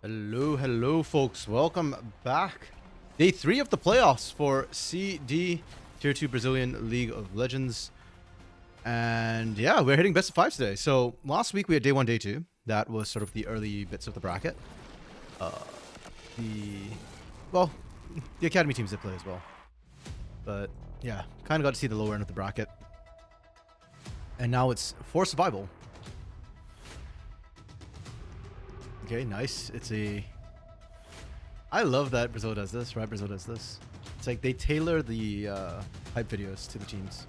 Hello, folks. Welcome back. Day 3 of the playoffs for CD Tier 2 Brazilian League of Legends. And yeah, we're hitting best of 5 today. So last week we had day 1, day 2. That was sort of the early bits of the bracket. Uh, the academy teams did play as well. But yeah, kind of got to see the lower end of the bracket. And now it's for survival. Okay, nice. I love that Brazil does this, right? Brazil does this. It's like they tailor the hype videos to the teams.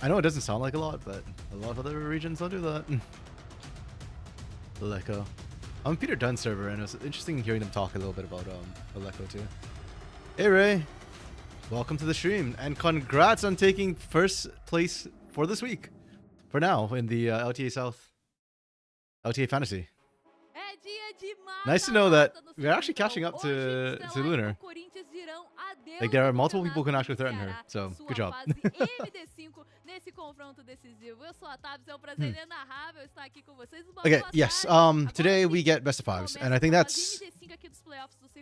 I know it doesn't sound like a lot, but a lot of other regions don't do that. Aleco. I'm on Peter Dunn server, and it was interesting hearing them talk a little bit about Aleco too. Hey Ray, welcome to the stream, and congrats on taking first place for this week. For now, in the LTA South, LTA Fantasy. Nice to know that we're actually catching up to Lunar. Like, there are multiple people who can actually threaten her, so good job. Okay, yes, today we get best of 5s, and I think that's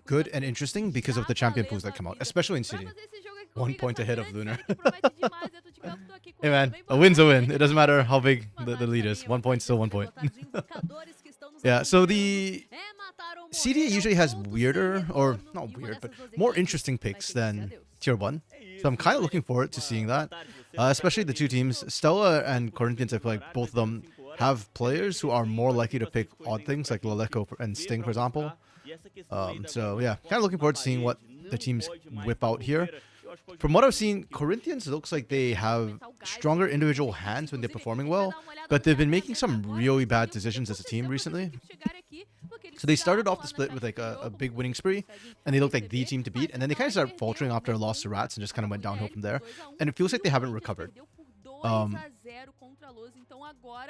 good and interesting because of the champion pools that come out, especially in City. 1 point ahead of Lunar. Hey man, a win's a win. It doesn't matter how big the lead is. 1 point, still 1 point. Yeah, so the CD usually has weirder, or not weird, but more interesting picks than Tier 1. So I'm kind of looking forward to seeing that. Especially the two teams. Stella and Corinthians, I feel like both of them have players who are more likely to pick odd things, like Laleko and Sting, for example. So yeah, kind of looking forward to seeing what the teams whip out here. From what I've seen, Corinthians looks like they have stronger individual hands when they're performing well, but they've been making some really bad decisions as a team recently. So they started off the split with like a big winning spree, and they looked like the team to beat, and then they kind of started faltering after a loss to Rats and just kind of went downhill from there. And it feels like they haven't recovered.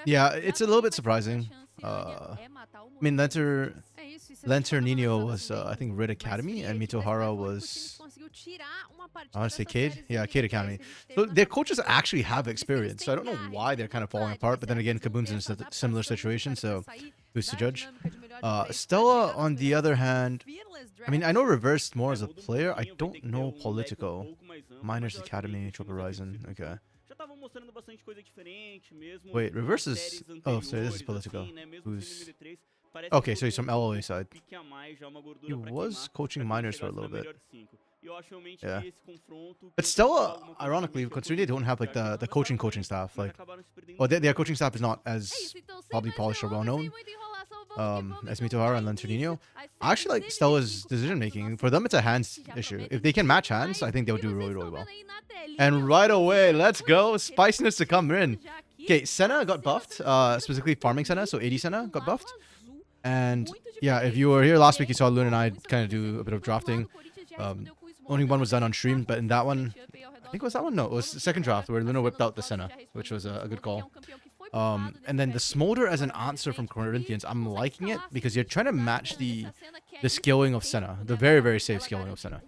Yeah, it's a little bit surprising. I mean, Lanternino was, I think, Red Academy, and Mitohara was, I want to say Cade? Yeah, Cade Academy. So their coaches actually have experience, so I don't know why they're kind of falling apart, but then again, Kaboom's in a similar situation, so who's to judge? Stella, on the other hand, I mean, I know Reversed more as a player. I don't know Politico. Miners Academy, Triple Horizon, okay. Wait, Reverse is... Oh, sorry, this is Politico. Who's... Okay, so he's from LOA side. He was coaching Miners for a little bit. Yeah. But Stella, ironically, considering they don't have like the coaching staff, like... Well, their coaching staff is not as probably polished or well-known as Mitohara and Lanternino. I actually like Stella's decision-making. For them, it's a hands issue. If they can match hands, I think they'll do really, really well. And right away, let's go. Spiciness to come in. Okay, Senna got buffed, specifically farming Senna, so 80 Senna got buffed. And yeah, if you were here last week, you saw Luna and I kind of do a bit of drafting. Only one was done on stream, but in that one, I think it was that one? No, it was the second draft where Luna whipped out the Senna, which was a good call. And then the Smolder as an answer from Corinthians, I'm liking it because you're trying to match the skilling of Senna, the very, very safe skilling of Senna.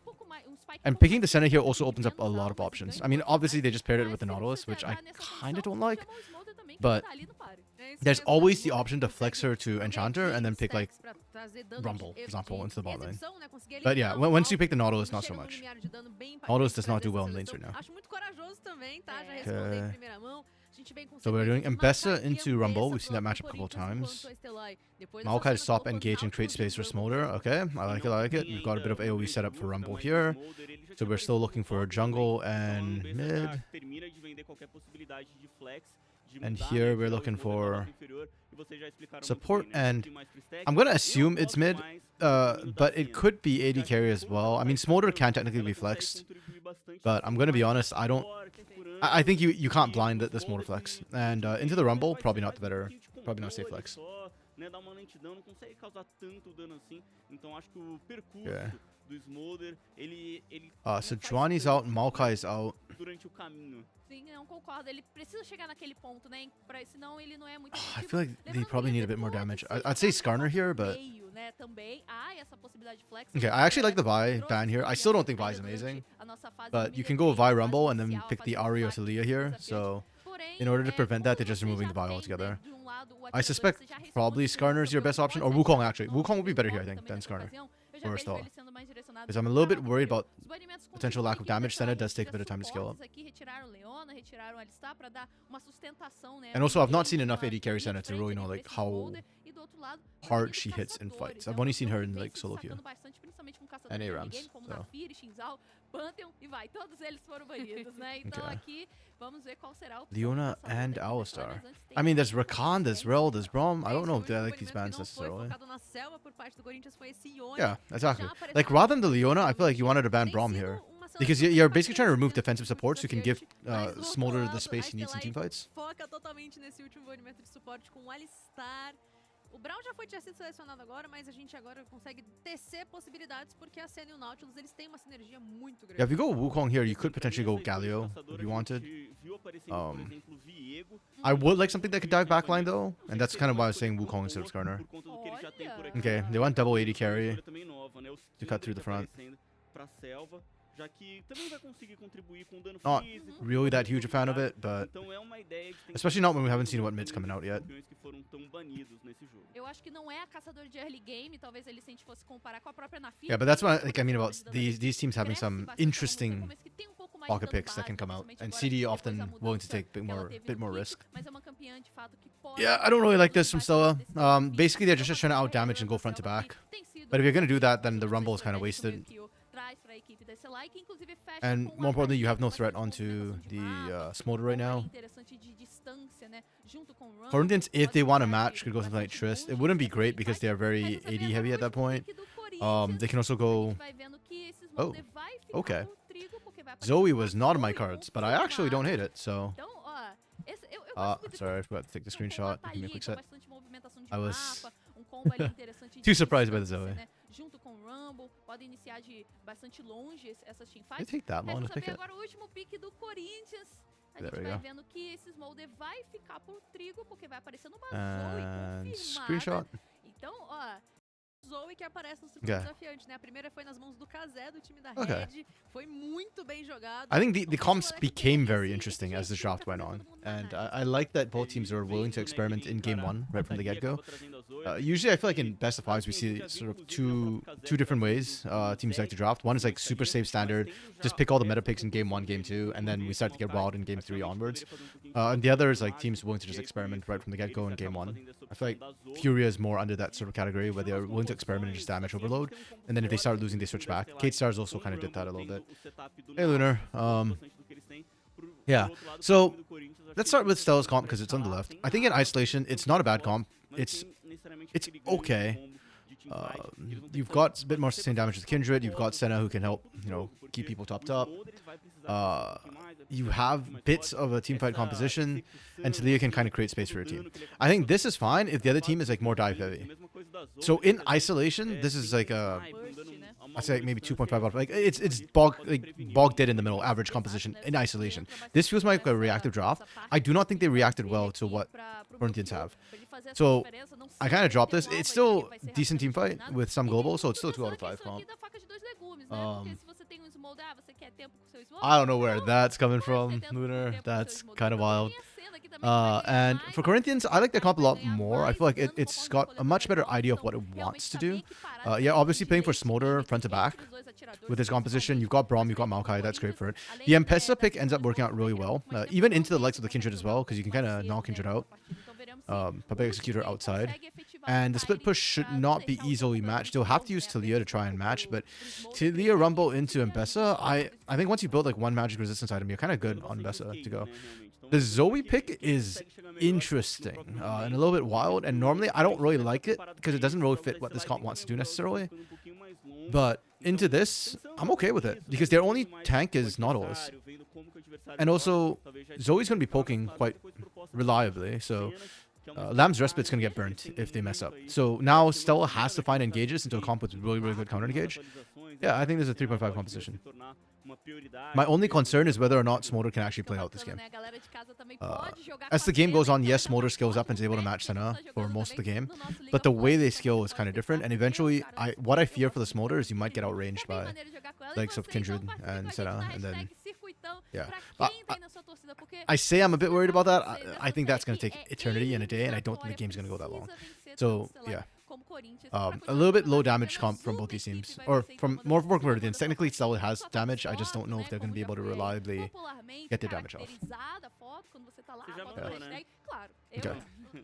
And picking the Senna here also opens up a lot of options. I mean, obviously they just paired it with the Nautilus, which I kind of don't like, but there's always the option to flex her to Enchanter and then pick like Rumble, for example, into the bot lane. But yeah, once you pick the Nautilus, not so much. Nautilus does not do well in lanes right now. Okay. So we're doing Mbessa into Rumble. We've seen that matchup a couple of times. Maokai to stop, engage, and create space for Smolder. Okay, I like it. We've got a bit of AoE set up for Rumble here. So we're still looking for jungle and mid. And here we're looking for support, and I'm going to assume it's mid, but it could be AD carry as well. I mean, Smolder can technically be flexed, but I'm going to be honest, I think you can't blind the Smolder flex. And into the Rumble, probably not safe flex. Yeah. So Juani's out, Maokai's out. I feel like they probably need a bit more damage. I'd say Skarner here, but... Okay, I actually like the Vi ban here. I still don't think Vi is amazing, but you can go Vi Rumble and then pick the Ari or Celia here. So in order to prevent that, they're just removing the Vi altogether. I suspect probably Skarner's your best option, or Wukong actually. Wukong would be better here, I think, than Skarner. Or Stella. Because I'm a little bit worried about potential lack of damage. Senna does take a bit of time to scale up. And also, I've not seen enough AD carry Senna to really know like how hard she hits in fights. I've only seen her in like solo queue and ARAMs. So. Okay. Leona and Alistar. I mean, there's Rakan, there's Rel, there's Braum. I don't know if I like these bans necessarily. Yeah, exactly. Like, rather than the Leona, I feel like you wanted to ban Braum here. Because you're basically trying to remove defensive support so you can give Smolder the space he needs in teamfights. O Brown já tinha sido selecionado agora, mas a gente agora consegue tecer possibilidades porque a Senna e o Nautilus eles têm uma sinergia muito grande. Yeah, if you go Wukong here, you could potentially go Galio if you wanted. I would like something that could dive backline though, and that's kind of why I was saying Wukong instead of Skarner. Okay, they want double AD carry to cut through the front. Not really that huge a fan of it, but especially not when we haven't seen what mid's coming out yet. Yeah, but that's what I mean about these teams having some interesting pocket picks that can come out, and CD often willing to take a bit more risk. Yeah, I don't really like this from Stella. Basically, they're just trying to out damage and go front to back. But if you're gonna do that, then the Rumble is kind of wasted. And more importantly, you have no threat onto the Smolder right now. Corinthians, if they want a match, could go something like Trist. It wouldn't be great because they are very AD heavy at that point. They can also go... Oh, okay. Zoe was not in my cards, but I actually don't hate it, so... sorry, I forgot to take the screenshot. Give me a quick set. I was too surprised by the Zoe. They take that long to pick it. There we go. And screenshot. Zoe que aparece no Circuito Desafiante, né? A primeira foi nas mãos do Kazé, do time da Red. Foi muito bem jogado. I think the comps became very interesting as the draft went on. And I like that both teams are willing to experiment in game one right from the get-go. Usually I feel like in best of fives we see sort of two different ways teams like to draft. One is like super safe standard, just pick all the meta picks in game one, game two, and then we start to get wild in game three onwards. And the other is like teams willing to just experiment right from the get-go in game one. I feel like Furia is more under that sort of category where they are willing to experiment and just damage overload, and then if they start losing they switch back. Kate Stars also kind of did that a little bit. Hey Lunar. Yeah, so let's start with Stella's comp because it's on the left. I think in isolation it's not a bad comp. It's okay. You've got a bit more sustained damage with Kindred. You've got Senna who can help, you know, keep people topped up. You have bits of a teamfight composition, and Talia can kind of create space for your team. I think this is fine if the other team is like more dive heavy. So in isolation, this is like a, I'd say like maybe 2.5 out of, like it's bog dead in the middle, average composition in isolation. This feels like a reactive draft. I do not think they reacted well to what Corinthians have. So I kind of dropped this. It's still decent team fight with some global, so it's still 2 out of 5 comp. I don't know where that's coming from, Lunar. That's kind of wild. And for Corinthians, I like the comp a lot more. I feel like it's got a much better idea of what it wants to do. Yeah, obviously playing for Smolder front to back with his composition. You've got Braum, you've got Maokai. That's great for it. The M-Pesa pick ends up working out really well, even into the likes of the Kindred as well, because you can kind of knock Kindred out. Puppet Executor outside. And the split push should not be easily matched. They'll have to use Talia to try and match, but Talia Rumble into Mbessa, I think once you build like one magic resistance item, you're kind of good on Mbessa to go. The Zoe pick is interesting and a little bit wild, and normally I don't really like it because it doesn't really fit what this comp wants to do necessarily. But into this, I'm okay with it because their only tank is Nautilus. And also, Zoe's going to be poking quite reliably, so Lamb's Respite's going to get burnt if they mess up. So now Stella has to find engages into a comp with really, really good counter engage. Yeah, I think there's a 3.5 composition. My only concern is whether or not Smolder can actually play out this game. As the game goes on, yes, Smolder scales up and is able to match Senna for most of the game, but the way they scale is kind of different, and eventually, what I fear for the Smolder is you might get outranged by likes of Kindred and Senna, and then Yeah. Pra quem tá aí na sua torcida, porque I say I'm a bit worried about that. você I think that's going to take percebe que eternity in a day, and I ele don't think the agora game's going to go that long. precisa vencer So, tanto yeah. como Corinthians A pra continuar little bit no low campeonato, damage apenas comp from uma both these equipe teams. vai Or vencer, então from uma more das for equipes Corinthians. vai Technically, passar Stella has só tá damage. I just foto, don't know if né, they're going to be como able to já foi reliably popularmente get their damage off. caracterizada a foto quando você tá lá, Você já a foto mandou, com né? hashtag, claro, Okay.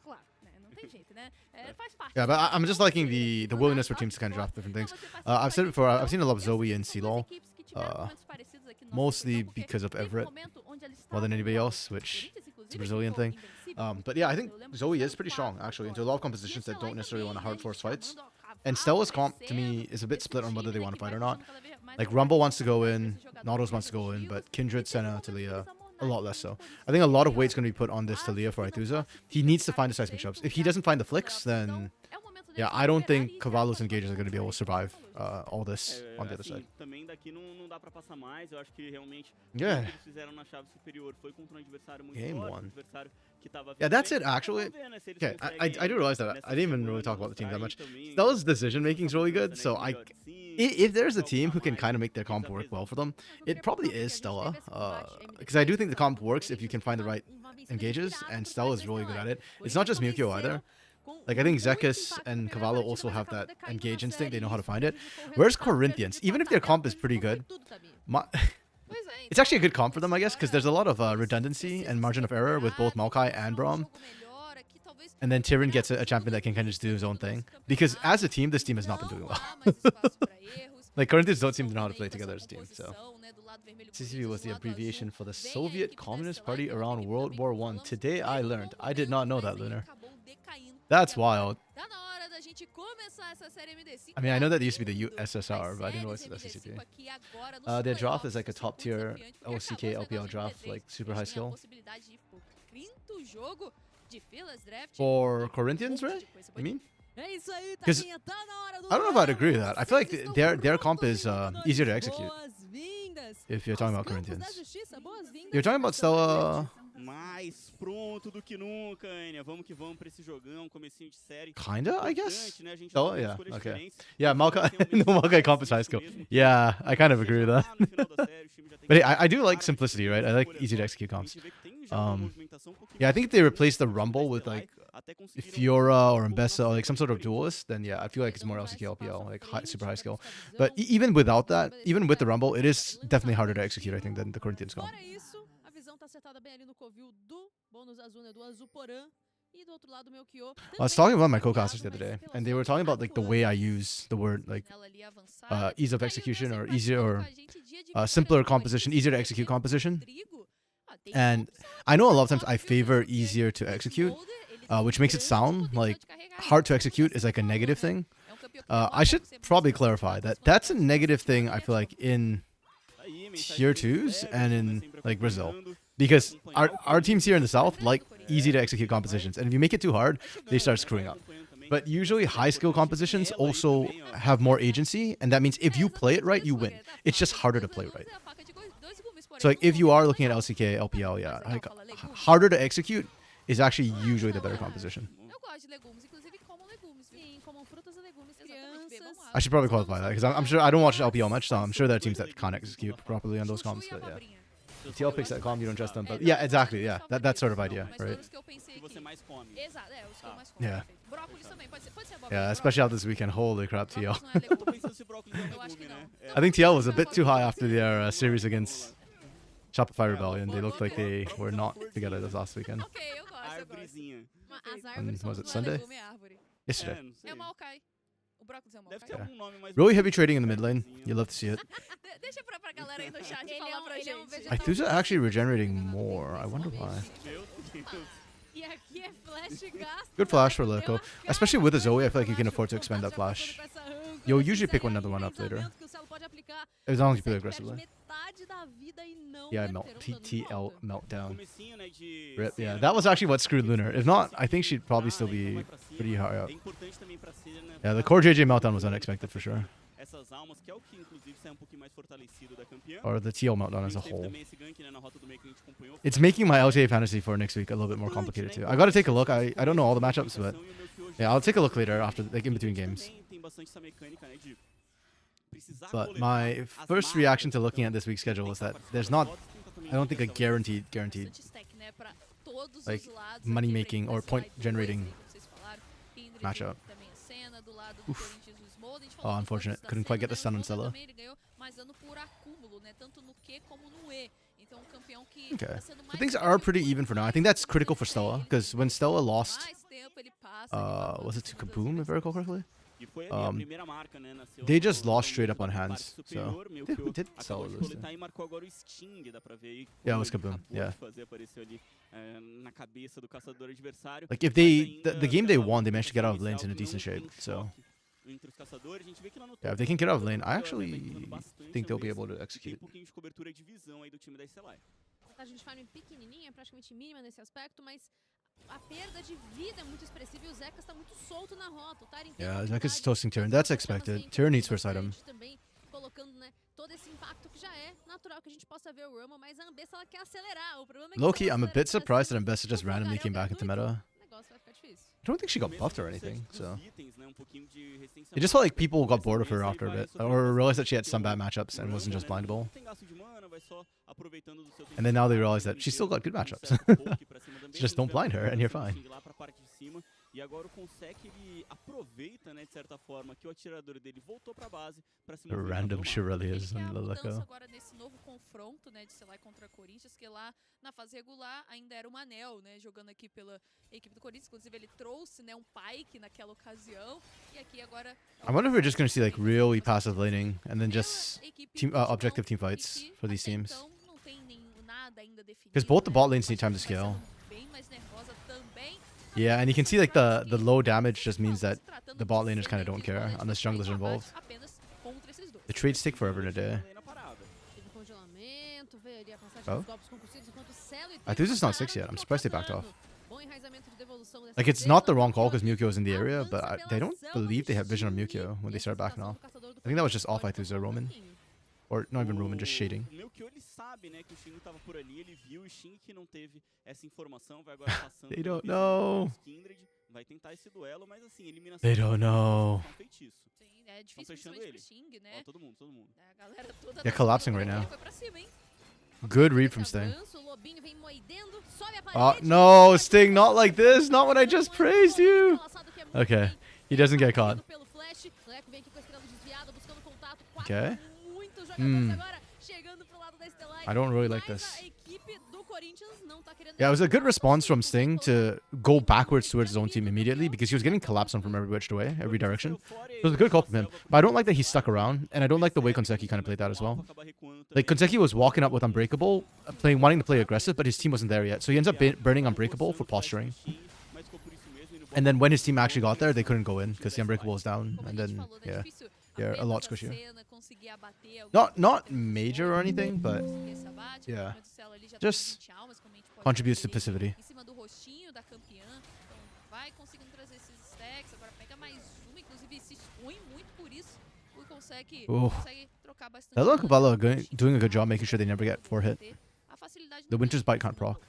claro, né, não tem jeito, né, faz parte. Yeah, but da I'm just nossa liking the mandar willingness for foto, teams to kind of drop different então things. você participa I've said it com a before. gente. I've seen a lot of Então, Zoe essas and são duas CeeLo. equipes que tiveram momentos parecidos aqui no nosso Mostly servidor, porque because of teve Everett momento onde eles more than estavam anybody igual. else, which Corinthians, inclusive, is a Brazilian ficou thing. invencível. But yeah, I think Eu lembro que Zoe is foram pretty strong, 4 actually, into a lot of vitórias. compositions E that don't esse necessarily want também, to hard né, force chamando fights. a cavalo, And Stella's comp, to crescendo, me, is a bit esse split on whether time, they né, want to que fight vai or not. deixando cada vez mais Like, forte, Rumble wants to cada go vez in, mais esses jogadores Nautilus mais wants to go in, antigos. but E Kindred, teve Senna, momentos que Talia, eles a lot amornaram, less so. como por I think a lot of exemplo, weight's going to be put on this Talia for Ituza. He needs to find the seismic jumps. If he doesn't find the flicks, then yeah, I don't think Cavallo's engages are going to be able to survive all this on the other side. Também daqui não dá pra passar mais. Eu acho que realmente Yeah. o que eles fizeram na chave superior foi contra um adversário muito Game forte, one. adversário que tava Yeah, that's bem. it, actually. Vamos ver, né, se eles Okay, I conseguem do realize that. nessa I didn't even semana really talk about the team that much. mostrar aí também Stella's decision making is really good, força, so né, I, melhor de cinco, if there's a jogar team who can mais, kind of make their eles comp work well for them, apresentam. it probably is Stella. Because I do think the comp works if you can find the right engages, and Stella is really good at it. It's not just Mukio either. Like, I think Zekis and Cavallo also have that engage instinct. They know how to find it. Whereas Corinthians, even if their comp is pretty good, it's actually a good comp for them, I guess, because there's a lot of redundancy and margin of error with both Maokai and Braum. And then Tyrion gets a champion that can kind of just do his own thing. Because as a team, this team has not been doing well. Like, Corinthians don't seem to know how to play together as a team, so. CCP was the abbreviation for the Soviet Communist Party around World War I. Today I learned. I did not know that, Lunar. That's wild. I mean, I know that used to be the USSR, but I didn't know it's the CCP. Their draft is like a top tier OCK LPL draft, like super high skill. For Corinthians, right? You mean? Because I don't know if I'd agree with that. I feel like their comp is easier to execute. If you're talking about Corinthians. You're talking about Stella. Mais pronto do que nunca, Enya. Vamos que vamos pra esse jogão, comecinho de série. Kinda, I guess. Né? A gente Oh, já tem yeah, escolhas okay. diferentes. Yeah, Maokai, Tem no Maokai comp is high skill. Yeah, I kind of agree with that. Lá no final da série, o time já tem But que hey, I do preparar, like simplicity, right? I like easy to execute a comps. gente vê que tem já uma movimentação um pouquinho Yeah, I think if they replace the Rumble with like até conseguiram Fiora or Mbessa or like some sort of duelist, then yeah, I feel like it's more LCK LPL, like super high skill. But even without that, even with the Rumble, it is definitely harder to execute, I think, than the Corinthians comp. Fora isso, a visão tá acertada bem ali no covil do bônus azul, né, do azul porã. E do outro lado, o Melchior. I was talking about my co-casters the other day, and they were talking about like the way I use the word like ease of execution or easier or simpler composition, easier to execute composition. And I know a lot of times I favor easier to execute, which makes it sound like hard to execute is like a negative thing. I should probably clarify that that's a negative thing, I feel like, in tier 2s and in like Brazil. Because our teams here in the South like easy to execute compositions. And if you make it too hard, they start screwing up. But usually high skill compositions also have more agency. And that means if you play it right, you win. It's just harder to play right. So like if you are looking at LCK, LPL, yeah, like harder to execute is actually usually the better composition. I should probably qualify that because I'm sure I don't watch LPL much, so I'm sure there are teams that can't execute properly on those comps. But yeah, TL picks that comp, you don't trust them. But yeah, exactly. Yeah, that sort of idea, right? Yeah. Yeah, especially after this weekend. Holy crap, TL. I think TL was a bit too high after their series against Shopify Rebellion. They looked like they were not together this last weekend. And was it Sunday? Yesterday. Yeah. Really heavy trading in the mid lane. You love to see it. Ithuza actually regenerating more. I wonder why. Good flash for Lerco. Especially with a Zoe, I feel like you can afford to expand that flash. You'll usually pick another one up later. As long as you play aggressively. Yeah, TTL meltdown. Rip, yeah, that was actually what screwed Lunar. If not, I think she'd probably still be pretty high up. Yeah, the core JJ meltdown was unexpected for sure. Or the TL meltdown as a whole. It's making my LTA fantasy for next week a little bit more complicated too. I gotta take a look. I don't know all the matchups, but yeah, I'll take a look later after, like, in between games. But my first reaction to looking at this week's schedule was that there's not, I don't think a guaranteed like money making or point generating matchup. Oof. Oh, unfortunate. Couldn't quite get the stun on Stella. Okay. So things are pretty even for now. I think that's critical for Stella, because when Stella lost, was it to Kaboom, if I recall correctly? They just lost straight up on hands. So who did Stella lose to? Yeah, it was Kaboom. Yeah. Like if they, the game they won, they managed to get out of lanes in a decent shape. So yeah, if they can get out of lane, I actually think they'll be able to execute. A vantagem de farm pequenininha, é praticamente mínima nesse aspecto, mas a perda de vida é muito expressiva e o Zeca está muito solto na rota. O Tyrion Yeah, Zeca's toasting Tyrion. That's expected. Tyrion needs first item. Também colocando, né, todo esse impacto que já é natural que a gente possa ver o Rumble, mas a Ambessa ela quer acelerar. O problema é que Low-key, I'm a bit surprised that Ambessa just randomly came back into meta. Vai ficar difícil. I don't think she got buffed or anything, so it just felt like people got bored of her after a bit, or realized that she had some bad matchups and wasn't just blindable. And then now they realize that she still got good matchups. So just don't blind her and you're fine. E agora o Consec ele aproveita, né, de certa forma, que o atirador dele voltou pra base pra se mover. Random Shirelias and Leleco. Agora nesse novo confronto, né, de Selai contra Corinthians, que lá na fase regular ainda era o Manel, né, jogando aqui pela equipe do Corinthians. Inclusive ele trouxe, né, um Pyke naquela ocasião. E aqui agora I wonder if we're just going to see like really passive laning and then just team objective team fights for these teams. Because both the bot lanes need time to scale. Yeah, and you can see like the low damage just means that the bot laners kind of don't care unless junglers are involved. The trades take forever in a day. Oh, I think it's not 6 yet. I'm surprised they backed off. Like it's not the wrong call because Mukio is in the area, but they don't believe they have vision on Mukio when they start backing off. I think that was just off Ithuza Roman. Or not even Roman, just shading. They don't know. They don't know. They're collapsing right now. Good read from Sting. No, Sting, not like this. Not when I just praised you. Okay, he doesn't get caught. Okay. I don't really like this. Yeah, it was a good response from Sting to go backwards towards his own team immediately because he was getting collapsed on from every which way, every direction. It was a good call from him. But I don't like that he stuck around, and I don't like the way Konseki kind of played that as well. Like, Konseki was walking up with Unbreakable, wanting to play aggressive, but his team wasn't there yet. So he ends up burning Unbreakable for posturing. And then when his team actually got there, they couldn't go in because the Unbreakable was down. And then, yeah. Yeah, a lot squishier. Not major or anything, but yeah, just contributes to passivity. Oh, Hello doing a good job making sure they never get 4 hit. The Winter's Bite can't proc.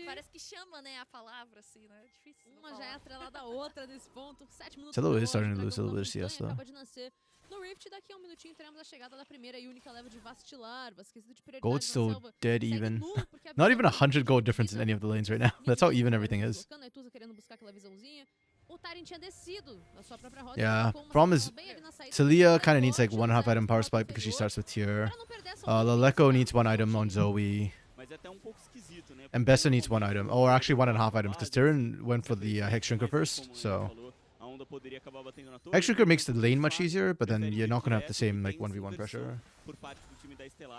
Parece que chama, né, a palavra assim, né? Difícil. Uma já é atrelada à outra nesse ponto. 7 minutos. Celo is starting to lose a little bit of CS though. Acaba de nascer no Rift. Daqui a um minutinho teremos a chegada da primeira e única leva de Vastilar. Gold's still dead even. Not even 100 gold difference in any of the lanes right now. That's how even everything is. Yeah, problem is Talia kind of needs like 1.5 item power spike because she starts with tier. Leleco needs 1 item on Zoe. And Bessa needs 1 item. Or actually 1.5 items because Tyrion went for the Hex Shrinker first. So Hex Shrinker makes the lane much easier, but then you're not going to have the same like 1v1 pressure.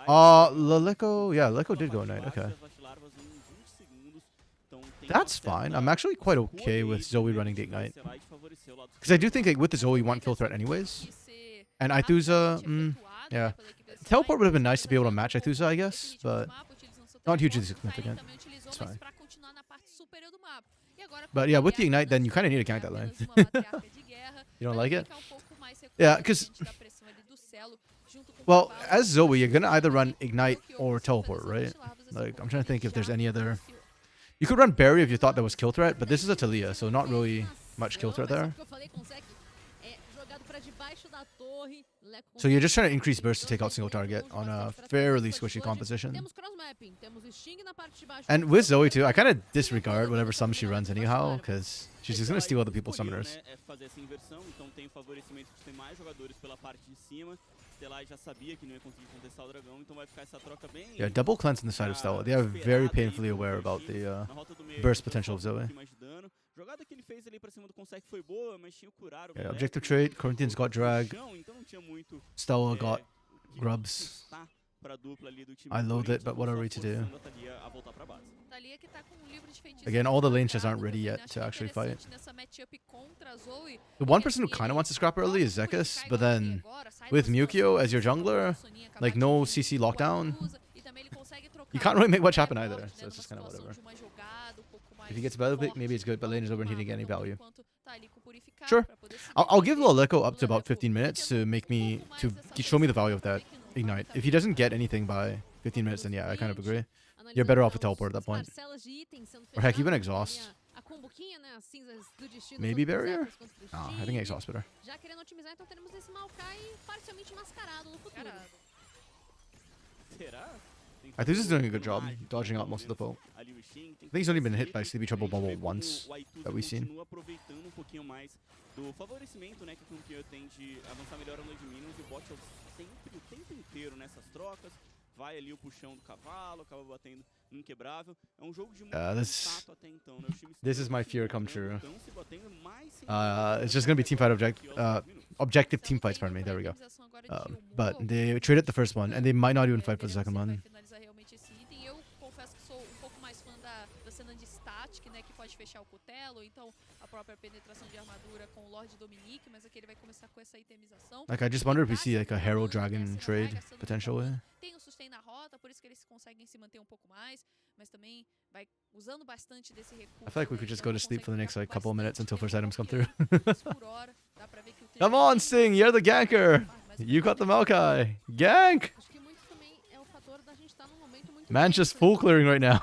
Leleco, yeah, Leleco did go Knight. Okay. That's fine. I'm actually quite okay with Zoe running the Ignite. Because I do think like, with the Zoe you want kill threat anyways. And Ithuza, yeah. Teleport would have been nice to be able to match Ithuza, I guess, but not hugely significant. It's fine. But yeah, with the Ignite, then you kind of need to gank that lane. You don't like it? Yeah, because... Well, as Zoe, you're going to either run Ignite or Teleport, right? Like, I'm trying to think if there's any other... You could run Barrier if you thought that was kill threat, but this is a Talia, so not really much kill threat there. So you're just trying to increase burst to take out single target on a fairly squishy composition. And with Zoe too, I kind of disregard whatever sum she runs anyhow, because she's just going to steal other people's summoners. Yeah, double cleanse on the side of Stella. They are very painfully aware about the burst potential of Zoe. Yeah, objective trait, Corinthians got drag, Stella got grubs. I loathe it, but what are we to do? Again, all the lanes just aren't ready yet to actually fight. The one person who kind of wants to scrap early is Zekus, but then with Mukio as your jungler, like no CC lockdown, you can't really make much happen either, so it's just kind of whatever. If he gets value pick, maybe it's good, but lane is over and he didn't get any value. Sure. I'll give Loleko up to about 15 minutes to make me, to show me the value of that Ignite. If he doesn't get anything by 15 minutes, then yeah, I kind of agree. You're better off with teleport at that point. Or heck, even exhaust. Maybe barrier? Nah, I think exhaust better. I think he's doing a good job dodging out most of the poke. I think he's only been hit by Sleepy Trouble Bubble once that we've seen. This is my fear come true. It's just gonna be teamfight objective team fights, pardon me, there we go. But they traded the first one and they might not even fight for the second one. Like, I just wonder if we see like a Herald Dragon trade potentially. I feel like we could just go to sleep for the next like couple of minutes until first items come through. Come on, Sting, you're the ganker. You got the Maokai. Gank! Man's just full clearing right now.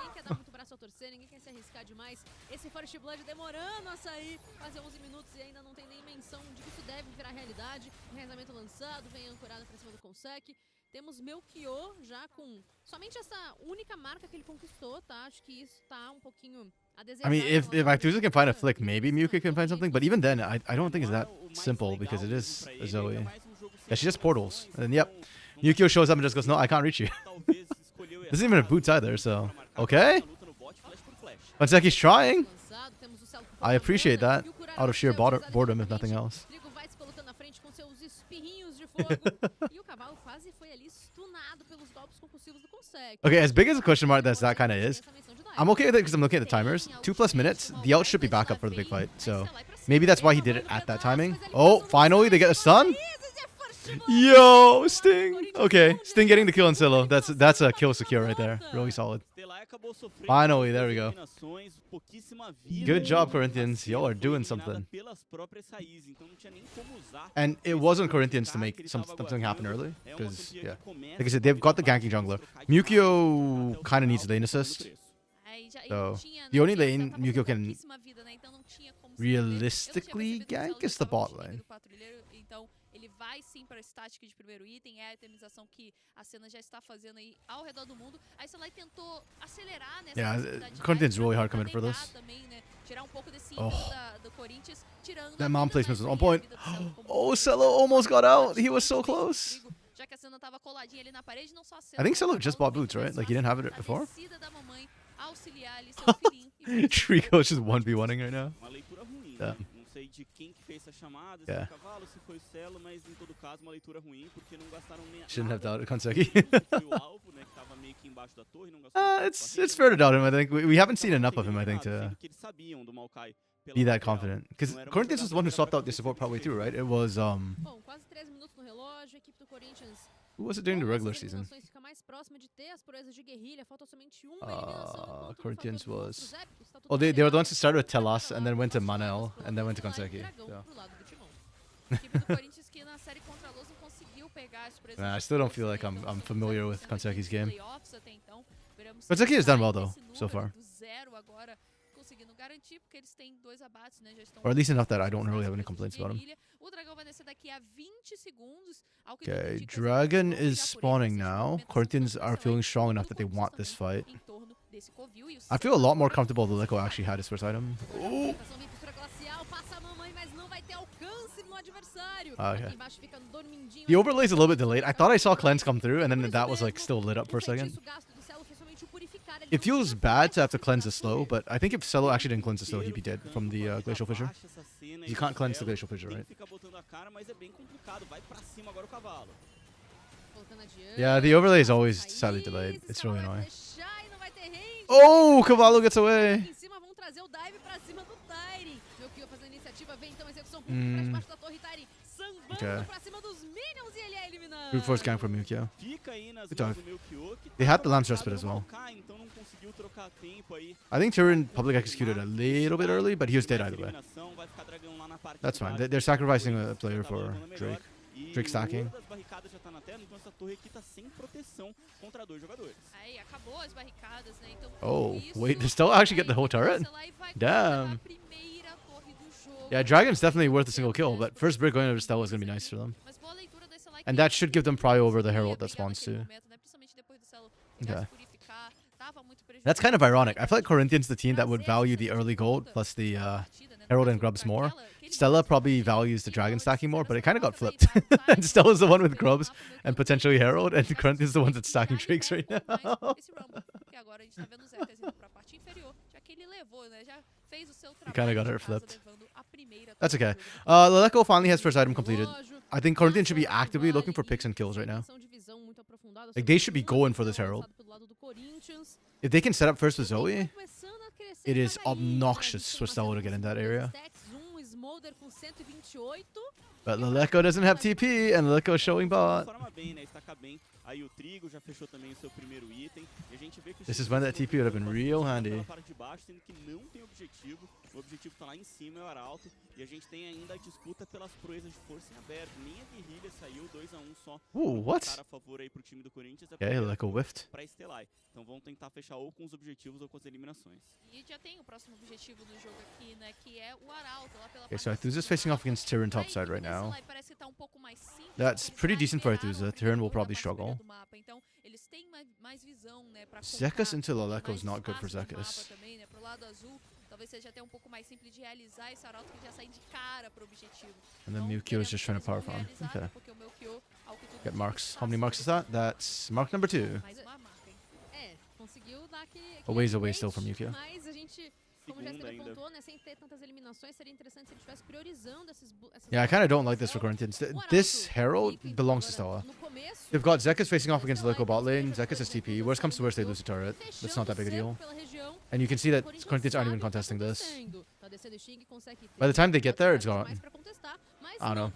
Temos Melchior já com somente essa única marca que ele conquistou, tá? Acho que isso tá pouquinho a desejar. I mean, if Actuza can find a flick, maybe Muka can find something. But even then, I don't think it's that simple because it is a Zoe. Yeah, she just portals. And then, yep, Yukio shows up and just goes, no, I can't reach you. This isn't even a boots either, so... Okay. Panseki's trying. I appreciate that. Out of sheer boredom, if nothing else. Okay, as big as a question mark that kind of is, I'm okay with it because I'm looking at the timers. 2+ minutes, the ult should be back up for the big fight. So maybe that's why he did it at that timing. Oh, finally they get a stun? Yo, Sting. Okay, Sting getting the kill on Silo. That's a kill secure right there. Really solid. Finally, there we go. Good job, Corinthians. Y'all are doing something. And it wasn't Corinthians to make something happen early. Because, yeah. Like I said, they've got the ganking jungler. Mukio kind of needs lane assist. So, the only lane Mukio can realistically gank is the bot lane. Ele vai sim para estática de primeiro item, é a itemização que a cena já está fazendo aí ao redor do mundo. Aí você lá tentou acelerar nessa yeah, Corinthians really hard coming for this. Também, né? Tirar pouco desse ímpeto do Corinthians, tirando that mom placement was on point. Oh, Celo almost got out. He was so close. Já que a cena tava coladinha ali na parede, não só a cena. I think Celo just bought boots, right? Like he didn't have it before. Da mamãe auxiliar ali seu filhinho. Trico's just 1v1ing right now. Yeah. Yeah. Shouldn't have doubted Kanseki. It's fair to doubt him, I think. We haven't seen enough of him, I think, to be that confident. Because Corinthians was the one who swapped out the support partway through, right? It was, who was it during the regular season? Corinthians was... Oh, they were the ones who started with Telas and then went to Manel and then went to Kanseki. So. I still don't feel like I'm familiar with Kanseki's game. Kanseki has done well though, so far. garantir, porque eles têm 2 abates, né? Já estão Or at least enough that I don't really have any complaints about him. O dragão vai descer daqui a 20 segundos. Ao que Okay, tudo indica, Dragon Zé vai is já por ele, spawning nesse now. momento, Corinthians assim, are o feeling Select strong enough com that they want this também fight. em torno desse covil, e o I feel a lot more Select comfortable the Lico actually had his first item. Ooh. Tentação vem postura glacial, passa a mamãe, mas não vai ter alcance no adversário. Okay. Aqui embaixo fica dormindinho. The overlay's a little bit delayed. I thought I saw cleanse come through, and then that was like still lit up for a second. It feels bad to have to cleanse the slow, but I think if Celo actually didn't cleanse the slow, he'd be dead from the Glacial Fissure. You can't cleanse the Glacial Fissure, right? Yeah, the overlay is always sadly delayed. It's really annoying. Oh, Cavallo gets away. Em cima vão trazer o dive pra cima do Tyre. Meu Kyo fazendo iniciativa, vem então execução por debaixo da torre. Tyre sambando pra cima dos minions e ele é eliminado. Brute force gang from Mukio. Fica aí nas Good mãos dive. do Melchior, que They tá had the Lance Respite focado as no well. Maokai, então não conseguiu trocar tempo aí. I think Tyrion public executed a little bit early, but he was dead either way. Eliminação, vai ficar dragão lá na parte That's de fine. baixo. They're sacrificing a Tá player for levando melhor. Drake. E Drake stacking. o ouro das barricadas já tá na tela, então essa torre aqui tá sem proteção contra 2 jogadores. Aí, acabou as barricadas, né? Então, Oh, isso, wait, they still actually get the whole turret? Damn. Yeah, Dragon's definitely worth a single kill, but first brick going over Stella is going to be nice for them. And that should give them prio over the Herald that spawns too. Okay. That's kind of ironic. I feel like Corinthians the team that would value the early gold plus the Herald and Grubs more. Stella probably values the Dragon stacking more, but it kind of got flipped. And Stella's the one with Grubs and potentially Herald, and Corinthians the one that's stacking Drakes right now. Kind of got her flipped. That's okay. Leleco finally has first item completed. I think Corinthians should be actively looking for picks and kills right now. Like, they should be going for this Herald. If they can set up first with Zoe, it is obnoxious for Stella to get in that area. But Leleco doesn't have TP, and Leleco is showing bot. Aí o Trigo já fechou também o seu primeiro item. E a gente vê que This is when that TP would have been real handy. na parte de baixo, sendo que não tem objetivo. O objetivo tá lá em cima, é o Arauto. E a gente tem ainda a disputa pelas proezas de força em aberto. Nem a guerrilha saiu, 2 a 1 só. What? Cara a favor aí pro time do Corinthians. Okay, Leleco whiffed. Pra Stellai. Então vão tentar fechar ou com os objetivos ou com as eliminações. E já tem o próximo objetivo do jogo aqui, né? Que é o Arauto lá pela Okay, so Aethusa's facing off against Tyrion topside right now. That's pretty decent for Aethusa. Tyrion will probably struggle. Zekas into Leleco is not good for Zekas. Talvez seja até pouco mais simples de realizar esse Arauto que já sai de cara pro objetivo. And then Mukio is just trying to power farm. Okay. Get marks. How many marks is that? That's mark number 2. Mais uma marca, hein? Conseguiu dar A ways away still from Yukio. Mas a gente, como já Segunda ainda. pontuou, né, sem ter tantas eliminações, seria interessante se ele estivesse priorizando essas Yeah, I kind of don't like this for Corinthians. This Herald belongs to Stella. They've got Zekas facing off against the Leleco bot lane. Zekas is TP. Worst comes to worst, they lose the turret. That's not that big a deal. And you can see that Corinthians aren't even contesting this. By the time they get there, it's gone. I don't know.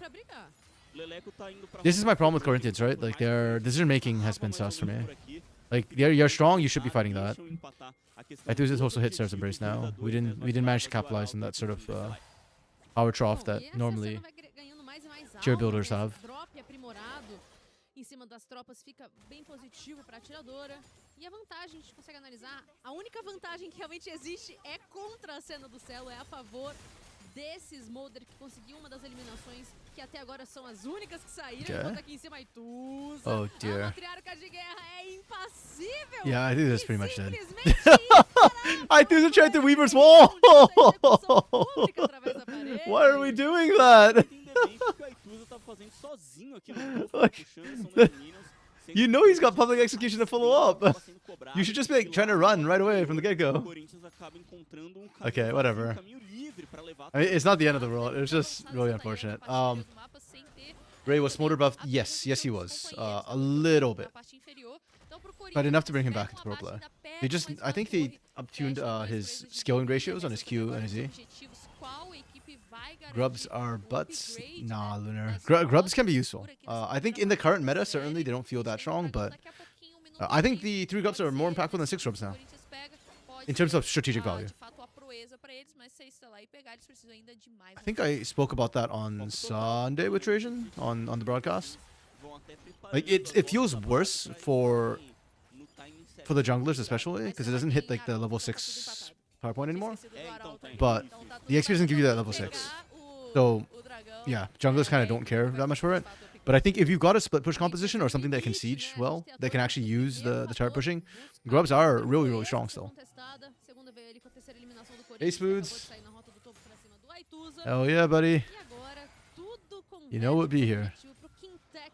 Leleco tá indo pra This is my problem with Corinthians, right? Like, their decision making has been sus for me. Like, you're strong, you should be fighting that. Aethusa's also hit Serap's Embrace now. We didn't manage to capitalize on that sort of power trough that normally tier builders have. Em cima das tropas fica bem positivo para a atiradora. E a vantagem, a gente consegue analisar, a única vantagem que realmente existe é contra a cena do Celo, é a favor desse Smolder que conseguiu uma das eliminações que até agora são as únicas que saíram. Okay. Enquanto aqui em cima, Aethusa. Oh, A dear. matriarca de guerra é impassível. Yeah, I think that's pretty much dead. Simplesmente Aethusa tried the Weaver's wall! pública através da parede. Why are we doing that? Ainda bem que o Aethusa tá fazendo sozinho aqui no topo, puxando ação das minions. You know he's got public execution to follow up. You should just be like, trying to run right away from the get-go. Okay, whatever. I mean, it's not the end of the world. It was just really unfortunate. Ray was smolder buffed. Yes, he was. A little bit. But enough to bring him back into pro play. I think they uptuned his scaling ratios on his Q and his E. Grubs are butts? Nah, Lunar. Grubs can be useful. I think in the current meta, certainly they don't feel that strong, but I think the 3 Grubs are more impactful than 6 Grubs now. In terms of strategic value. I think I spoke about that on Sunday with Trajan, on the broadcast. Like, it feels worse for the junglers especially, because it doesn't hit like the level 6 PowerPoint anymore. Então, But the XP doesn't give you that level 6. So, yeah, junglers kind of don't care that much for it. But I think if you've got a split push composition or something that can siege well, that can actually use the turret pushing, grubs are really, really strong still. Ace foods. Hell yeah, buddy. You know what be here.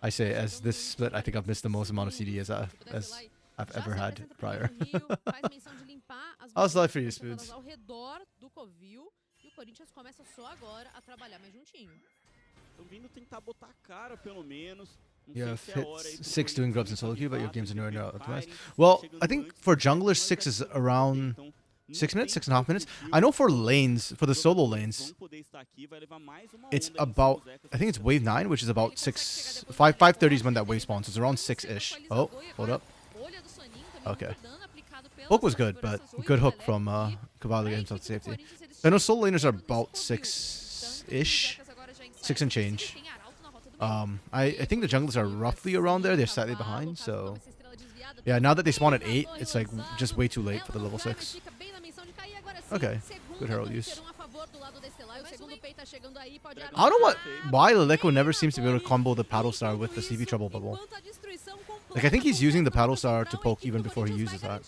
I say, as this split, I think I've missed the most amount of CD as I've ever had prior. How's life for you, Spoods? You have hit 6 doing grubs in solo queue, but your games are nowhere near optimized. Well, I think for junglers, 6 is around 6 minutes, 6.5 minutes. I know for lanes, for the solo lanes, it's about, I think it's wave 9, which is about 5:30 is when that wave spawns. It's around 6-ish. Oh, hold up. Okay. Hook was good, but good hook from Cavalli getting himself to safety. I know solo laners are about 6-ish. 6 and change. I think the junglers are roughly around there. They're slightly behind, so... Yeah, now that they spawn at 8, it's like just way too late for the level 6. Okay, good herald use. I don't know why Leleco never seems to be able to combo the Paddle Star with the CV Trouble Bubble. Like, I think he's using the Paddle Star to poke even before he uses that.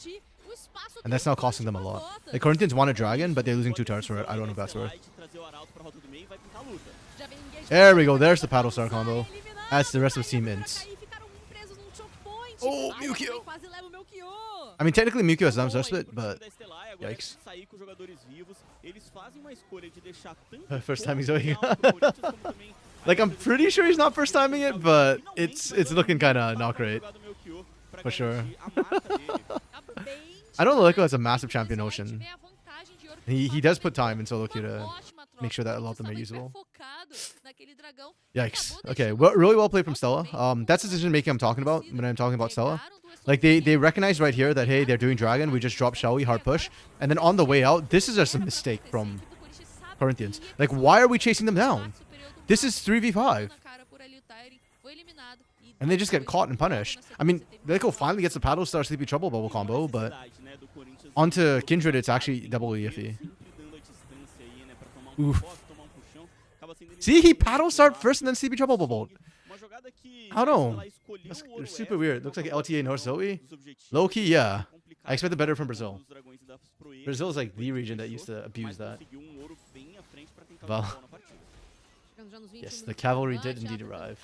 And that's now costing them a lot. The Corinthians want a dragon, but they're losing 2 turrets for it. I don't know if that's worth. There we go. There's the Paddle Star combo. That's the rest of the team ints. Oh, Mewkyo! I mean, technically Mewkyo has Lam's split, but yikes. First time he's doing it. Like, I'm pretty sure he's not first timing it, but it's looking kind of not great. For sure. I know Leleco has a massive champion Ocean. He does put time in solo queue to make sure that a lot of them are usable. Yikes. Okay, well, really well played from Stella. That's the decision making I'm talking about when I'm talking about Stella. Like, they recognize right here that, hey, they're doing dragon. We just drop Shelly, hard push. And then on the way out, this is just a mistake from Corinthians. Like, why are we chasing them down? This is 3v5. And they just get caught and punished. I mean, Leleco finally gets the Paddle Star Sleepy Trouble Bubble combo, but onto Kindred, it's actually double iffy. Oof. See, he Paddle Start first and then Sleepy Trouble Bubble. I don't know. That's super weird. Looks like LTA North Zoe. Low key, yeah. I expected better from Brazil. Brazil is like the region that used to abuse that. Well, yes, the cavalry did indeed arrive.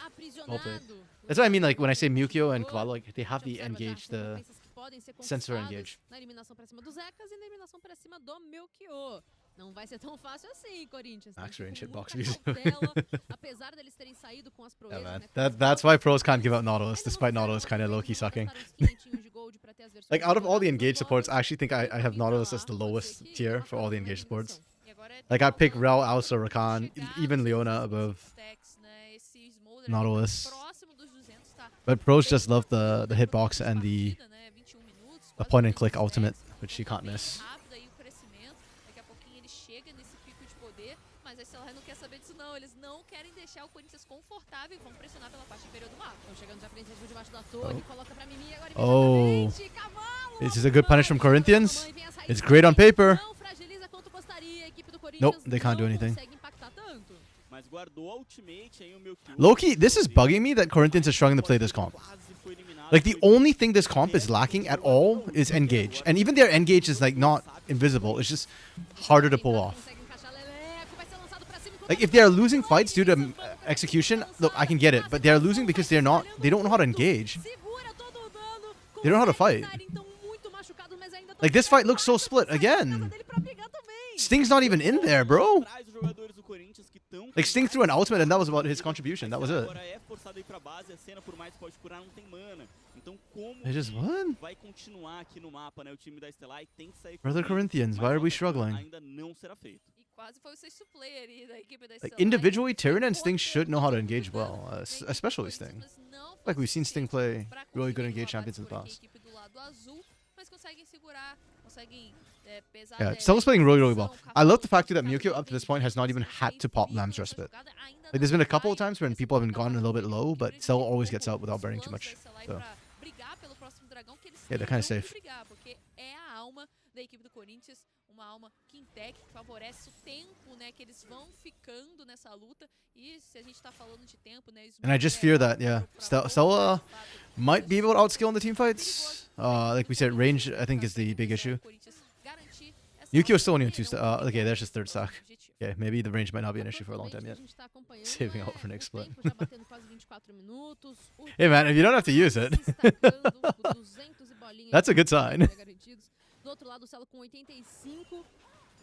Well played. That's what I mean, like, when I say Mewkyo and Cavallo, like, they have the engage, the sensor engage. Max range hitbox views. Yeah, man. That's why pros can't give out Nautilus, despite Nautilus kind of low-key sucking. Like, out of all the engage supports, I actually think I have Nautilus as the lowest tier for all the engage supports. Like, I pick Rel, Alsa, Rakan, even Leona above Nautilus. But pros just love the hitbox and the point and click ultimate, which you can't miss. Oh. This is a good punish from Corinthians. It's great on paper. Nope, they can't do anything. Low-key, this is bugging me that Corinthians are struggling to play this comp. Like, the only thing this comp is lacking at all is engage. And even their engage is, like, not invisible. It's just harder to pull off. Like, if they are losing fights due to execution, look, I can get it. But they are losing because they don't know how to engage. They don't know how to fight. Like, this fight looks so split again. Sting's not even in there, bro. Like, Sting threw an ultimate and that was about his contribution. That was it. They just won? Brother Corinthians, why are we struggling? Like, individually, Tyrann and Sting should know how to engage well, especially Sting. Like, we've seen Sting play really good engage champions in the past. Yeah, Stella's playing really, really well. I love the fact too that Mewkyo up to this point has not even had to pop Lamb's Respite. Like, there's been a couple of times when people have been gone a little bit low, but Stella always gets out without burning too much. So, yeah, they're kind of safe. uma alma Quintec que favorece o tempo, né, que eles vão ficando nessa luta. E se a gente tá falando de tempo, né, And I just fear that, yeah. Stella might be able to outskill in the team fights. Like we said, range I think is the big issue. Yukio's still only on 2 stack. Okay, there's his 3rd stack. Okay, maybe the range might not be an issue for a long time yet. Saving out for next split. Hey man, if you don't have to use it, that's a good sign. Do outro lado, o Celo com 85,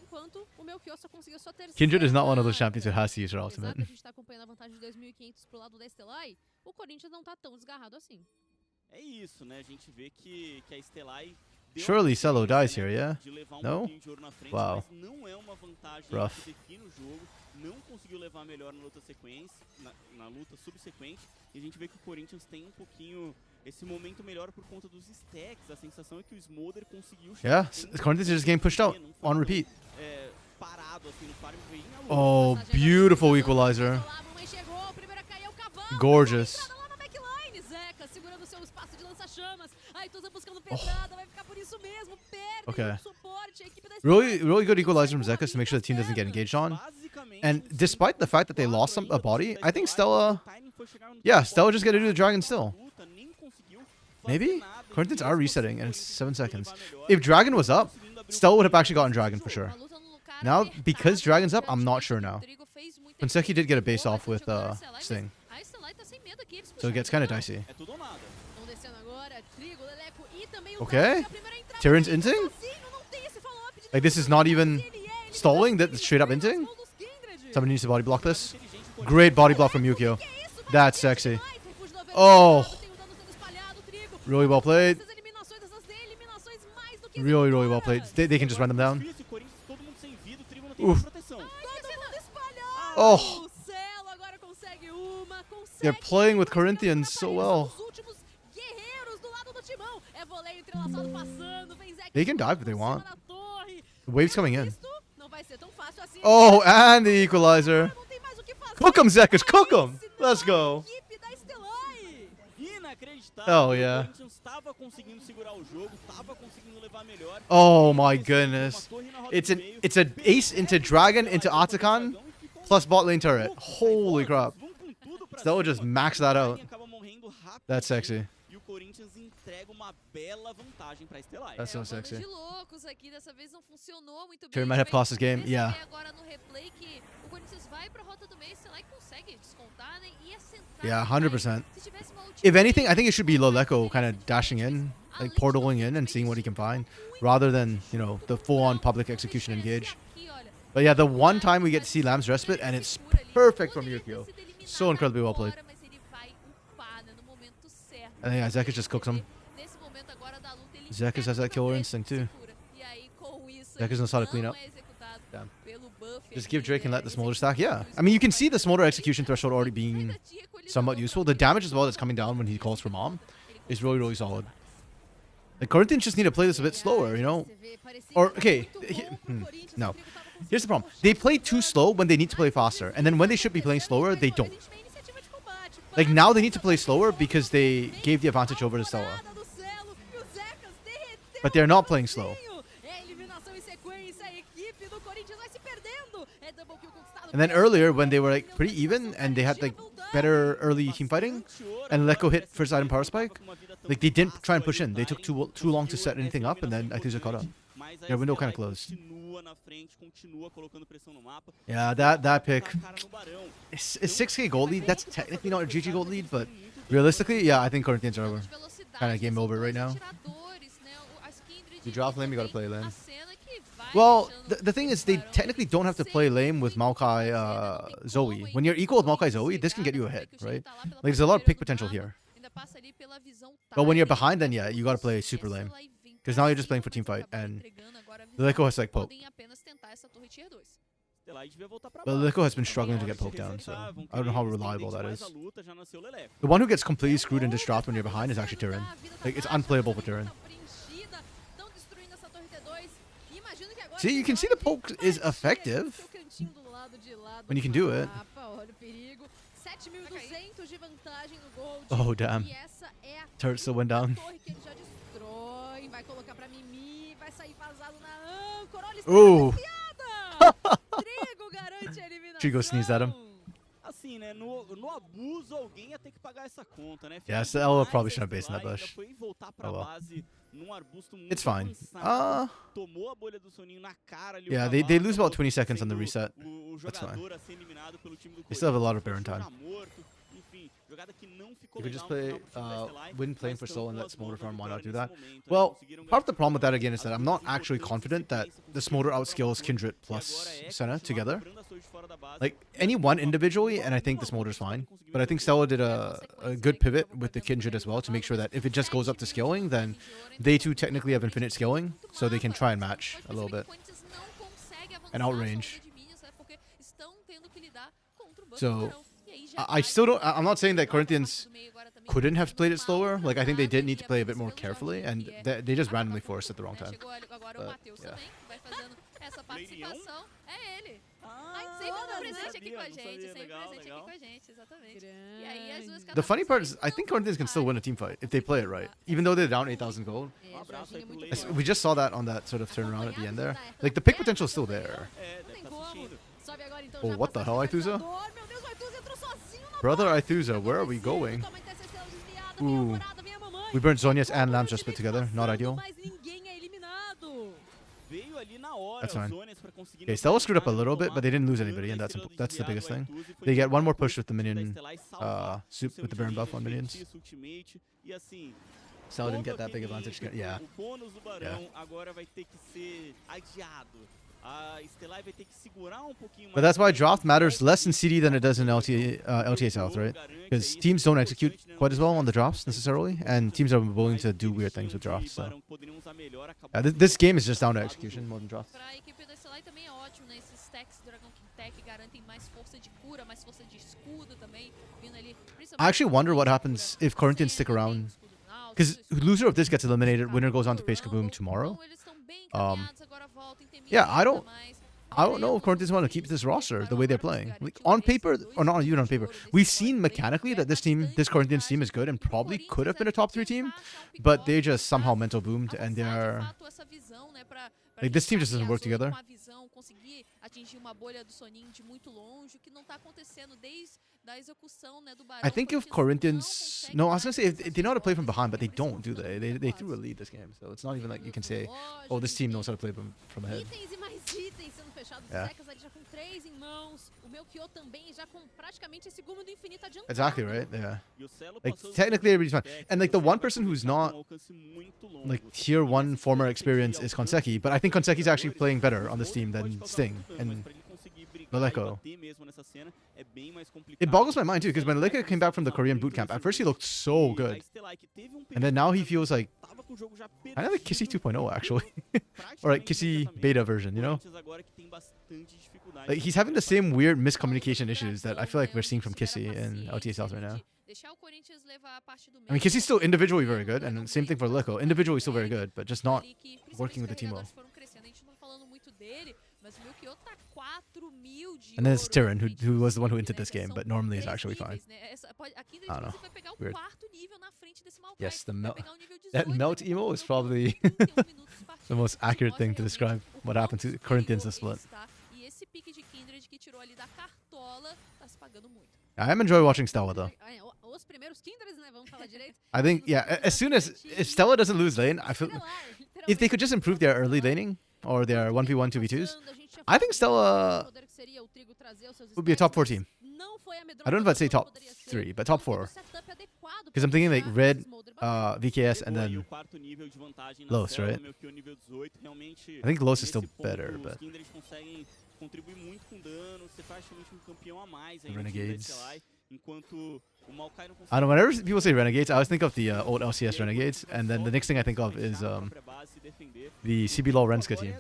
enquanto o Melchior só conseguiu sua terceira. Kindred is not one of those champions who has to use her Apesar ultimate. que a gente tá acompanhando a vantagem de 2.500 pro lado da Stellai, o Corinthians não tá tão desgarrado assim. É isso, né? A gente vê que a Stellai deu Surely uma Celo chance, dies né, here, yeah? de levar um No? pouquinho de ouro na frente, Wow. mas não é uma vantagem Rough. que define o jogo. Não conseguiu levar melhor na luta sequência, na luta subsequente. E a gente vê que o Corinthians tem um pouquinho esse momento melhor por conta dos stacks. A sensação é que o Smolder conseguiu Yeah, chegar the Corinthians are just getting pushed out não foi on tão, repeat. parado assim no farm, veio na luta. Oh, beautiful equalizer. Gorgeous. Segurando seu espaço de lança-chamas. Aí Tusa buscando pedrada, vai ficar por isso mesmo. Perde Okay. suporte, a equipe da Really good equalizer from Zekas to make sure the team doesn't get engaged on. And despite the fact that they lost a body, I think Stella... Yeah, Stella just got to do the dragon still. Maybe? Corinthians are resetting, and it's 7 seconds. If Dragon was up, Stella would have actually gotten Dragon for sure. Now, because Dragon's up, I'm not sure now. Ponseki did get a base off with Sting, so it gets kind of dicey. Okay, Tyran's inting? Like, this is not even stalling, that's straight up inting? Somebody needs to body block this. Great body block from Yukio. That's sexy. Oh! Really well played. Really well played. They can just run them down. Oof. Oh! They're playing with Corinthians so well. They can dive if they want. The wave's coming in. Oh, and the equalizer. Cook 'em, Zekas, cook 'em! Let's go. Oh, yeah. Oh my goodness. It's an ace into Dragon into Atakan plus bot lane turret. Holy crap. Stella just maxed that out. That's sexy. That's so sexy. Tyrion might have cost his game. Yeah. Yeah, 100%. If anything, I think it should be Loleko kind of dashing in, like portaling in and seeing what he can find, rather than, you know, the full-on public execution engage. But yeah, the one time we get to see Lamb's Respite, and it's perfect from Yukio. So incredibly well played. And yeah, Zekas just cooks him. Zekas has that killer instinct too. Zekas knows how to clean up. Damn. Just give Drake and let the Smolder stack. Yeah. I mean, you can see the Smolder execution threshold already being somewhat useful. The damage as well that's coming down when he calls for mom is really solid. The Corinthians just need to play this a bit slower, you know? Or, okay. No. Here's the problem. They play too slow when they need to play faster. And then when they should be playing slower, they don't. Like, now they need to play slower because they gave the advantage over to Stella. But they're not playing slow. And then earlier, when they were like pretty even and they had like better early team fighting, and Leko hit first item power spike, like they didn't try and push in. They took too long to set anything up, and then Akuza caught up. Their window kind of closed. Yeah, that pick. It's 6k gold lead. That's technically not a GG gold lead, but realistically, yeah, I think Corinthians are kind of game over right now. You drop lane, you gotta play lane. Well, the thing is, they technically don't have to play lane with Maokai Zoe. When you're equal with Maokai Zoe, this can get you a hit, right? Like, there's a lot of pick potential here. But when you're behind, then yeah, you gotta play super lane. Because now you're just playing for team fight, and Leko has to like poke. But Leko has been struggling to get poked down, so I don't know how reliable that is. The one who gets completely screwed and distraught when you're behind is actually Tyrion. Like, it's unplayable for Tyrion. See, you can see the poke is effective when you can do it. Oh, damn. Turret still went down. Ooh. Trigo garante a eliminação. Trigo sneezed at him. Assim, né, no abuso alguém ia ter que pagar essa conta, né? Yeah, so Elo probably shouldn't have based in that bush. Foi voltar pra Oh, well. base num arbusto muito It's fine. avançado, tomou a bolha do soninho na cara ali. Yeah, they lose about 20 seconds on the reset. O That's fine. jogador a ser eliminado pelo time do They still have a lot of Corinthians, Baron time. morto, enfim, jogada que não ficou You could just legal no play, final pro time da SLI, win playing mas for estão soul and com let as Smolder mãos na farm. Why not vitória do that? nesse momento, né? Well, Conseguiram part of the garantir problem with that again is as that I'm not duas actually importantes confident that sequências, the Smolder conseguiram outskills provar Kindred que plus agora é Senna continuar together. cobrando as suas de fora da base. Like, any one individually, and I think the Smolder's fine. But I think Stella did a good pivot with the Kindred as well to make sure that if it just goes up to skilling, then they too technically have infinite skilling, so they can try and match a little bit. And outrange. So, I still don't... I'm not saying that Corinthians couldn't have played it slower. Like, I think they did need to play a bit more carefully, and they just randomly forced at the wrong time. But, yeah. Essa participação é ele. Ah, Sempre não presente sabia, aqui com a não gente, sabia, sempre legal, presente legal. aqui com a gente, exatamente. E aí as duas The funny part is, I think Corinthians can still win a team fight if they play it right. Even though they're down 8,000 gold. abraço aí pro Leão. We just saw that on that sort of turnaround at the end there. Like, the pick potential is still there. É, deve estar assistindo. Sobe agora, então, Oh, já what the passa hell, o Aithusa? finalizador. Meu Deus, o Aithusa entrou sozinho na Brother base. Aithusa, where are we going? Toma essa estrela desviada, vem a Ooh. alvorada, vem a mamãe. We burnt Zonias and Todo Lambs mundo just split de together. Not passando, ideal. mas ninguém é eliminado. Veio ali na hora, That's fine. os Zonias pra conseguir Okay, Stella screwed up a neutralizar, little bit, but they didn't lose tomar anybody, and a estrela that's the biggest desviada, thing. o Aithusa foi They get one more tentar push with the o time da minion Estelar e salvar soup seu with the Baron time, buff on minions. feitiço, ultimate, e assim, Stella didn't todo get that big aquele- advantage. Yeah. O bônus do Barão agora vai ter que ser adiado. A Estelar vai ter que segurar um pouquinho mais. But that's why draft matters less in CD than it does in LTA South, right? Because teams don't execute quite as well on the drafts necessarily, and teams are willing to do weird things with drafts. So this game is just down to execution more than drafts. Pra equipe da Estelar também é ótimo, né? Esses stacks Dragon King Tech garantem mais força de cura, mais força de escudo também, vindo ali. I actually wonder what happens if Corinthians stick around. Because loser of this gets eliminated, winner goes on to face Kaboom tomorrow. Yeah, I don't know if Corinthians want to keep this roster the way they're playing. Like, on paper, or not even on paper, we've seen mechanically that this Corinthians team is good and probably could have been a top 3 team, but they just somehow mental boomed and they're... Like, this team just doesn't work together. Conseguir atingir uma bolha do soninho de muito longe, o que não tá acontecendo desde da execução, né, do Barão. I think if Corinthians... No, I was going to say, if they know how to play from behind, but they don't, do they? They threw a lead this game, so it's not even like you can say, oh, this team knows how to play from ahead. Itens e mais itens sendo fechados. Yeah. Secas ali já com 3 em mãos. O meu Kyo também já com praticamente esse gume do infinito adiantado. Exactly, right? Yeah. Like, technically everybody's fine. And like, the one person who's not like tier 1 former experience is Konseki, but I think Konseki's actually playing better on this team than Sting and Maleko. It boggles my mind too, because when Maleko came back from the Korean boot camp, at first he looked so good, and then now he feels like kind of like Kissy 2.0 actually, or like Kissy beta version, you know? Like, he's having the same weird miscommunication issues that I feel like we're seeing from Kissy in LTA South right now. I mean, Kissy's still individually very good, and same thing for Leko. Individually still very good, but just not working with the team well. And then it's Tyrion, who was the one who entered this game, but normally is actually fine. I don't know. Weird. Yes, that melt emo is probably the most accurate thing to describe what happened to Corinthians this split. I am enjoying watching Stella though. I think, yeah, as soon as if Stella doesn't lose lane, I feel if they could just improve their early laning or their 1v1, 2v2s, I think Stella would be a top 4 team. I don't know if I'd say top 3, but top 4. Because I'm thinking like Red, VKS, and then Los, right? I think Los is still better, but Renegades. I don't know, whenever people say Renegades, I always think of the old LCS Renegades, and then the next thing I think of is the CBLOL Renska team.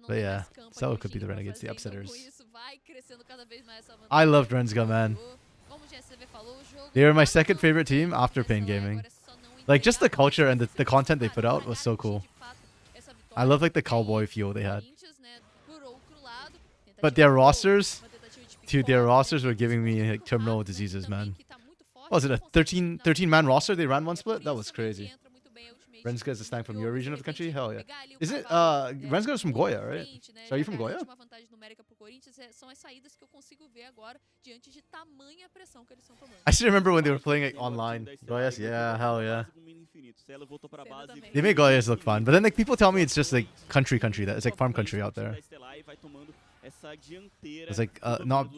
But yeah, Stella could be the Renegades, the upsetters. I loved Renska, man. They were my second favorite team after Pain Gaming. Like, just the culture and the content they put out was so cool. I love like the cowboy feel they had. But their rosters, dude, their rosters were giving me like terminal diseases, man. Was it a 13-man roster they ran one split? That was crazy. Renska is a snack from your region of the country? Hell yeah. Is it, Renska is from Goya, right? So are you from Goya? I still remember when they were playing it online. Goyas, yeah, hell yeah. They make Goyas look fun, but then like people tell me it's just like country, that it's like farm country out there. It's like,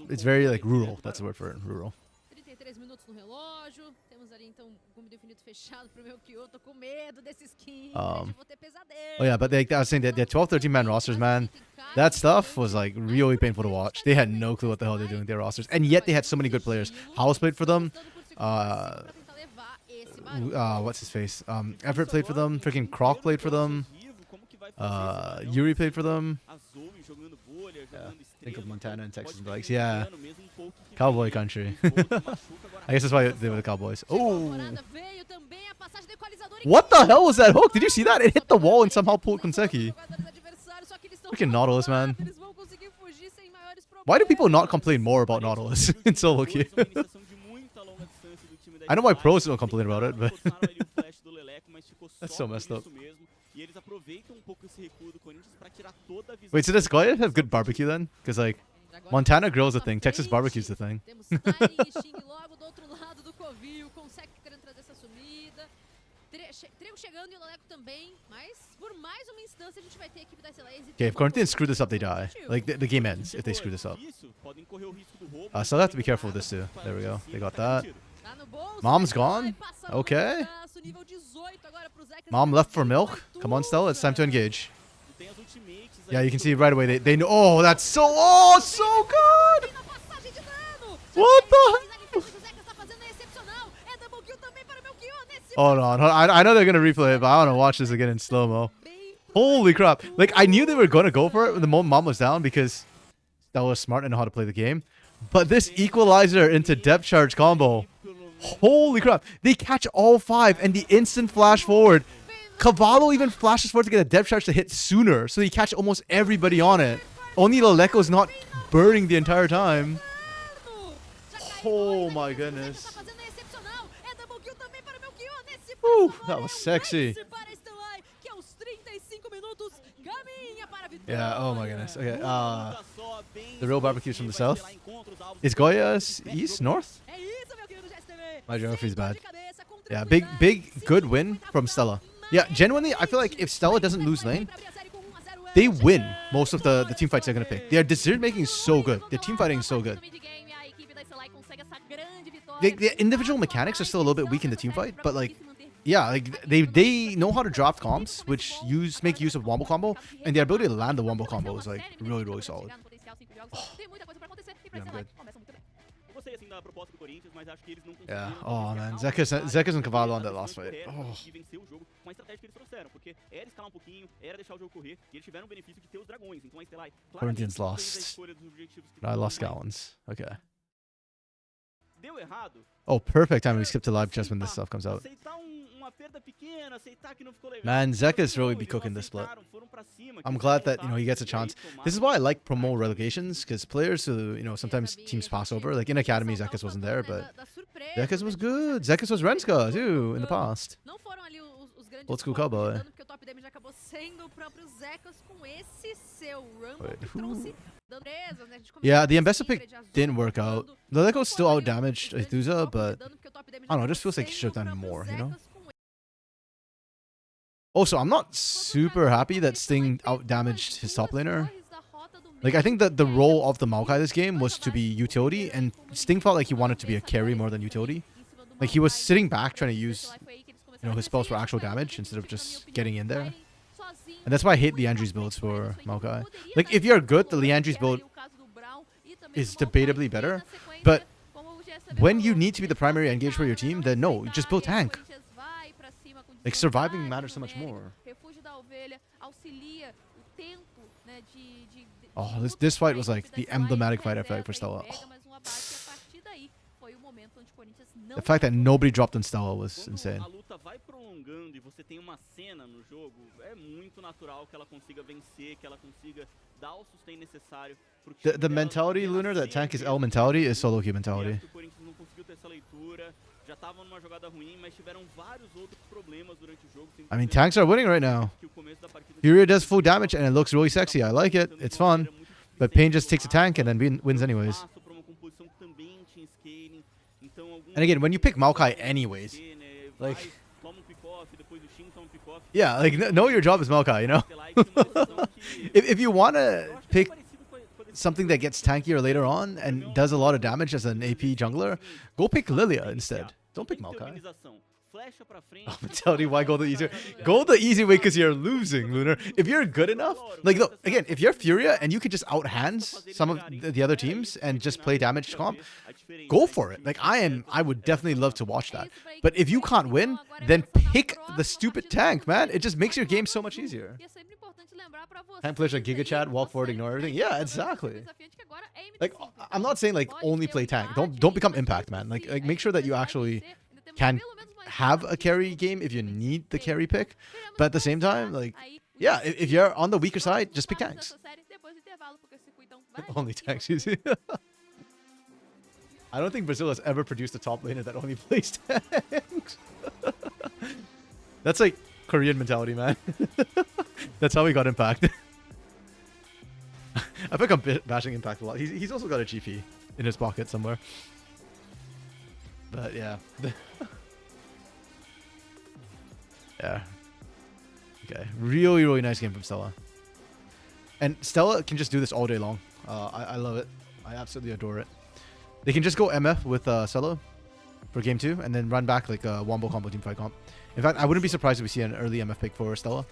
it's very like rural, that's the word for it, rural. 33 minutos no relógio. Temos ali então Gume do Infinito fechado pro meu Kyoto com medo desse skin. Vou ter pesadelo. Oh yeah, but like I was saying that the 12, 13-man rosters, man, that stuff was like really painful to watch. They had no clue what the hell they're doing with their rosters, and yet they had so many good players. House played for them. What's his face? Everett played for them. Freaking Croc played for them. Yuri played for them. Yeah. Think of Montana and Texas bikes. Yeah. Cowboy country. I guess that's why they were the Cowboys. Oh! What the hell was that hook? Did you see that? It hit the wall and somehow pulled Konseki. Freaking Nautilus, man. Why do people not complain more about Nautilus in solo queue? I know why pros don't complain about it, but that's so messed up. Wait, so does Goya have good barbecue then? Because like, Montana grill's a thing, Texas barbecue's the thing. Okay, if Corinthians screw this up, they die. Like, the game ends if they screw this up. So I have to be careful with this too. There we go. They got that. Mom's gone? Okay. Mom left for milk? Come on, Stella, it's time to engage. Yeah, you can see right away they know. Oh, that's so good! What the? Hold on, I know they're gonna replay it, but I want to watch this again in slow-mo. Holy crap. Like, I knew they were gonna go for it when the moment Mom was down because Stella was smart and know how to play the game. But this equalizer into depth charge combo. Holy crap. They catch all 5 and the instant flash forward. Cavallo even flashes forward to get a depth charge to hit sooner. So they catch almost everybody on it. Only Leleco's not burning the entire time. Oh my goodness. Whew, that was sexy. Yeah, oh my goodness. Okay, the real barbecue's from the south. Is Goya east, north? My geography's bad. Yeah, big, good win from Stella. Yeah, genuinely, I feel like if Stella doesn't lose lane, they win most of the team fights they're going to pick. Their decision making is so good. Their team fighting is so good. The individual mechanics are still a little bit weak in the team fight, but like, yeah, like they know how to draft comps, which make use of wombo combo, and their ability to land the wombo combo is like really, really solid. Oh, yeah, I'm good. Yeah, oh man, Zekas and Cavallo on that last fight. Oh. Corinthians lost. I lost Gallons. Okay. Oh, perfect time we skip to live just when this stuff comes out. Man, Zekas really be cooking this split. I'm glad that, he gets a chance. This is why I like promo relegations, because players who, sometimes teams pass over. Like in Academy, Zekas wasn't there, but Zekas was good. Zekas was Renska, too, in the past. Old school cowboy. Wait, who? Yeah, the Ambessa pick didn't work out. Leleco's still out-damaged Aethusa, but I don't know, it just feels like he should have done more, Also, I'm not super happy that Sting out-damaged his top laner. Like, I think that the role of the Maokai this game was to be utility, and Sting felt like he wanted to be a carry more than utility. Like, he was sitting back trying to use, his spells for actual damage instead of just getting in there. And that's why I hate Leandri's builds for Maokai. Like, if you're good, the Leandri's build is debatably better. But when you need to be the primary engage for your team, then no, just build tank. Like, surviving matters so much more. Oh, this fight was like the emblematic fight I feel like for Stella. Oh. foi o momento onde o Corinthians The fact that nobody dropped on Stella was Quando insane. a luta vai prolongando e você tem uma cena no jogo, é muito natural que ela consiga vencer, que ela consiga dar o sustento necessário pro time The dela mentality, renascer Lunar, that tank is mesmo. L mentality is solo queue E mentality. acho que o Corinthians não conseguiu ter essa leitura, já estavam numa jogada ruim, mas tiveram vários outros problemas durante o jogo. I mean, tanks are winning right now. Que o começo da partida Furia does full damage and it looks really sexy. I like it. It's fun. But Pain just takes a tank and then wins anyways. And again, when you pick Maokai anyways, like, yeah, like know your job is Maokai, you know? if you want to pick something that gets tankier later on and does a lot of damage as an AP jungler, go pick Lilia instead. Don't pick Maokai. Oh, mentality, why go the easy way? Go the easy way because you're losing, Lunar. If you're good enough, like, look, again, if you're Furia and you can just outhand some of the other teams and just play damage comp, go for it. Like, I would definitely love to watch that. But if you can't win, then pick the stupid tank, man. It just makes your game so much easier. Tank players like Giga Chat, walk forward, ignore everything. Yeah, exactly. Like, I'm not saying, like, only play tank. Don't become Impact, man. Like make sure that you actually can have a carry game if you need the carry pick, but at the same time, like, yeah, if you're on the weaker side, just pick tanks. Only tanks, you see. I don't think Brazil has ever produced a top laner that only plays tanks. That's like Korean mentality, man. That's how we got Impact. I think I'm bashing Impact a lot. He's also got a GP in his pocket somewhere. But yeah. Yeah. Okay. Really, really nice game from Stella. And Stella can just do this all day long. I love it. I absolutely adore it. They can just go MF with Stella for game 2 and then run back like a wombo combo team fight comp. In fact, I wouldn't be surprised if we see an early MF pick for Stella.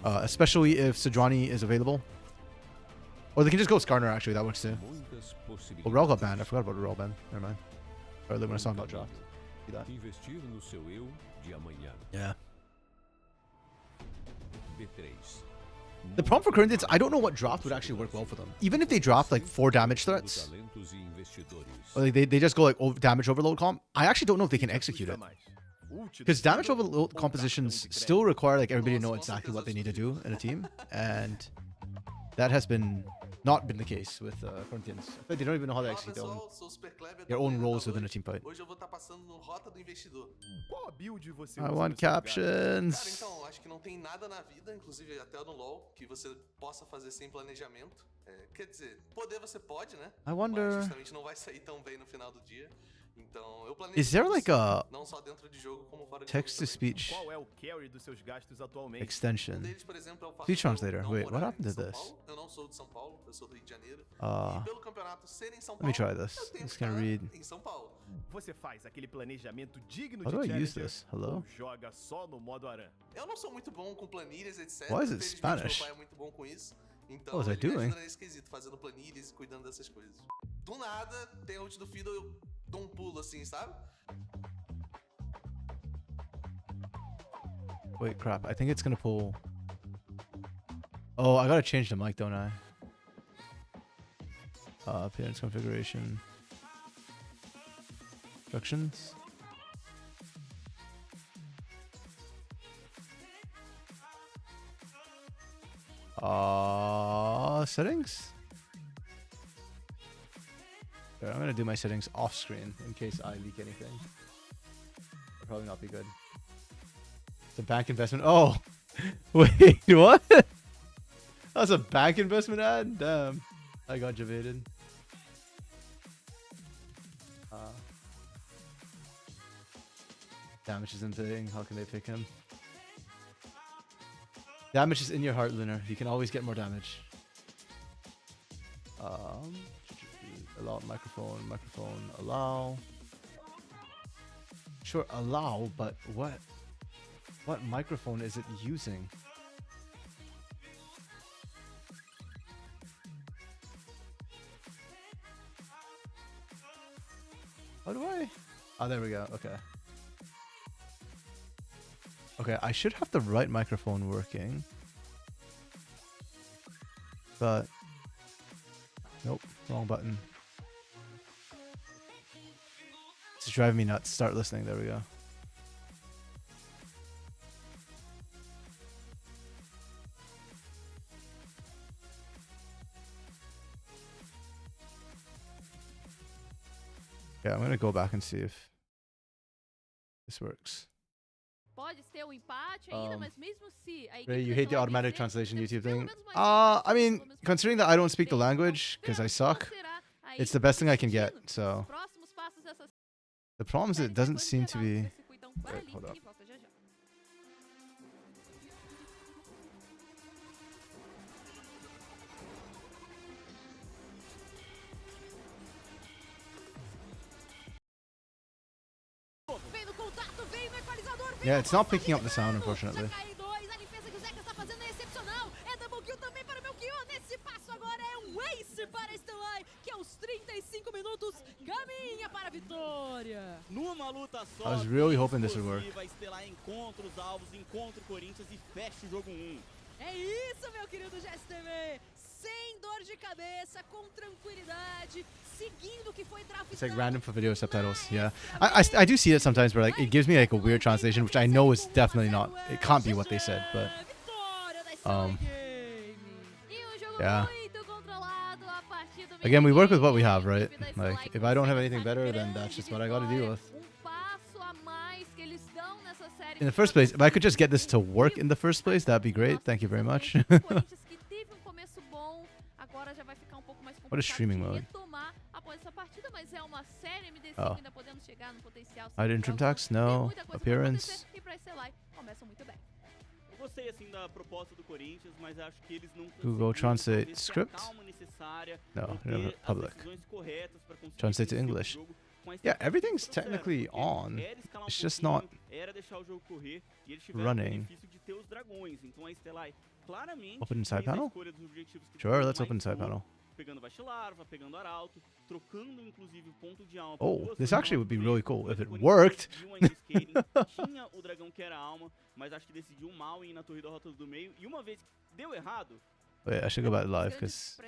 Especially if Sejuani is available. Or they can just go Skarner, actually. That works too. Oh, Rel got banned. I forgot about the Rel ban. Never mind. Earlier when I saw him got dropped. See that? Yeah. The problem for Corinthians, I don't know what draft would actually work well for them. Even if they draft like 4 damage threats, or like they just go like damage overload comp, I actually don't know if they can execute it. Because damage overload compositions still require like everybody to know exactly what they need to do in a team, and that has not been the case with Corinthians. I think they don't even know how to execute their own roles within a team fight. I want captions. Cara, então, acho que não tem nada na vida, inclusive até no LoL, que você possa fazer sem planejamento. Quer dizer, poder você pode, né? I wonder. Mas justamente não vai sair tão bem no final do dia. Então, eu planejo Is there like a não só dentro de jogo como fora de text to jogo também. speech Qual é o carry dos seus gastos atualmente? extension? Deles, por exemplo, é o fato Speech de eu translator. não Wait, what morar happened em to São this? Paulo. Eu não sou de São Paulo, eu sou do Rio de Janeiro. E pelo campeonato ser em São Let me Paulo, try this. eu tenho Just que gonna estar read. em São Paulo. Você faz aquele planejamento digno How de do I use Challenger this? Hello? ou joga só no modo aran? Eu não sou muito bom com planilhas, etc. Why is it Felizmente, Spanish? meu pai é muito bom com isso. Então, What was I ele me doing? ajuda nesse quesito, fazendo planilhas e cuidando dessas coisas. Do nada, tem a ult do Fiddle, eu dou um pulo assim, sabe? Wait, crap. I think it's gonna pull. Oh, I gotta change the mic, don't I? Appearance configuration. Instructions. Settings? Okay, I'm gonna do my settings off screen in case I leak anything. That'll probably not be good. It's a bank investment. Oh, wait, what? That's a bank investment ad? Damn. I got javated. Damage isn't thing. How can they pick him? Damage is in your heart, Lunar. You can always get more damage. Allow microphone, allow. Sure, allow, but what microphone is it using? How do I? Oh, there we go. Okay. Okay, I should have the right microphone working. But nope, wrong button. driving me nuts. Start listening. There we go. Yeah, I'm gonna go back and see if this works. Pode ter empate ainda, mas mesmo se a Ray, equipe you da hate the Solar automatic vencer, translation temos YouTube pelo thing? menos mais I mean, pelo menos considering that I don't speak the bem, language because I veremos suck, qual será a it's the best thing I can get. destino. So Os próximos passos dessa the problem is série it doesn't depois do seem to intervalo be. do Circuitão Wait, hold Paralímpico, up. que volta já já. Vem no contato, vem no equalizador, vem Yeah, no it's not passo picking up the sound, liderando. unfortunately. Já cai em dois, a limpeza que o Zeca está fazendo é excepcional. É double kill também para o Melchior. Nesse passo agora é um ace para a Stellai, que aos 35 minutos caminha para a vitória. Numa luta só, I was really bem hoping this would work. explosiva, Estelar encontra os alvos, encontra o Corinthians e fecha o jogo 1. É isso, meu querido GSTV. Sem dor de cabeça, com tranquilidade, seguindo o que foi draftado. It's like random for video subtitles. Yeah, I do see it sometimes where like it gives me like a weird translation, which I know is definitely not. It can't be what they said, but yeah. Again, we work with what we have, right? Like if I don't have anything better, then that's just what I got to deal with. In the first place, if I could just get this to work in the first place, that'd be great. Thank you very much. What is streaming mode? Oh. Hide interim tax? No. Appearance? Eu gostei assim da proposta do Corinthians, mas acho que eles não Google Translate talvez, ter a script? calma necessária, No, não we don't have ter as public. decisões corretas para conseguir Translate to vencer o English. jogo com a Yeah, estratégia everything's do processo, technically porque on. era escalar It's um just pouquinho, not era deixar o jogo correr e eles tiveram o running. benefício de ter os dragões. Então a Stellar claramente Open inside fez a panel? escolha dos objetivos que Sure, foram let's mais open inside duros, panel. pegando Vastilarva, pegando Arauto, trocando inclusive o ponto de alma. Oh, por duas this torres actually would be no really meio, cool if mas it o Corinthians worked. decidiu ainda scaling, tinha o dragão que era a alma, mas acho que decidiu mal em ir na torre da rota do meio. E uma vez que deu errado, Wait, I should go back live because.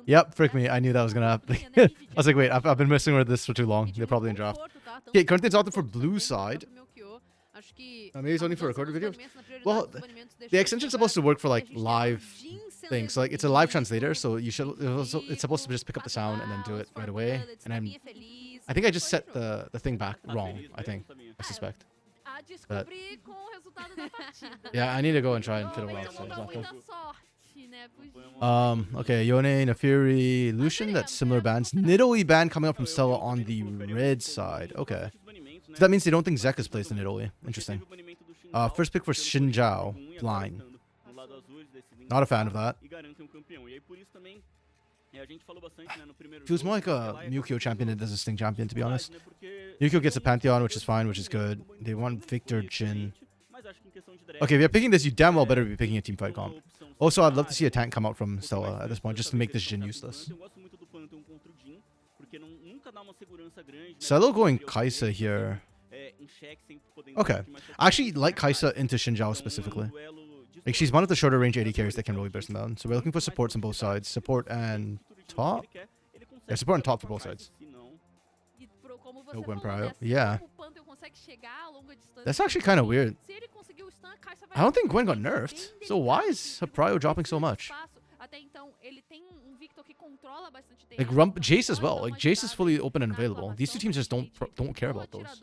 Yep, frick me. I knew that was gonna happen. I was like, wait, I've been messing with this for too long. They're probably in draft. Okay, Corinthians opted for blue side. Maybe it's only for recorded videos. Well, the extension's supposed to work for like live things. So, like it's a live translator, so you should. It's supposed to just pick up the sound and then do it right away. And then I think I just set the thing back wrong. I suspect. But, yeah, I need to go and try and fiddle with it. Okay, Yone, Nafiri, Lucian, that's similar bands. Nidalee ban coming up from Stella on the red side. Okay. So that means they don't think Zeka's plays the Nidalee. Interesting. First pick for Xinjiao, line. Not a fan of that. Feels more like a Mukio champion than does a Sting champion, to be honest. Mukio gets a Pantheon, which is fine, which is good. They want Victor, Jin. Okay, if you're picking this, you damn well better be picking a teamfight comp. Also, I'd love to see a tank come out from Stella at this point, just to make this Jin useless. Silo going Kaisa here. Okay. I actually like Kaisa into Xinjiao specifically. Like, she's one of the shorter range AD carries that can really burst them down. So we're looking for supports on both sides. Support and top? Yeah, support and top for both sides. No Gwen Prio. Yeah. That's actually kind of weird. I don't think Gwen got nerfed. So why is her Prio dropping so much? Like Jace as well. Like Jace is fully open and available. These two teams just don't care about those.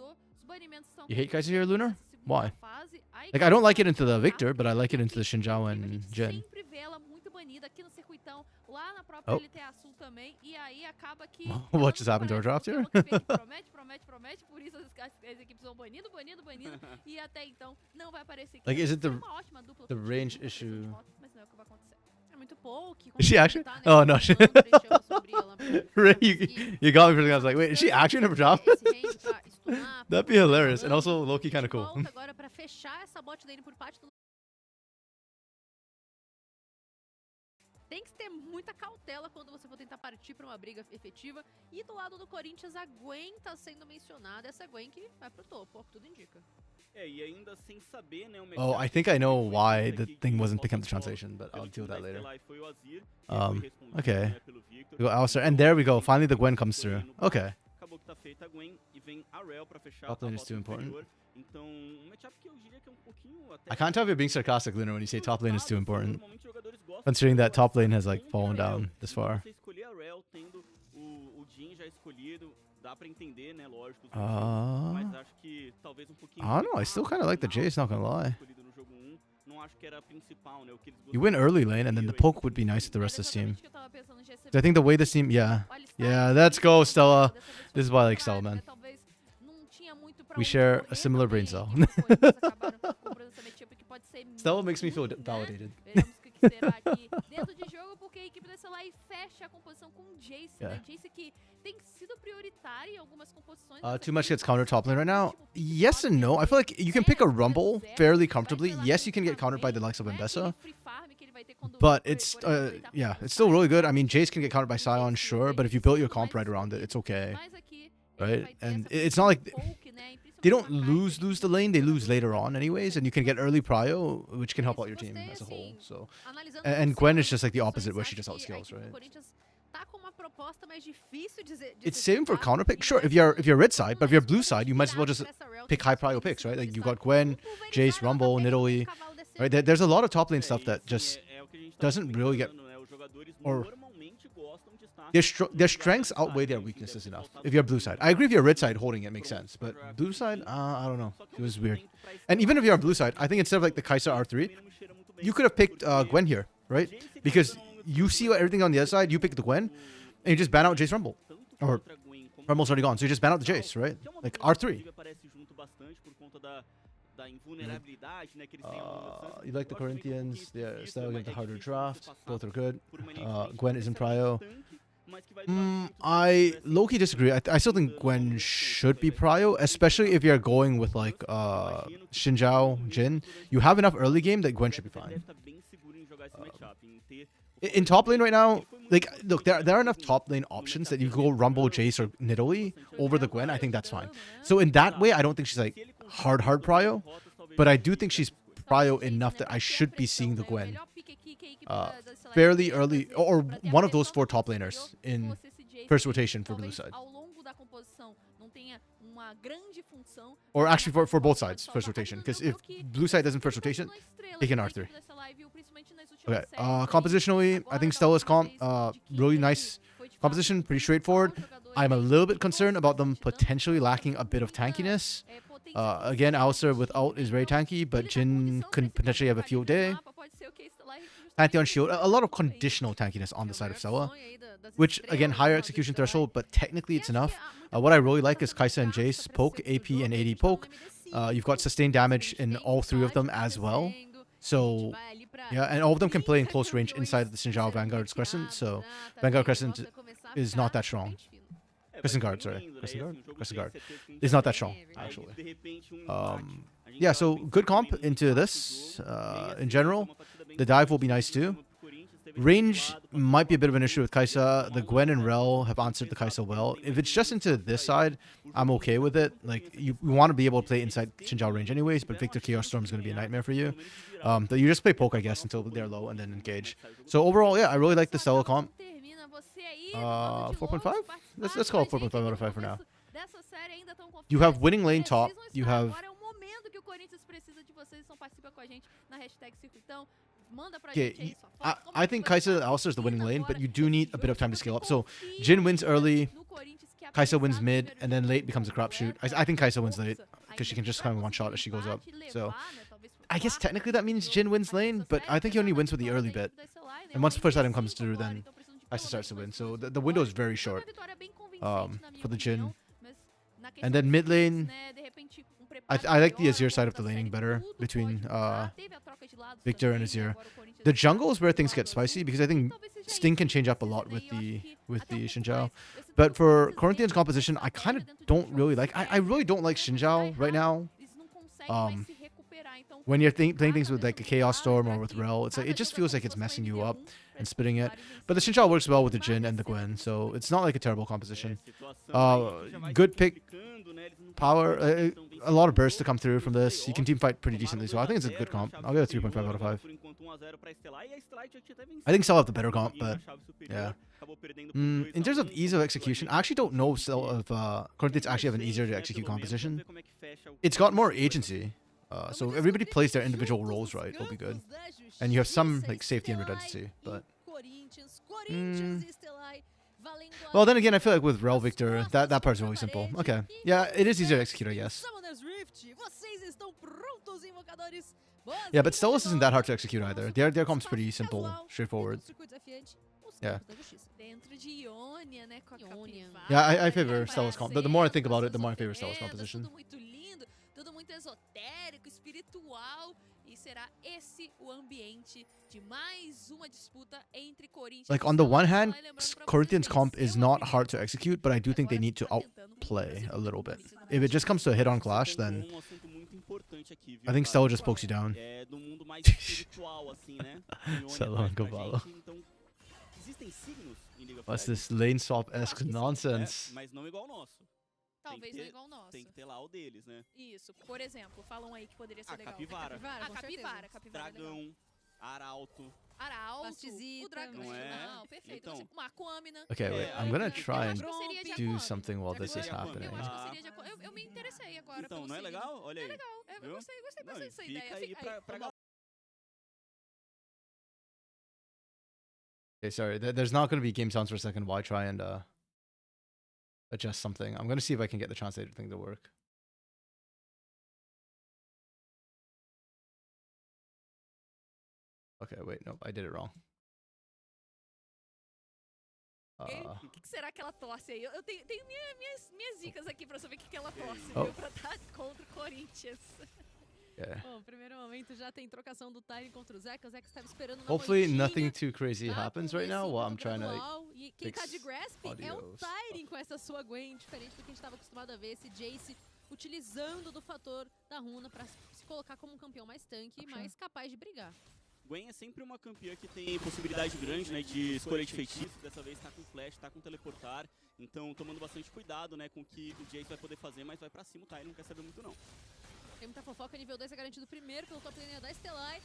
You hate Kaiser here, Lunar? Why? Like I don't like it into the Victor, but I like it into the Xinjiao and Jin. Oh. What just happened to our draft here? Like, is it the range issue? Is she actually? Oh no. Ray, you got me for a second. I was like, wait, is she actually in her draft? That'd be hilarious and also low-key kind of cool. Tem que ter muita cautela quando você for tentar partir para uma briga efetiva. E do lado do Corinthians, a Gwen tá sendo mencionada. Essa Gwen que vai pro topo, ao que tudo indica. E ainda sem saber, né, Oh, I think I know why the thing wasn't picking up the translation, but I'll deal with that later. Okay. We go Alistair, and there we go. Finally, the Gwen comes through. Okay. tá feita a Gwen e vem a Rell pra fechar Top lane a is rota too important. inferior. Então, um matchup que eu diria que é um pouquinho até I can't tell if you're being sarcastic, Lunar, when you say top lane is too important. Normalmente os jogadores gostam Considering de that top lane has jogar like fallen contra a Rell. down this E far. Você escolher a Rell tendo o Jhin já escolhido, dá pra entender, né, lógico, os Uh, mas acho que talvez um pouquinho I don't know. I still kind of like the Jace, not gonna lie. escolhido no jogo 1, não acho que era a principal, né, o que eles You win early lane, and then the poke would be nice with the rest of this team. I think the way this team, yeah, let's go, Stella. This is why I like Stella, man. We share a similar brain cell. Stella makes me feel validated. Veremos o que será aqui dentro de jogo, porque a equipe da SLI fecha a composição com o Jace, né? Jace que tem sido prioritária em algumas composições. Too much gets countered top lane right now. Yes and no. I feel like you can pick a Rumble fairly comfortably. Yes, you can get countered by the likes of Mbessa. But it's, yeah, it's still really good. I mean, Jace can get countered by Sion, sure, but if you build your comp right around it, it's okay. Right? And it's not like they don't lose the lane, they lose later on anyways, and you can get early prio, which can help out your team as a whole. So, and Gwen is just like the opposite, where she just outskills, right? It's saving for counter pick. Sure, if you're red side, but if you're blue side, you might as well just pick high prio picks, right? Like you got Gwen, Jace, Rumble, Nidalee, right? There's a lot of top lane stuff that just doesn't really get, or their strengths outweigh their weaknesses enough. If you're blue side, I agree. If you're red side, holding it makes sense, but blue side, I don't know. It was weird. And even if you're on blue side, I think instead of like the Kai'Sa R3, you could have picked Gwen here, right? Because you see everything on the other side, you pick the Gwen, and you just ban out Jace Rumble, or Rumble's already gone, so you just ban out the Jace, right? Like R3. You like the Corinthians? Yeah, Style against the harder draft. Both are good. Gwen isn't prio. I low-key disagree. I still think Gwen should be prio, especially if you're going with like Xinjiao, Jin. You have enough early game that Gwen should be fine. In top lane right now, like, look, there are enough top lane options that you go Rumble, Jace, or Nidalee over the Gwen. I think that's fine. So in that way, I don't think she's like hard prio, but I do think she's prio enough that I should be seeing the Gwen fairly early, or one of those 4 top laners in first rotation for blue side. Or actually for both sides, first rotation. Because if blue side doesn't first rotation, he can R3. Okay, compositionally, I think Stella's comp, really nice composition, pretty straightforward. I'm a little bit concerned about them potentially lacking a bit of tankiness. Again, Alistar with ult is very tanky, but Jhin could potentially have a field day. Pantheon shield, a lot of conditional tankiness on the side of Stella, which again, higher execution threshold, but technically it's enough. What I really like is Kai'Sa and Jace poke, AP and AD poke. You've got sustained damage in all 3 of them as well. So yeah, and all of them can play in close range inside the Xinjiao Vanguard's Crescent. So Vanguard Crescent is not that strong. Crescent Guard, sorry. Crescent Guard is not that strong, actually. Yeah, so good comp into this in general. The dive will be nice too. Range might be a bit of an issue with Kai'Sa. The Gwen and Rell have answered the Kai'Sa well. If it's just into this side, I'm okay with it. Like, you want to be able to play inside Xinjiao range anyways, but Victor Chaos Storm is going to be a nightmare for you. But you just play poke, I guess, until they're low and then engage. So overall, yeah, I really like the Stella comp. 4.5? Let's call it 4.5 out of 5 for now. You have winning lane top. You have... Okay, I think Kai'Sa and Alistar is the winning lane, but you do need a bit of time to scale up. So Jhin wins early, Kai'Sa wins mid, and then late becomes a crapshoot. I think Kai'Sa wins late, because she can just kind of one-shot as she goes up. So I guess technically that means Jhin wins lane, but I think he only wins with the early bit. And once the first item comes through, then Kai'Sa starts to win. So the window is very short for the Jhin. And then mid lane, I like the Azir side of the laning better between Victor and Azir. The jungle is where things get spicy because I think Sting can change up a lot with the Xinjiao. But for Corinthians composition, I kind of don't really like. I really don't like Xinjiao right now. when you're playing things with like a Chaos Storm or with Rel, it's like it just feels like it's messing you up and splitting it. But the Xinqiao works well with the Jhin and the Gwen, so it's not like a terrible composition. Good pick. Power, a lot of bursts to come through from this. You can team fight pretty decently, so I think it's a good comp. I'll give it a 3.5 out of 5. I think Cell have the better comp, but yeah. In terms of ease of execution, I actually don't know if Corinthians actually have an easier to execute composition. It's got more agency, so everybody plays their individual roles right, it'll be good. And you have some like safety and redundancy, but... Well, then again, I feel like with Rel Victor, that part's really simple. Okay. Yeah, it is easier to execute, I guess. Yeah, but Stelos isn't that hard to execute either. Their comp's pretty simple, straightforward. Yeah. Yeah, I favor Stelos comp. The more I think about it, the more I favor Stelos composition. Tudo muito esotérico, espiritual, e será esse o ambiente de mais uma disputa entre Corinthians. Like on the one hand, Corinthians comp is not hard to execute, but I do think they need to outplay a little bit. If it just comes to a hit-on clash, then I think Stella just pokes you down. Stella and Cavallo. What's this lane swap-esque nonsense? Talvez não igual o nosso. Tem que ter lá o deles, né? Isso. Por exemplo, falam aí que poderia ser legal. Capivara. A capivara. Dragão, Arauto. O dragão. Não, perfeito. Então, uma Aquamina. Okay, wait. I'm gonna try and do something while this is happening. Eu me interessei agora. Então, não é legal? Olha aí. É legal. Eu gostei bastante dessa ideia. Fica aí pra galera. Okay, sorry. There's not gonna be game sounds for a second while I try and adjust something. I'm gonna see if I can get the translator thing to work. Okay, wait, no, I did it wrong. O que será que ela tosse aí? Eu tenho minhas dicas aqui pra saber o que ela tosse, Oh. viu? Pra estar contra o Corinthians. Yeah. Bom, primeiro momento já tem trocação do Tyrion contra o Zeca. O Zeca estava esperando na Hopefully pontinha, nothing too crazy tá? happens Com right now esse while I'm trying to like, gradual. E quem tá de fix grasp é o audio Tyrion com essa sua Gwen, diferente do que a gente estava acostumado a ver. Esse Jace utilizando do fator da runa pra se colocar como um campeão mais tanque e mais capaz de brigar. Gwen é sempre uma campeã que tem possibilidade grande, né, de escolha de feitiço. Dessa vez tá com flash, tá com teleportar. Então tomando bastante cuidado, né, com o que o Jace vai poder fazer, mas vai pra cima, o Ty não quer saber muito não. Tem muita fofoca, nível 2 é garantido primeiro pelo top laner da Stellai.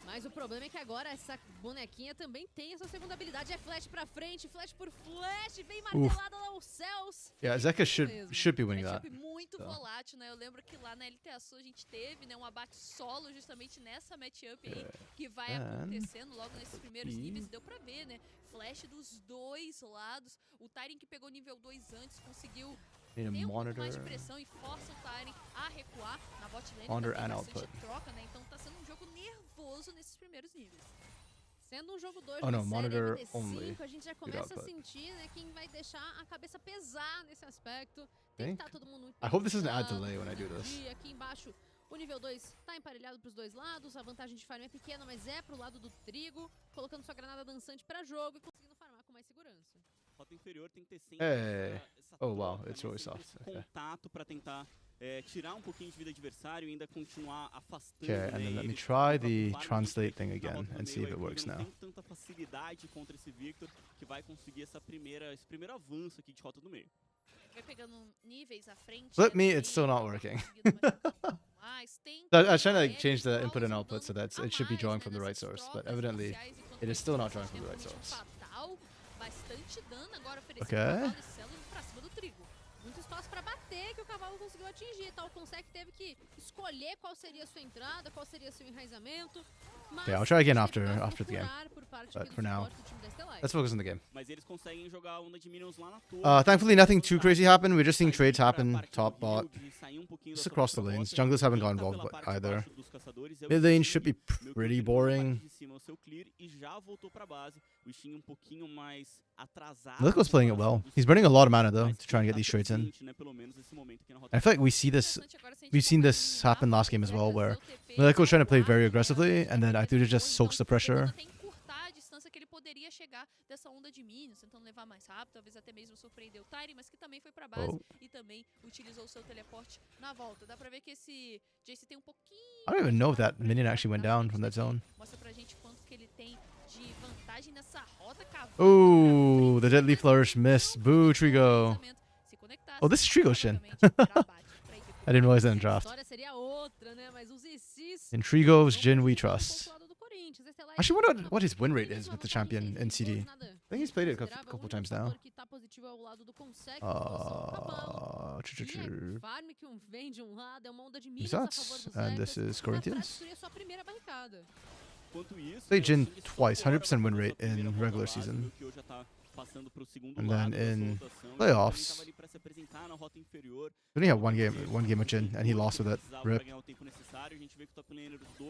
Mas o problema é que agora essa bonequinha também tem a sua segunda habilidade. É flash pra frente, flash por flash, vem martelada lá os céus. yeah, Zeka should be winning that. Muito volátil, né? Eu lembro que lá na LTA Sul a gente teve, né, um abate solo justamente nessa matchup aí, que vai acontecendo logo nesses primeiros níveis. Deu pra ver, né? Flash dos dois lados. O Tyrion que pegou nível 2 antes conseguiu ter um pouco mais de pressão e força o Tyrion a recuar na bot lane. Monitor Tem and bastante output. troca, né? Então tá sendo um jogo nervoso nesses primeiros níveis. Sendo um jogo 2 Oh, no, de monitor série only. MD5, a gente já começa a sentir, né, quem vai deixar a cabeça pesar nesse aspecto. Tem que tá todo mundo muito I hope this doesn't add concentrado, delay when I do this. e aqui embaixo, o nível 2 tá emparelhado pros dois lados, a vantagem de farm é pequena, mas é pro lado do trigo, colocando sua granada dançante pra jogo e conseguindo farmar com mais segurança. Rota inferior tem que ter sempre essa Oh, wow, troca, it's né, really sempre soft. esse Okay. contato pra tentar tirar um pouquinho de vida adversário e ainda continuar afastando. Okay, and né, then let me eles try do the farm, translate thing na again rota do and see meio if it aí, works porque now. não tem tanta facilidade contra esse Victor que vai conseguir esse primeiro avanço aqui de rota do meio. Vai pegando níveis à frente. Flip me, it's still not working. I was trying to like change the input and output so that it should be drawing from the right source, but evidently it is still not drawing from the right source. Bastante dano agora oferecido Okay. pro Cavalo indo pra cima do trigo. Muito espaço pra bater que o cavalo conseguiu atingir, tá? O Consec teve que escolher qual seria a sua entrada, qual seria o seu enraizamento. Mas Okay, I'll try again vai after the game. procurar por parte But aqui do for now, suporte do time da Stellai. let's focus on the game. Mas eles conseguem jogar a onda de minions lá na torre. Thankfully nothing too crazy happened. We're just seeing trades happen top bot. Just across the lanes. Junglers haven't got involved either. Mid lane should be pretty boring. Lico's playing it well. He's burning a lot of mana though to try and get these trades in. I feel like we've seen this happen last game as well, where Lico's trying to play very aggressively, and then I think it just soaks the pressure. poderia chegar dessa onda de minions, tentando levar mais rápido, talvez até mesmo surpreender o Tyrion, mas que também foi pra base e também utilizou o seu teleporte na volta. Dá pra ver que esse Jace tem um pouquinho... I don't even know if that minion actually went down from that zone. Mostra pra gente quanto que ele tem de vantagem nessa rota cavada. Ooh, the deadly flourish missed. Boo, Trigo. Oh, this is Trigo's Shin. I didn't realize that in draft. In Trigo's Jin we trust. Actually, wonder what his win rate is with the champion in CD. I think he's played it a couple times now. Who's that? And this is Corinthians. Played Jin twice, 100% win rate in regular season. And then in playoffs, we only have one game with Jin, and he lost with it. Rip.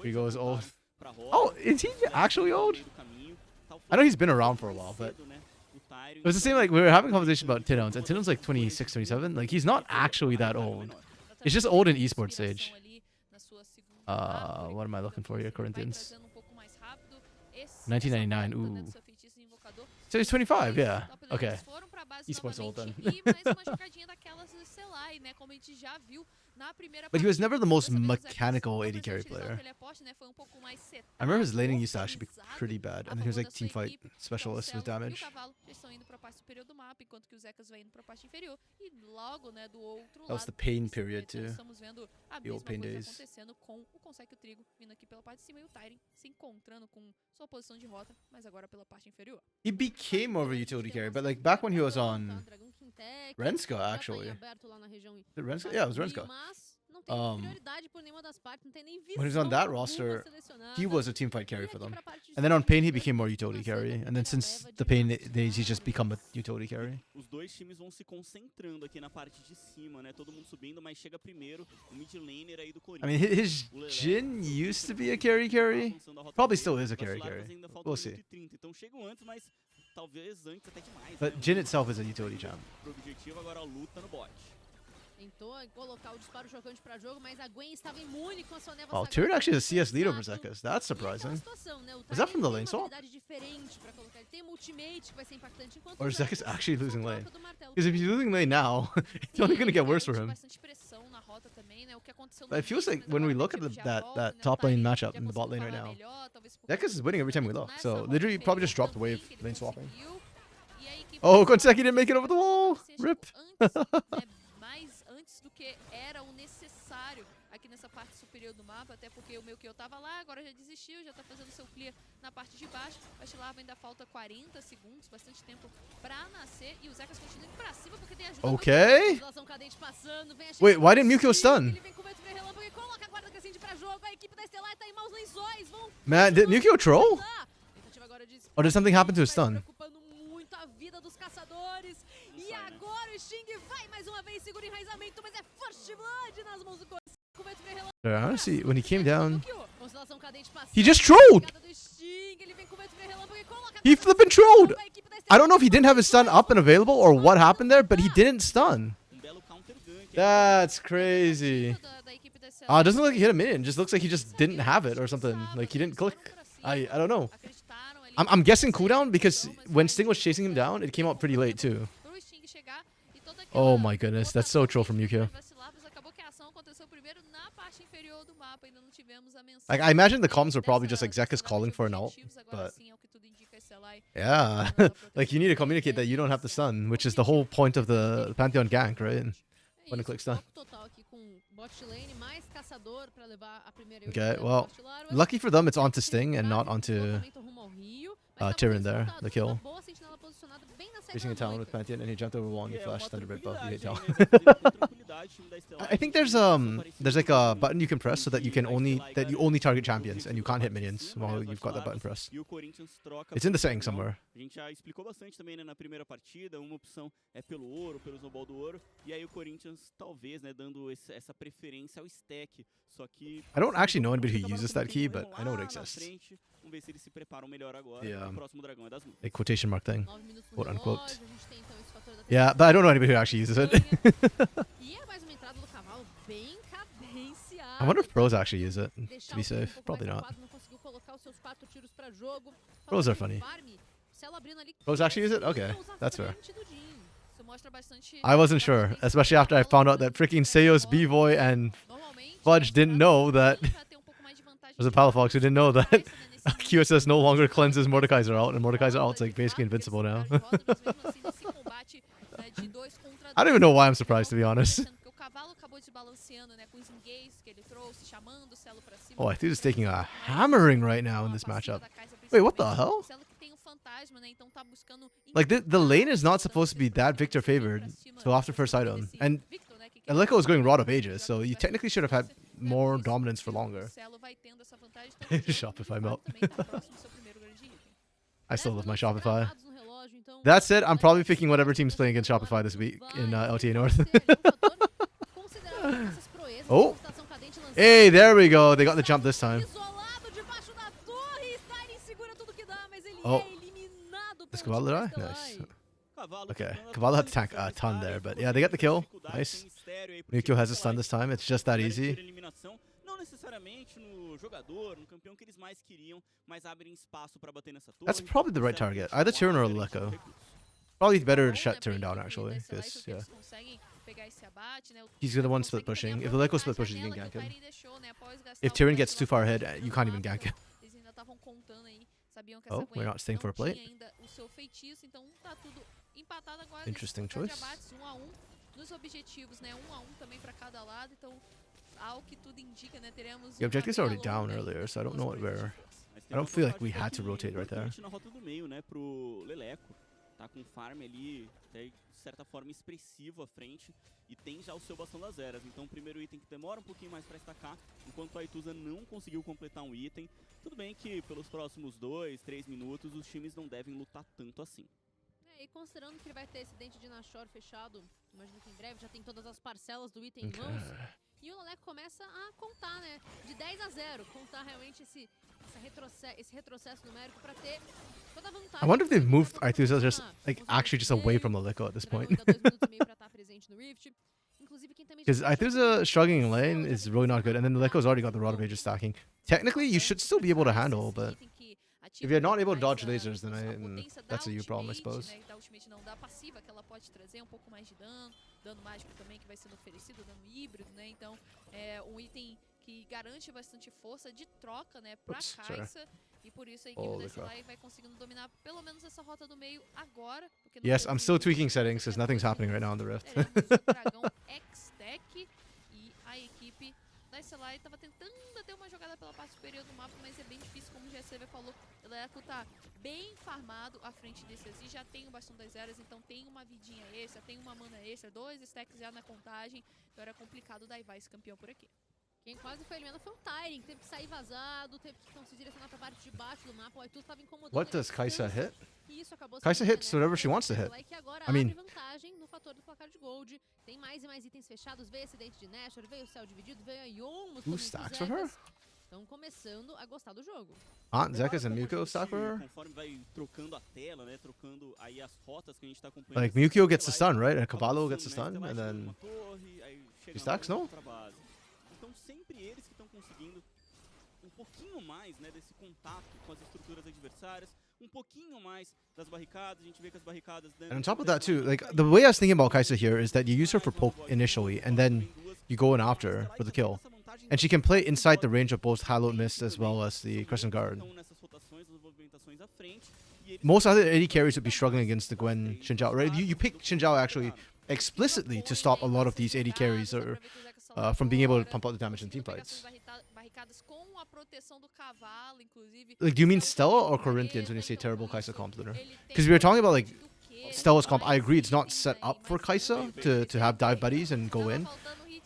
He goes old. Oh, is he actually old? I know he's been around for a while, but it was the same. Like we were having a conversation about Tidons, and Tidons like 26, 27. Like he's not actually that old. He's just old in esports stage. What am I looking for here, Corinthians? 1999. Ooh. So he's 25, yeah. Okay. Esports old then. But he was never the most mechanical AD carry player. I remember his laning used to actually be pretty bad, and then he was like teamfight specialist with damage. That was the pain period too. The old pain days. He became more of a utility carry, but like back when he was on Renska, actually. Renska? Yeah, it was Renska. When he was on that roster, he was a teamfight carry for them. And then on Pain, he became more utility carry. And then since the Pain days, he's just become a utility carry. Os dois times vão se concentrando aqui na parte de cima, né? Todo mundo subindo, mas chega primeiro o mid laner aí do Corinthians. I mean, his Jin used to be a carry. Probably still is a carry. We'll see. Então chegam antes, mas talvez antes até demais. But Jin itself is a utility champ. Pro objetivo agora a luta no bot. Tentou colocar o disparo chocante para jogo, mas a Gwen estava imune com a sua névoa. Oh, Tyrion actually has a CS lead over Zekas. That's surprising. Is that from the lane swap? Or is Zekas actually losing lane? Because if he's losing lane now, it's only going to get worse for him. But it feels like when we look at that top lane matchup in the bot lane right now, Zekas is winning every time we look. So literally probably just dropped the wave lane swapping. Oh, Konseki didn't make it over the wall. Rip. Do que era o necessário aqui nessa parte superior do mapa, até porque o meu que eu tava lá, agora já desistiu, já tá fazendo seu clear na parte de baixo. Vacilar ainda falta 40 segundos, bastante tempo pra nascer, e o Zekas continua indo pra cima porque tem ajuda. Okay. Wait, why didn't Mukio stun? Man, did Mukio troll? Or did something happen to his stun? E agora o Sting vai mais uma vez, segura o enraizamento, mas é First Blood nas mãos do Honestly, when he came down, he just trolled! He flippin' trolled! I don't know if he didn't have his stun up and available or what happened there, but he didn't stun. That's crazy. It doesn't look like he hit a minion, it just looks like he just didn't have it or something. Like he didn't click. I don't know. I'm guessing cooldown because when Sting was chasing him down, it came out pretty late too. Oh my goodness, that's so troll from Yukio. Like, I imagine the comms were probably just like Zekas calling for an ult, but yeah, like you need to communicate that you don't have the stun, which is the whole point of the Pantheon gank, right? When to click stun. Okay, well, lucky for them, it's onto Sting and not onto Tyrion there, the kill. Facing a Talon with Pantheon, and he jumped over wall and he flashed Thunderbird buff. You hate Talon. I think there's like a button you can press so that you only target champions and you can't hit minions while you've got that button pressed. It's in the setting somewhere. A gente já explicou bastante também, né, na primeira partida, uma opção é pelo ouro, pelo snowball do ouro, e aí o Corinthians talvez, né, dando essa preferência ao stack, só que I don't actually know anybody who uses that key, but I know it exists. Vamos ver se eles se preparam melhor agora. O próximo dragão é das lutas. A quotation mark thing, quote unquote. Yeah, but I don't know anybody who actually uses it. I wonder if pros actually use it, to be safe. Probably not. Pros are funny. Celo abrindo ali. Rose actually use it? Okay, Usa that's fair. frente do Jhin. Isso mostra bastante. I wasn't sure, especially after I found out that freaking Seos, B-Boy, and Fudge didn't know that there's a Palafox who didn't know that QSS no longer cleanses Mordekaiser out, and Mordekaiser out's like basically invincible now. I don't even know why I'm surprised, to be honest. Oh, I think he's taking a hammering right now in this matchup. Wait, what the hell? Like, the lane is not supposed to be that Victor favored till after first item. And Elecko is going Rod of Ages, so you technically should have had more dominance for longer. Shopify melt. I still love my Shopify. That said, I'm probably picking whatever team's playing against Shopify this week in LTA North. Oh! Hey, there we go. They got the jump this time. Oh. Does Cavallo die? Nice. Okay. Cavallo had to tank a ton there, but yeah, they get the kill. Nice. Mikio has a stun this time. It's just that easy. That's probably the right target. Either Tyrion or Elecko. Probably better to shut Tyrion down, actually. Because, yeah. He's the one split pushing. If Elecko split pushes, you can gank him. If Tyrion gets too far ahead, you can't even gank him. Oh, we're not staying for a plate. Interesting choice. The objective's already down earlier, so I don't know what we're... I don't feel like we had to rotate right there. Tá com farm ali, até de certa forma expressivo à frente, e tem já o seu bastão das eras. Então o primeiro item que demora um pouquinho mais para estacar, enquanto a Ituza não conseguiu completar um item. Tudo bem que pelos próximos 2, 3 minutos os times não devem lutar tanto assim. E considerando que ele vai ter esse dente de Nashor fechado, imagino que em breve já tem todas as parcelas do item em mãos. E o Leleco começa a contar, né? De 10 a 0, contar realmente esse retrocesso numérico para ter toda a vantagem. I wonder if they've moved Arthur just like actually just away from Leleco at this point. Because Arthur's struggling in lane is really not good, and then Leleco's already got the Rod of Ages stacking. Technically, you should still be able to handle, but if you're not able to dodge lasers, then that's a you problem, I suppose. Dano mágico também que vai sendo oferecido, dano híbrido, né? Então, é um item que garante bastante força de troca, né, pra Kai'Sa. E por isso a equipe da SLI vai conseguindo dominar pelo menos essa rota do meio agora. Yes, I'm still tweaking settings because nothing's happening right now on the Rift. Dragão X-Tech e a equipe da SLI estava tentando ter uma jogada pela parte superior do mapa, mas é bem difícil, como o GSV falou. O Elecko tá bem farmado à frente desse Asi, já tem o bastão das eras, então tem uma vidinha extra, tem uma mana extra, 2 stacks já na contagem, então era complicado dar esse campeão por aqui. Quem quase foi eliminado foi o Tyring, teve que sair vazado, teve que então, se direcionar pra parte de baixo do mapa, o Aitus estava incomodando. What does Kai'Sa hit? Kai'Sa hits whatever she wants to hit. I mean, vantagem no fator do placar de gold. Tem mais e mais itens fechados, veio esse dente de Nashor, veio o céu dividido, veio a Young. 2 stacks for her? Estão começando a gostar do jogo. Zekas and Mukio stack for her? Conforme vai trocando a tela, né, trocando aí as rotas que a gente tá acompanhando. Like Mukio gets the stun, right? And Cavallo gets the stun, and then 2 stacks, no? Então sempre eles que estão conseguindo um pouquinho mais, né, desse contato com as estruturas adversárias, um pouquinho mais das barricadas. A gente vê que as barricadas... And on top of that too, like the way I was thinking about Kai'Sa here is that you use her for poke initially, and then you go in after her for the kill. And she can play inside the range of both Hallowed Mist as well as the Crescent Guard. Most other AD carries would be struggling against the Gwen Xin Zhao, right? You pick Xin Zhao actually explicitly to stop a lot of these AD carries or from being able to pump out the damage in team fights. Like, do you mean Stella or Corinthians when you say terrible Kai'Sa comp leader? Because we were talking about like Stella's comp. I agree, it's not set up for Kai'Sa to have dive buddies and go in.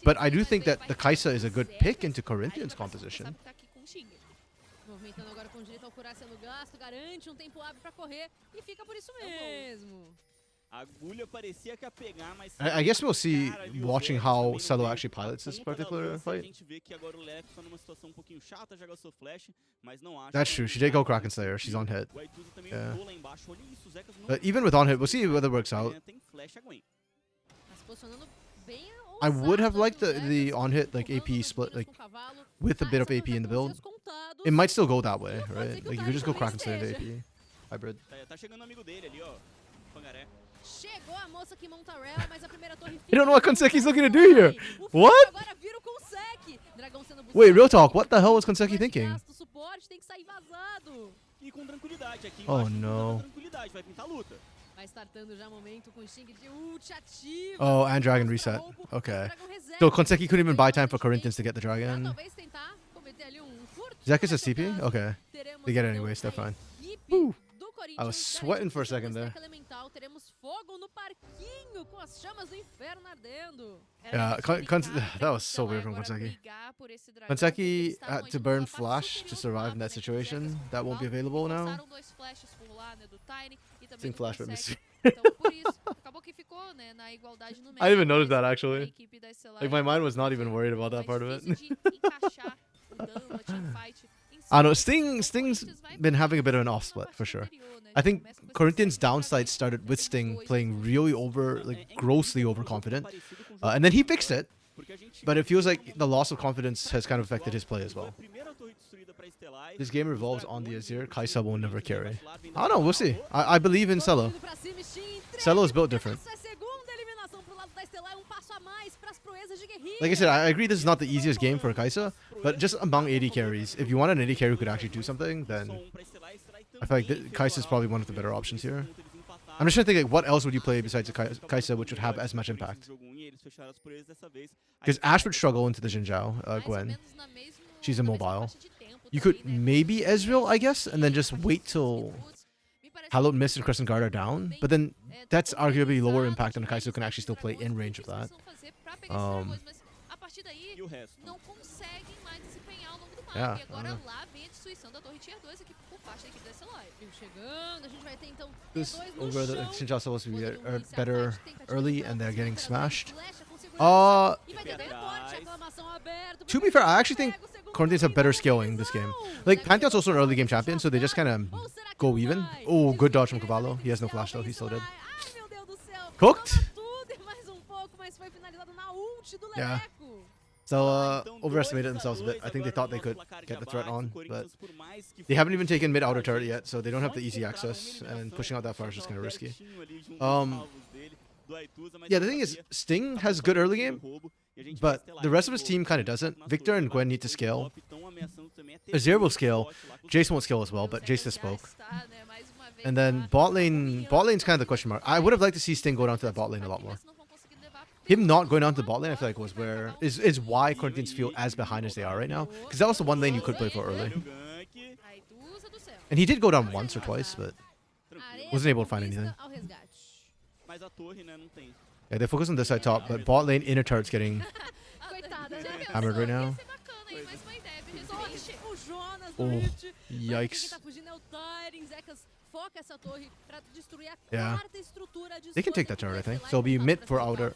But I do think that the Kai'Sa is a good pick into Corinthians' composition. Movimentando agora com direito ao curar sendo gasto, garante tempo hábil para correr e fica por isso mesmo. A agulha parecia que ia pegar, mas I guess we'll see watching how Celo actually pilots this particular fight. A gente vê que agora o Leco tá numa situação um pouquinho chata, já gastou flash, mas não acha. That's true. She did go Kraken Slayer. She's on hit. O Aituza também voou lá embaixo. Olha isso, Zekas não. But even with on hit, we'll see whether it works out. Tem flash a Gwen. Tá se posicionando bem. I would have liked the on hit like AP split like with a bit of AP in the build. It might still go that way, right? Like you could just go Kraken Slayer into AP. hybrid. Tá chegando um amigo dele ali, ó. Pangaré. Chegou a moça que monta Rel, mas a primeira torre I don't know what Konseki's looking to do here. O What? agora vira o Consec. Dragão sendo Wait, buscado. real talk. What the hell was Konseki thinking? Gasta o suporte, tem que sair vazado. E com tranquilidade aqui Oh, embaixo, no. com tranquilidade, vai pintar a luta. Vai startando já o momento com o Xing de ult ativa. Oh, and dragon reset. Okay. So Konseki couldn't even buy time for Corinthians to get the dragon. Talvez tentar cometer ali curto. Is that because of CP? Okay. Teremos They get it então anyways, they're a fine. equipe Whew. do Corinthians I was sweating for a second there. garantindo Elemental. Teremos fogo no parquinho com as chamas do inferno ardendo. Yeah, that was so weird from Konseki. Konseki had to burn flash to survive in that situation. That won't be available now. Sing flash but miss. I didn't even notice that actually. Like my mind was not even worried about that part of it. I know Sting's been having a bit of an off split for sure. I think Corinthians' downside started with Sting playing really grossly overconfident, and then he fixed it. But it feels like the loss of confidence has kind of affected his play as well. This game revolves on the Azir. Kai'Sa will never carry. I don't know. We'll see. I believe in Celo. Celo is built different. Like I said, I agree this is not the easiest game for Kai'Sa, but just among AD carries, if you want an AD carry who could actually do something, then I feel like Kai'Sa is probably one of the better options here. I'm just trying to think, like, what else would you play besides Kai'Sa which would have as much impact? Because Ashe would struggle into the Xin Zhao, Gwen. She's immobile. You could maybe Ezreal, I guess, and then just wait till Hallowed Mist and Crescent Guard are down. But then that's arguably lower impact than a Kai'Sa who can actually still play in range of that. Yeah, I don't know. This over the Xin Zhao supposed to be better early, and they're getting smashed. To be fair, I actually think Corinthians have better scaling this game. Like, Pantheon's also an early game champion, so they just kind of go even. Oh, good dodge from Cavallo. He has no flash though, he's still dead. Cooked? Yeah. So, overestimated themselves a bit. I think they thought they could get the threat on, but they haven't even taken mid-outer turret yet, so they don't have the easy access, and pushing out that far is just kind of risky. Yeah, the thing is, Sting has good early game, but the rest of his team kind of doesn't. Victor and Gwen need to scale. Azir will scale. Jace won't scale as well, but Jace has spoke. And then bot lane's kind of the question mark. I would have liked to see Sting go down to that bot lane a lot more. Him not going down to the bot lane, I feel like is why Corinthians feel as behind as they are right now. Because that was the one lane you could play for early. And he did go down once or twice, but wasn't able to find anything. Yeah, they focus on this side top, but bot lane inner turret's getting hammered right now. Oh, yikes. Yeah. They can take that turret, I think. So it'll be mid for outer.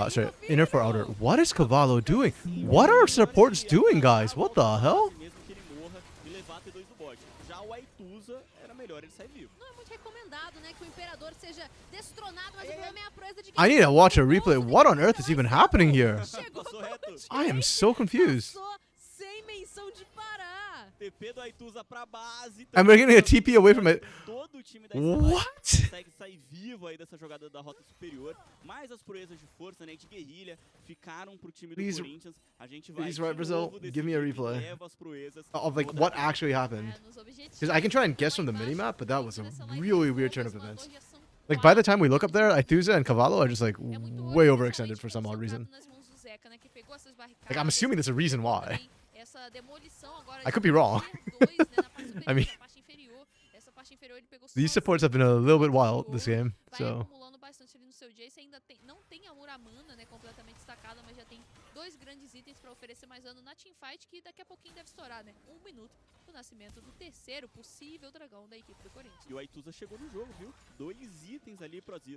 Sorry, inner for outer. What is Cavallo doing? What are supports doing, guys? What the hell? I need to watch a replay. What on earth is even happening here? I am so confused. And we're getting a TP away from it. What? Please, right, Brazil, give me a replay of like what actually happened. Because I can try and guess from the minimap, but that was a really weird turn of events. Like by the time we look up there, Aithusa and Cavallo are just like way overextended for some odd reason. Like I'm assuming there's a reason why. I could be wrong. I mean, these supports have been a little bit wild this game, so.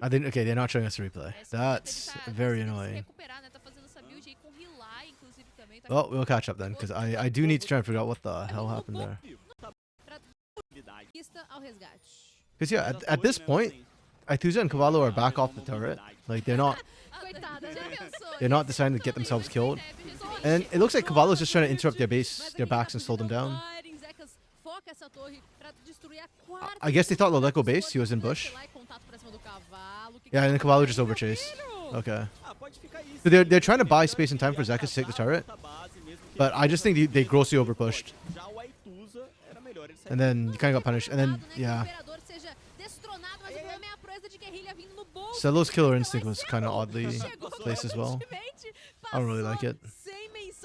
I think okay, they're not showing us a replay. That's very annoying. Well, we'll catch up then, because I do need to try and figure out what the hell happened there. Because yeah, at this point, Aithusa and Cavallo are back off the turret. Like they're not deciding to get themselves killed. And it looks like Cavallo's just trying to interrupt their base, their backs, and slow them down. coloca essa torre pra destruir a quarta. I guess they thought Leleco base. He was in bush. Yeah, and then Cavallo just overchase. Okay. So they're trying to buy space and time for Zekas to take the turret. But I just think they grossly overpushed. And then you kind of got punished. And then, yeah. Celo's killer instinct was kind of oddly placed as well. I don't really like it.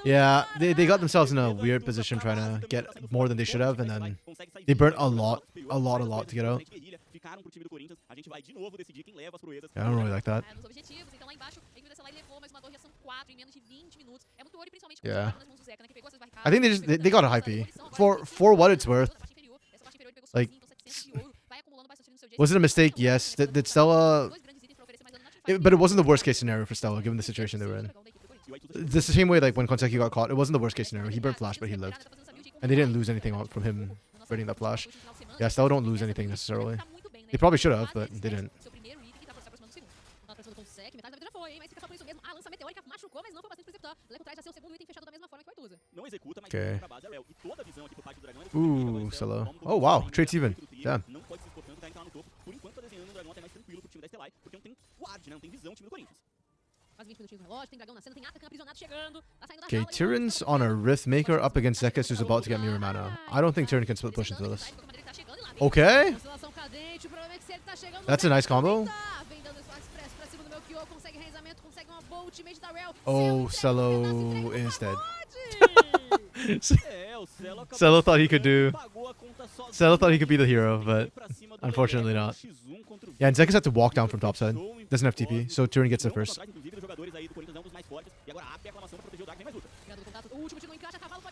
Yeah, they got themselves in a weird position trying to get more than they should have, and then they burnt a lot to get out. Yeah, I don't really like that. Yeah. I think they got a high P. For what it's worth. Like, was it a mistake? Yes. Did Stella... but it wasn't the worst case scenario for Stella, given the situation they were in. It's the same way like when Konseki got caught. It wasn't the worst case scenario. He burnt flash, but he lived. And they didn't lose anything from him burning that flash. Yeah, Stella don't lose anything necessarily. They probably should have, but they didn't. Okay. Ooh, Solo. Oh, wow. Trade's even. Damn. Okay, Tyran's on a Rift Maker up against Zekas who's about to get Mirror Mana. I don't think Tyran can split push into this. Okay. That's a nice combo. Oh, Celo is dead. Celo thought he could do... Celo thought he could be the hero, but unfortunately not. Yeah, and Zekas had to walk down from top side. Doesn't have TP, so Tyran gets it first.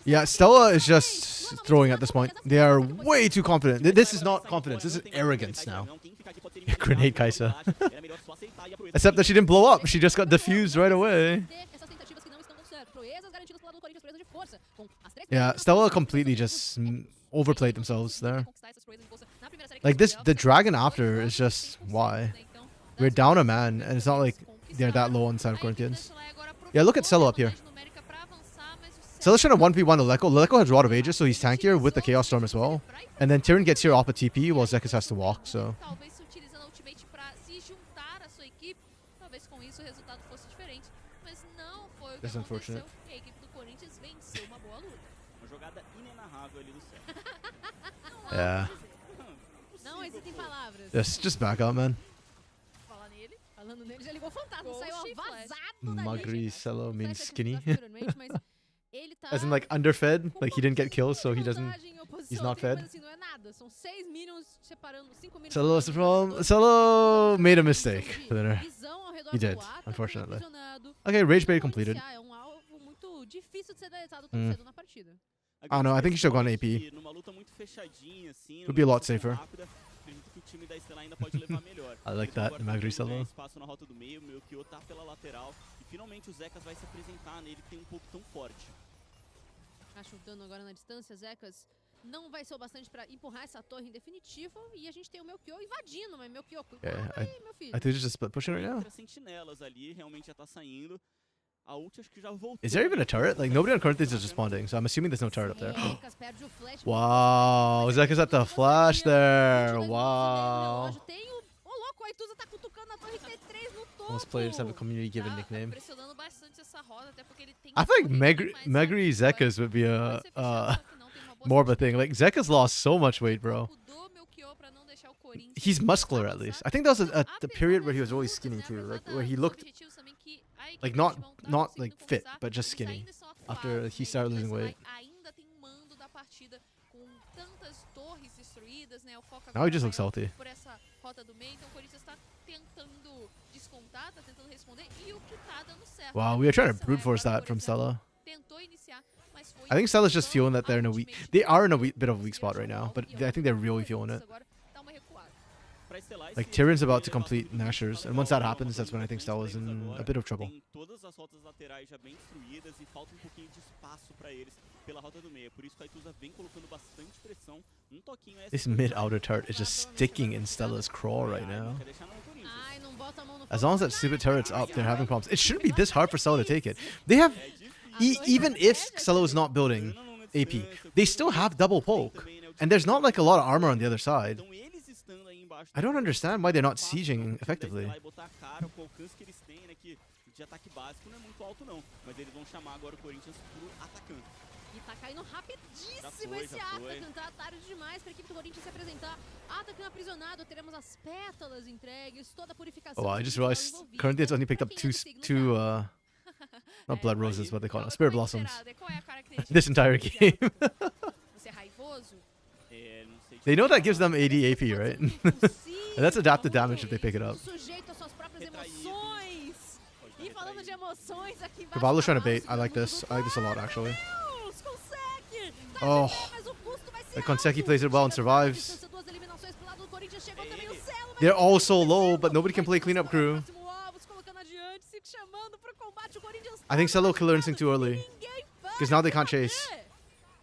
Yeah, Stella is just throwing at this point. They are way too confident. This is not confidence, this is arrogance now. Grenade Kaisa. Except that she didn't blow up, she just got diffused right away. Yeah, Stella completely just overplayed themselves there. Like the dragon after is just why. We're down a man, and it's not like they're that low on side of Corinthians. Yeah, look at Celo up here. Celo's trying to 1v1 Leleco. Leleco has Rod of Ages, so he's tankier with the Chaos Storm as well. And then Tyran gets here off a TP while Zekas has to walk, so... That's unfortunate. Yeah. Just back out, man. Magri Celo means skinny. As in like underfed, like he didn't get kills, so he's not fed. Celo's the problem. Celo made a mistake. He did, unfortunately. Okay, Rage Bait completed. I don't know, I think he should have gone AP. Would be a lot safer. I like that, Magri Celo. Acho o dano agora na distância, Zekas não vai ser o bastante pra empurrar essa torre em definitivo. E a gente tem o Melchior invadindo, mas Melchior, cuidado aí, meu filho. I think they're just split pushing right now. Is there even a turret? Like, nobody on Corinthians is responding, so I'm assuming there's no turret up there. Wow, Zekas at the flash there. Wow. Most players have a community-given nickname. I think Magri Zekas would be a more of a thing. Like, Zekas lost so much weight, bro. He's muscular at least. I think that was the period where he was always skinny too, like where he looked like not like fit, but just skinny after he started losing weight. Now he just looks healthy. Wow, we are trying to brute force that from Stella. I think Stella's just feeling that they're in a weak... They are in a bit of a weak spot right now, but I think they're really feeling it. Like, Tyran's about to complete Nashers, and once that happens, that's when I think Stella's in a bit of trouble. This mid-outer turret is just sticking in Stella's craw right now. As long as that stupid turret's up, they're having problems. It shouldn't be this hard for Stella to take it. They have... even if Celo is not building AP, they still have double poke. And there's not like a lot of armor on the other side. Então eles estando aí embaixo I don't understand why they're not sieging effectively. Vai botar a cara com o alcance que eles têm, né, que de ataque básico não é muito alto não, mas eles vão chamar agora o Corinthians pro atacante. E tá caindo rapidíssimo Já foi, esse já foi. Atacan, tá tarde demais pra equipe do Corinthians se apresentar. Atacan aprisionado, teremos as pétalas entregues, toda a purificação. Oh, I just individual realized envolvida. Corinthians only picked up Pra quem two, é do signo not blood roses, what they call it, Joga spirit com a blossoms. esperada. Qual é a característica This entire desse game. Atacan? Você é raivoso? É, não sei. They know that gives them 80 AP, right? Impossível, That's adapted tá damage if they pick it up. sujeito às suas próprias Retraído. emoções. Pode estar E falando de retraído. emoções aqui embaixo. Cavallo's trying to tá bait. I lá, like this. I like this a lot, actually. Deus, consegue. Tá Oh. bem, mas o custo vai ser The Konseki alto. plays it well and Chega a survives. distância, duas eliminações pro lado do Corinthians, chegou também o Celo, mas They're all so low, but nobody can play cleanup crew. próximo alvo, se colocando adiante, se chamando pro combate, o Corinthians I think Celo killed instinct too early. ninguém vai 'Cause now they can't chase. fazer.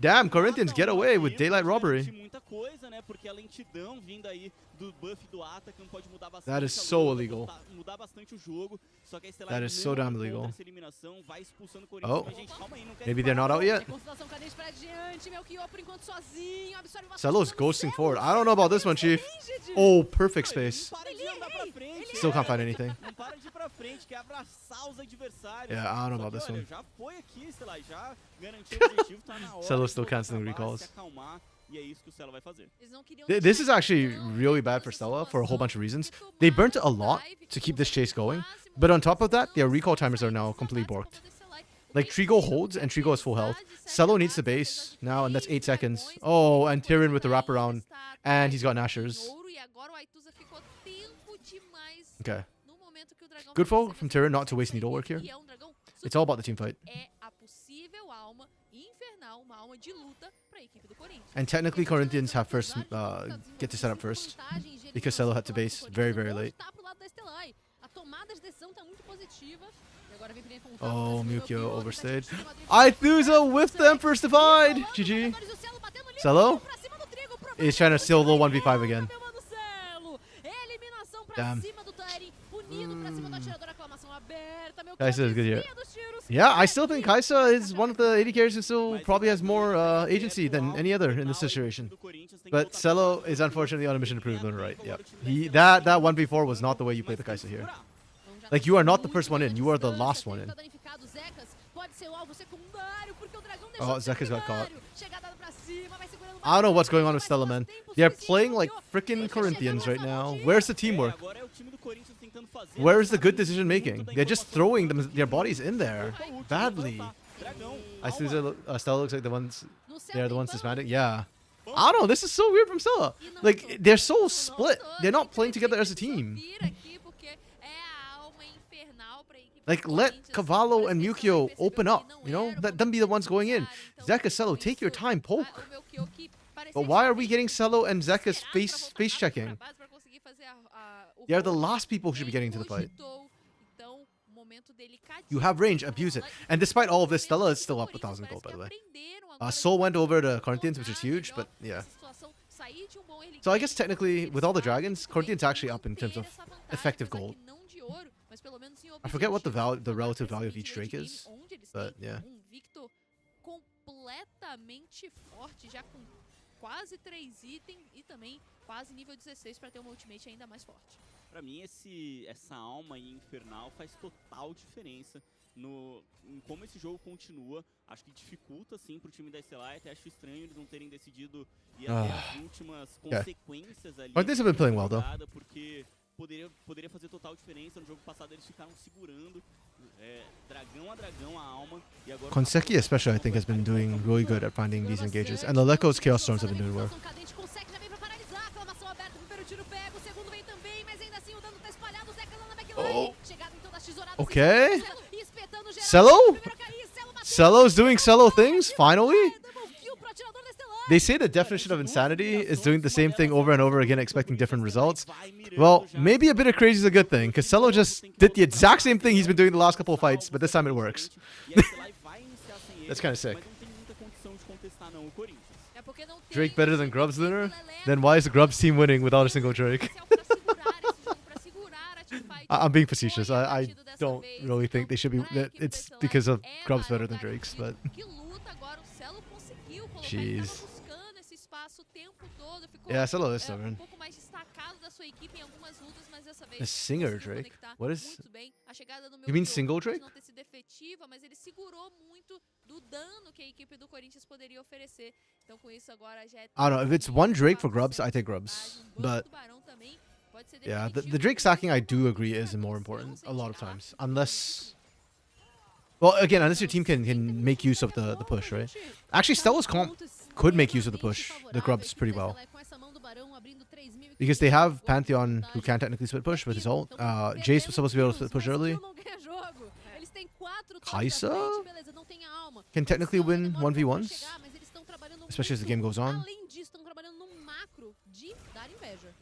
Damn, Corinthians get away with daylight robbery. Muita coisa, né? Porque a lentidão vindo aí do buff do Atacan pode mudar bastante. That is a so luta, illegal. Mudar bastante o jogo. Só que a Estelar That is so damn illegal. essa eliminação, vai expulsando o Corinthians. Oh. Mas, gente, calma aí, não quer Maybe they're not out yet. Constelação cadente pra diante, Melchior por enquanto sozinho, absorve bastante Celo's dano, ghosting Celo forward. I don't know about this one, Chief. rígido. Oh, perfect space. Não para de andar pra frente. Still can't find anything. Não para de ir pra frente, quer abraçar os adversários. Yeah, I don't know Só about que, this olha, one. Já foi aqui, Estelar, já garantiu o objetivo, tá na hora. Celo's de still voltar canceling pra base, recalls. se acalmar, e é isso que o Celo vai fazer. Eles não queriam This is deixar actually então, really bad for Stella for a whole bunch of reasons. They burnt a lot to keep this chase going, but on top of that, their recall timers are now completely borked. Like, Trigo holds, and Trigo has full health. Celo needs the base now, and that's 8 seconds. Oh, and Tyrion with the wraparound, and he's got Nashers. E agora o Aituza ficou tempo demais Okay. no momento que o dragão Good vai call from Tyrion not to waste needle work here. E é um dragão It's all about the team fight. é a possível alma infernal, uma alma de luta para a equipe do Corinthians. And technically, Corinthians have first get to set up first, because Celo had to base very, very late. Tá pro lado da Estelar. A tomada de decisão tá muito positiva. E agora vem primeiro contato, Oh, pra cima do Mukyo Melchior, overstayed. tá chegando Aithuza with them first divide. Rolando, GG. jogadores do Celo batendo ali, Celo pra cima do Trigo, is trying to steal the 1v5 again. meu mano Celo. Eliminação pra Damn. cima do Tyrion, unido pra cima do atirador, aclamação aberta. Melchior Kaisa is good here. desvia dos tiros. Yeah, I still think Kaisa is one of the AD carries who still probably has more agency than any other in this situation. But Celo is unfortunately on a mission to prove them right. Yep. That 1v4 was not the way you play the Kaisa here. Like, you are not the first one in, you are the last one in. Oh, Zeka's got caught. I don't know what's going on with Stella, man. They're playing like freaking Corinthians right now. Where's the teamwork? Where's the good decision making? They're just throwing their bodies in there badly. I see Stella looks like they're the ones disbanding. Yeah. I don't know, this is so weird from Stella. Like, they're so split. They're not playing together as a team. Like, let Cavallo and Mukyo open up, you know? Let them be the ones going in. Zeka, Celo, take your time, poke. But why are we getting Celo and Zeka's face checking? They are the last people who should be getting into the fight. You have range, abuse it. And despite all of this, Stella is still up 1,000 gold, by the way. Soul went over to Corinthians, which is huge, but yeah. So I guess technically, with all the dragons, Corinthians actually up in terms of effective gold. I forget what the relative value of each Drake is, but yeah. Completamente forte, já com quase 3 itens e também quase nível 16 para ter uma ultimate ainda mais forte. Pra mim, essa alma infernal faz total diferença em como esse jogo continua. Acho que dificulta, sim, pro time da Estelar. Até acho estranho eles não terem decidido ir até as últimas consequências ali. But they've been playing well, though. Porque poderia fazer total diferença. No jogo passado eles ficaram segurando dragão a dragão a alma. E agora Konseki especially, I think, has been doing really good at finding these engages. And the Lekko's Chaos Storms have been doing well. Oh. Okay. Celo? Celo's doing Celo things, finally? They say the definition of insanity is doing the same thing over and over again, expecting different results. Well, maybe a bit of crazy is a good thing, because Celo just did the exact same thing he's been doing the last couple of fights, but this time it works. That's kind of sick. Drake better than Grubs Lunar? Then why is the Grubs team winning without a single Drake? I'm being facetious. I don't really think they should be. It's because of Grubs better than Drake's, but. Jeez. todo, ficou Yeah, Solo is stubborn. pouco mais destacado da sua equipe em algumas lutas, mas dessa vez A singer conseguiu Drake? conectar What is? muito bem. A chegada do meu You mean jogo single pode Drake? não ter sido efetiva, mas ele segurou muito do dano que a equipe do Corinthians poderia oferecer. Então com isso agora já é I don't know. If it's one Drake for Grubs, I take Grubs. But yeah, the Drake stacking I do agree is more important a lot of times. Unless, well, again, unless your team can make use of the push, right? Actually, Stella's comp could make use of the push, the Grubs, pretty well. Because they have Pantheon, who can technically split push with his ult. Jace was supposed to be able to split push early. Kaisa can technically win 1v1s, especially as the game goes on.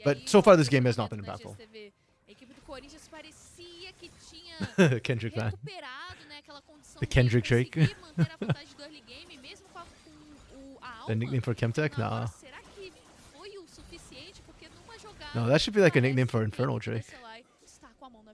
But so far, this game has not been impactful. Kendrick, man. The Kendrick Drake. The nickname for Chemtech? Nah. No, that should be like a nickname for Infernal Drake.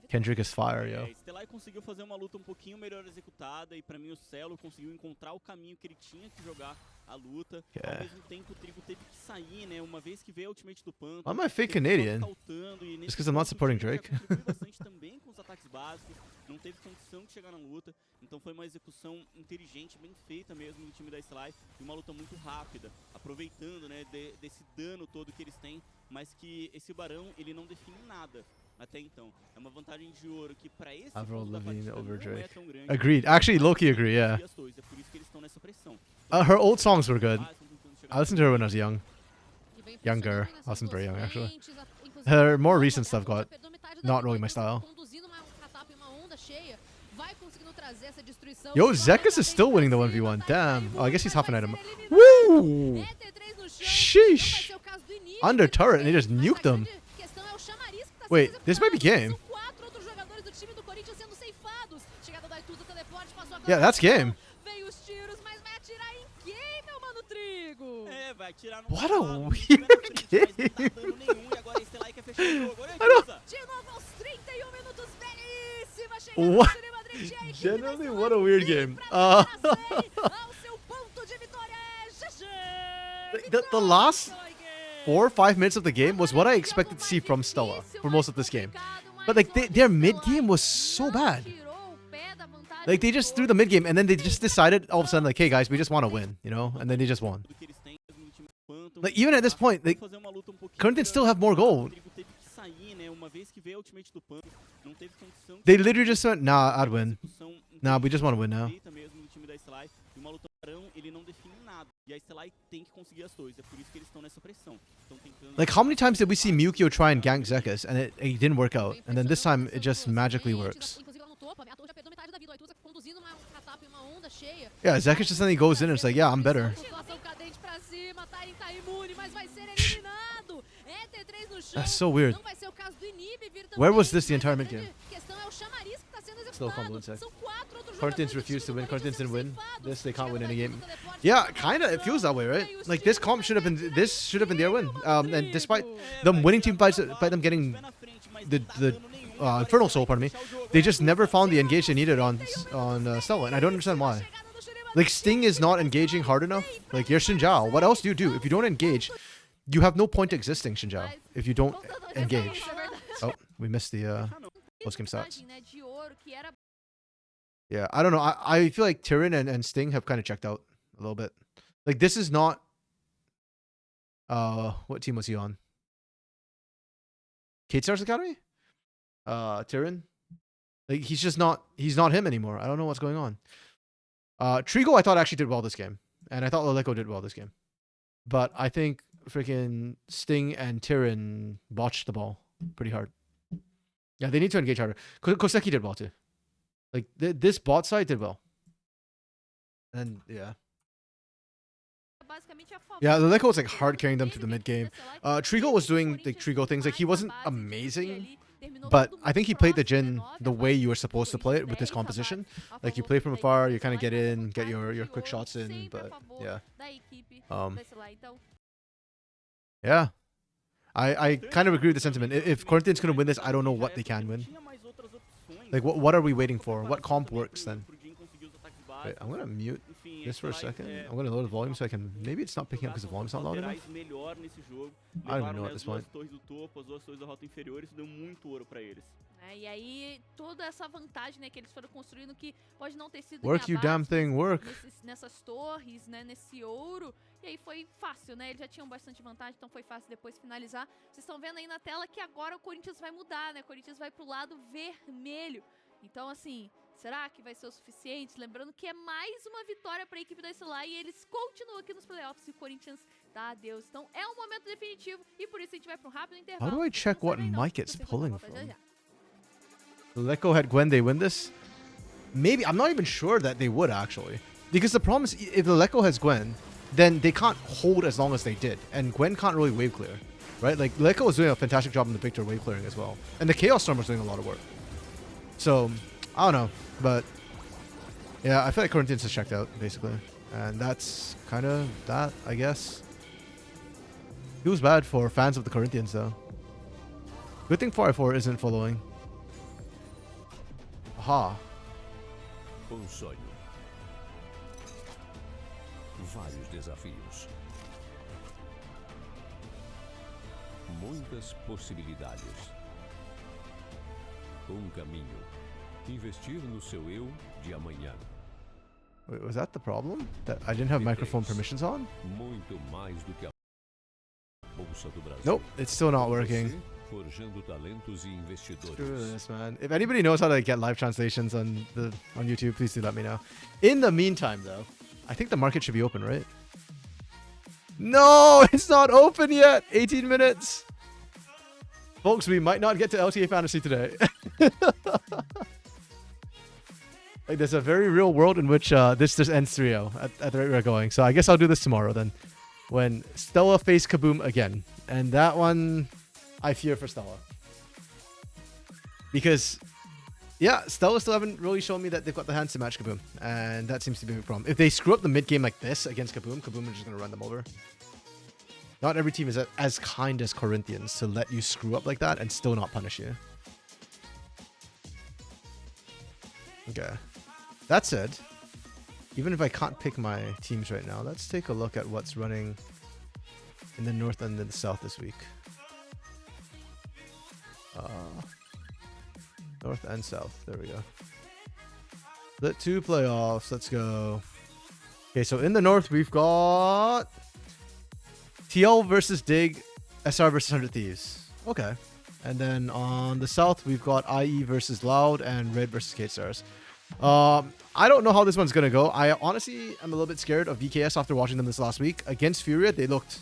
Kendrick is fire, yo. Stellai conseguiu fazer uma luta um pouquinho melhor executada e pra mim o Celo conseguiu encontrar o caminho que ele tinha que jogar a luta. Ao mesmo tempo o Trigo teve que sair, né? Uma vez que veio a ultimate do Phantom. Why am I fake Canadian? Just because I'm not supporting Drake. Bastante também com os ataques básicos, não teve condição de chegar na luta, então foi uma execução inteligente, bem feita mesmo do time da Stellai e uma luta muito rápida, aproveitando, né, desse dano todo que eles têm, mas que esse Barão ele não define nada. Até então, é uma vantagem de ouro que para esse Avril Lavigne over não é Drake. tão grande. Agreed. Actually, Loki agree, yeah. É por isso que eles estão nessa pressão. Her old songs were good. I listened to her when I was young. Younger. I wasn't very young, actually. Her more recent stuff got not really my style. Yo, Zekus is still winning the 1v1. Damn. Oh, I guess he's half an item. Woo! Sheesh. Under turret, and they just nuked them. Wait, this might be game. Yeah, that's game. What a weird game. What? Generally, what a weird game. The last 4 or 5 minutes of the game was what I expected to see from Stella for most of this game. But like their mid game was so bad. Like they just threw the mid game and then they just decided all of a sudden like, hey guys, we just want to win, you know, and then they just won. Like even at this point, like Corinthians still have more gold. They literally just went, nah, I'd win. Nah, we just want to win now. Like how many times did we see Mukio try and gank Zekus and it didn't work out, and then this time it just magically works. Yeah, Zekus just suddenly goes in and it's like, yeah, I'm better. That's so weird. Where was this the entire mid game? Still can't sec. Corinthians refused to win. Corinthians didn't win. This they can't win any game. Yeah, kinda. It feels that way, right? Like this comp should have been. This should have been their win. And despite them winning team fights, by them getting the Infernal Soul, pardon me, they just never found the engage they needed on Stella, and I don't understand why. Like Sting is not engaging hard enough. Like you're Xin Zhao. What else do you do if you don't engage? You have no point existing, Xin Zhao, if you don't engage. Oh, we missed the post-game stats. Yeah, I don't know. I feel like Tyrion and Sting have kind of checked out a little bit. Like this is not. What team was he on? Kate Stars Academy? Tyrion? Like he's just not. He's not him anymore. I don't know what's going on. Trigo I thought actually did well this game, and I thought Loleko did well this game, but I think freaking Sting and Tyrion botched the ball pretty hard. Yeah, they need to engage harder. Koseki did well too. Like this bot side did well. And yeah. Yeah, Loleko was like hard carrying them to the mid game. Trigo was doing like Trigo things. Like he wasn't amazing, but I think he played the Jhin the way you were supposed to play it with this composition. Like you play from afar, you kind of get in, get your quick shots in. But yeah. Yeah. I kind of agree with the sentiment. If Corinthians couldn't win this, I don't know what they can win. Like what are we waiting for? What comp works then? Wait, I'm gonna mute Enfim, this for a Equalize, second. I'm gonna lower the volume so I can. Maybe it's not picking up because the volume's not loud enough. melhor nesse jogo. I don't even Levaram, know né, at as this duas point. torres do topo, as duas torres da rota inferior, isso deu muito ouro pra eles. E aí, toda essa vantagem, né, que eles foram construindo, que pode não ter sido Work, em you damn abates, thing, work. nessas torres, né, nesse ouro. E aí foi fácil, né? Eles já tinham bastante vantagem, então foi fácil depois finalizar. Vocês estão vendo aí na tela que agora o Corinthians vai mudar, né? O Corinthians vai pro lado vermelho. Então, assim, será que vai ser o suficiente? Lembrando que é mais uma vitória para a equipe da SLA e eles continuam aqui nos playoffs e o Corinthians dá adeus. Então, é um momento definitivo e por isso a gente vai para um rápido intervalo. How do I check Não what sai daí, não. mic it's Você já pulling volta from? já já. Leco had Gwen, they win this? Maybe. I'm not even sure that they would, actually. Because the problem is, if the Leco has Gwen, then they can't hold as long as they did. And Gwen can't really wave clear, right? Like, Leco was doing a fantastic job in the Victor wave clearing as well. And the Chaos Storm was doing a lot of work. So, I don't know. But, yeah, I feel like Corinthians is checked out, basically. And that's kind of that, I guess. Feels bad for fans of the Corinthians, though. Good thing 4i4 isn't following. Aha. Sonho. Vários desafios. Muitas possibilidades. Caminho. Investir no seu eu de amanhã. Wait, was that the problem? That I didn't have microphone permissions on? Muito mais do que a Bolsa do Brasil. Nope, it's still not working. Forjando talentos e investidores. Screw this, man. If anybody knows how to get live translations on YouTube, please do let me know. In the meantime, though, I think the market should be open, right? No, it's not open yet. 18 minutes. Folks, we might not get to LTA Fantasy today. Like, there's a very real world in which this just ends 3-0 at the rate we're going. So I guess I'll do this tomorrow then, when Stella face Kaboom again. And that one, I fear for Stella. Because, yeah, Stella still haven't really shown me that they've got the hands to match Kaboom. And that seems to be a big problem. If they screw up the mid game like this against Kaboom, Kaboom is just going to run them over. Not every team is as kind as Corinthians to let you screw up like that and still not punish you. Okay. That said, even if I can't pick my teams right now, let's take a look at what's running in the north and in the south this week. North and south. There we go. Split 2 playoffs. Let's go. Okay, so in the north, we've got TL versus Dig, SR versus 100 Thieves. Okay. And then on the south, we've got IE versus Loud and Red versus Kate Stars. I don't know how this one's going to go. I honestly am a little bit scared of VKS after watching them this last week. Against Furia, they looked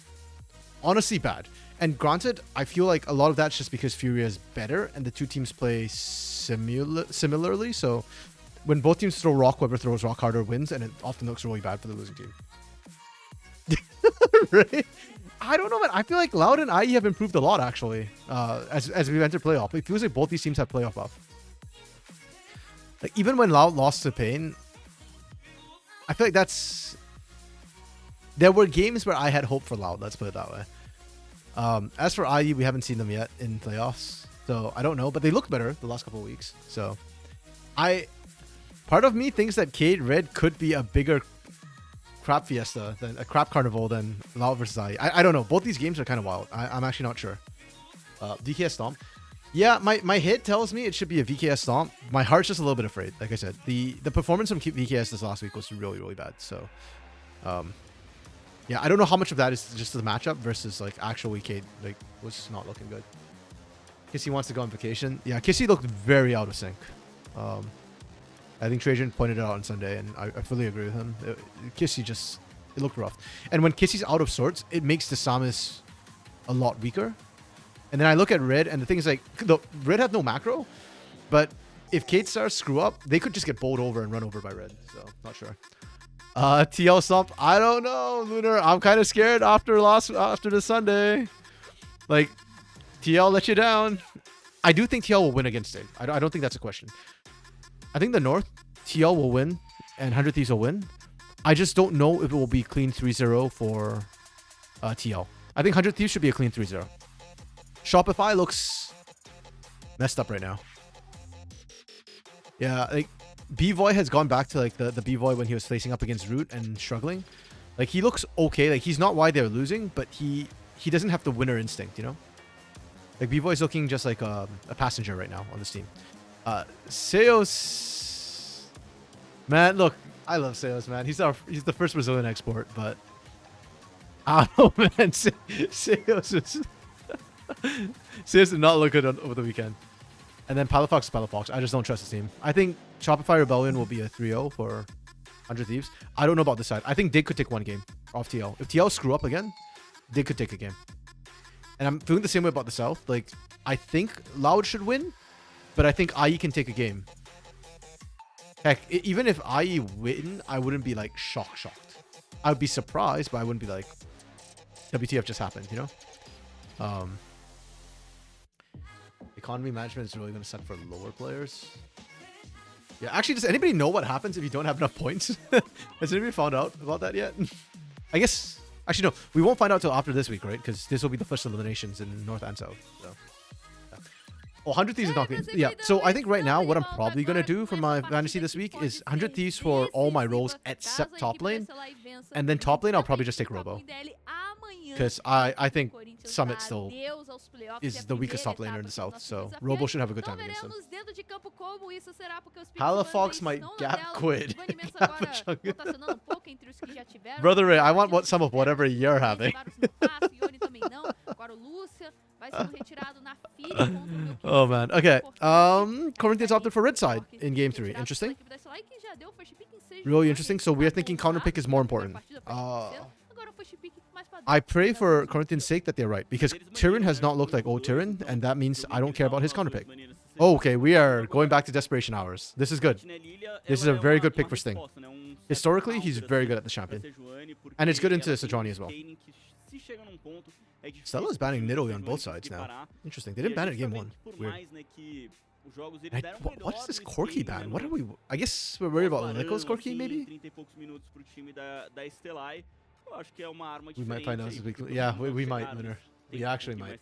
honestly bad. And granted, I feel like a lot of that's just because Furia is better and the two teams play similarly. So when both teams throw rock, whoever throws rock harder wins, and it often looks really bad for the losing team. Right? I don't know, man. I feel like Loud and IE have improved a lot, actually, as we've entered playoff. It feels like both these teams have playoff buff. Like, even when Loud lost to Pain, I feel like that's... There were games where I had hope for Loud, let's put it that way. As for IE, we haven't seen them yet in playoffs, so I don't know, but they look better the last couple of weeks. So, part of me thinks that Cade Red could be a bigger crap fiesta than a crap carnival than Loud versus IE. I don't know. Both these games are kind of wild. I'm actually not sure. VKS Stomp. Yeah, my head tells me it should be a VKS Stomp. My heart's just a little bit afraid. Like I said, the performance from VKS this last week was really, really bad. So, yeah, I don't know how much of that is just the matchup versus like actually Cade like was not looking good. Kissy wants to go on vacation. Yeah, Kissy looked very out of sync. I think Trajan pointed it out on Sunday, and I fully agree with him. Kissy just, it looked rough. And when Kissy's out of sorts, it makes the Samus a lot weaker. And then I look at Red, and the thing is like, Red have no macro, but if Kate Stars screw up, they could just get bowled over and run over by Red. So, not sure. TL Stomp, I don't know, Lunar. I'm kind of scared after the Sunday. Like, TL let you down. I do think TL will win against State. I don't think that's a question. I think the North, TL will win, and 100 Thieves will win. I just don't know if it will be clean 3-0 for TL. I think 100 Thieves should be a clean 3-0. Shopify looks messed up right now. Yeah, like B-Voy has gone back to like the B-Voy when he was facing up against Root and struggling. Like he looks okay. Like he's not why they're losing, but he doesn't have the winner instinct, you know? Like B-Voy's looking just like a passenger right now on this team. Seos, man, look, I love Seos, man. He's the first Brazilian export, but I don't know, man. Seos did not look good over the weekend. And then Palafox is Palafox. I just don't trust his team. I think Shopify Rebellion will be a 3-0 for 100 Thieves. I don't know about this side. I think Dig could take one game off TL. If TL screw up again, Dig could take a game. And I'm feeling the same way about the South. Like, I think Loud should win, but I think IE can take a game. Heck, even if IE win, I wouldn't be like shocked. I would be surprised, but I wouldn't be like, WTF just happened, you know? Economy management is really going to suck for lower players. Yeah, actually, does anybody know what happens if you don't have enough points? Has anybody found out about that yet? I guess... Actually, no. We won't find out till after this week, right? Because this will be the first eliminations in North and South. So. Yeah. Oh, 100 Thieves is not good. Yeah, so I think right now what I'm probably going to do for my fantasy this week is 100 Thieves for all my roles except top lane. And then top lane, I'll probably just take Robo. Because I think Summit still is the weakest top laner in the South, so Robo should have a good time against him. Palafox might gap quid. Brother Ray, I want some of whatever you're having. Oh man, okay. Corinthians opted for red side in game 3. Interesting. Really interesting. So we're thinking counter pick is more important. I pray for Corinthians' sake that they're right, because Tyrion has not looked like old Tyrion, and that means I don't care about his counter pick. Oh, okay, we are going back to desperation hours. This is good. This is a very good pick for Sting. Historically, he's very good at the champion. And it's good into Sejuani as well. Stella is banning Nidalee on both sides now. Interesting. They didn't ban it in game 1. Weird. What is this Corki ban? What are we... I guess we're worried about Nicholas Corki, maybe? We might find out this week. Yeah, we might, Lunar. We actually might.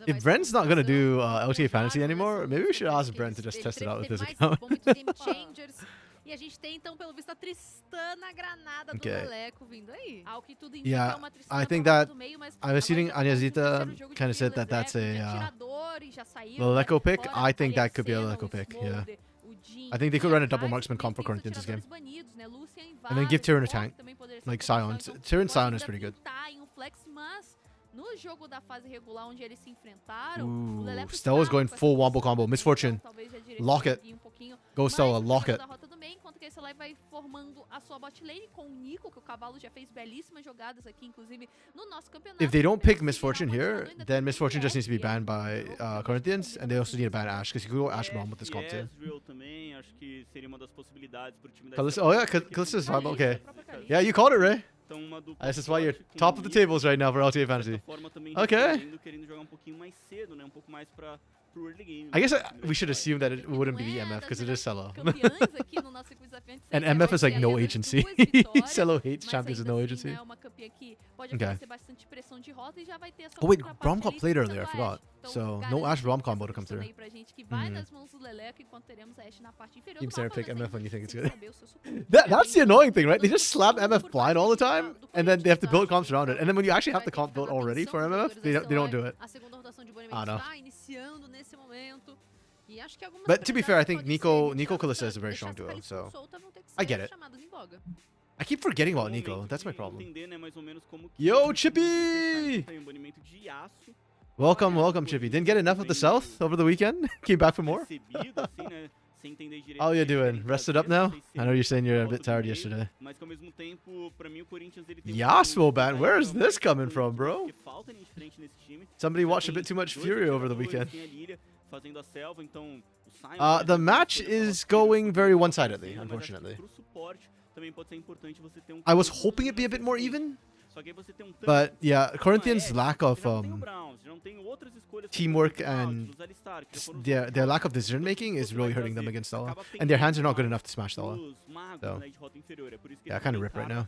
If Brent's not gonna do LTA Fantasy anymore, maybe we should ask Brent to just test it out with his account. E a gente tem, então, pelo visto, a Tristana Granada do Leleco vindo aí. Ao que tudo indica, yeah, I think that I was seeing Anyazita kind of said that that's a Leleco pick. I think that could be a Leleco pick, yeah. I think they could run a double marksman comp for Corinthians this game. And then give Tyrion a tank, like Sion. Tyrion Sion is pretty good. No jogo da fase regular onde eles se enfrentaram, o Leleco Stella's going full wombo combo. Misfortune. Lock it. Go Stella, lock it. Enquanto que esse live vai formando a sua bot lane com o Nico, que o Cavalo já fez belíssimas jogadas aqui, inclusive no nosso campeonato. If they don't pick Misfortune here, then Misfortune just needs to be banned by Corinthians, and they also need to ban Ashe, because you could go Ashe bomb with this comp too. Kalista, oh yeah, Kalista's viable, okay. Yeah, you called it, Ray. This is why you're top of the tables right now for LTA Fantasy. Okay. I guess we should assume that it wouldn't be the MF, because it is Celo. And MF is like no agency. Celo hates champions with no agency. Okay. Oh wait, Bromcop played earlier, I forgot. So no Ashe Brom combo to come through. Team Sarah pick MF when you think it's good. That's the annoying thing, right? They just slap MF blind all the time, and then they have to build comps around it. And then when you actually have the comp built already for MF, they don't do it. I don't know. But to be fair, I think Nico Kalista is a very strong duo, so I get it. I keep forgetting about Nico. That's my problem. Yo, Chippy! Welcome, Chippy. Didn't get enough of the South over the weekend? Came back for more? How you doing? Rested up now? I know you're saying you're a bit tired yesterday. Yasuo ban? Where is this coming from, bro? Somebody watched a bit too much Fury over the weekend. The match is going very one-sidedly, unfortunately. I was hoping it'd be a bit more even. But yeah, Corinthians' lack of teamwork and their lack of decision making is really hurting them against Stella. And their hands are not good enough to smash Stella. So yeah, kind of rip right now.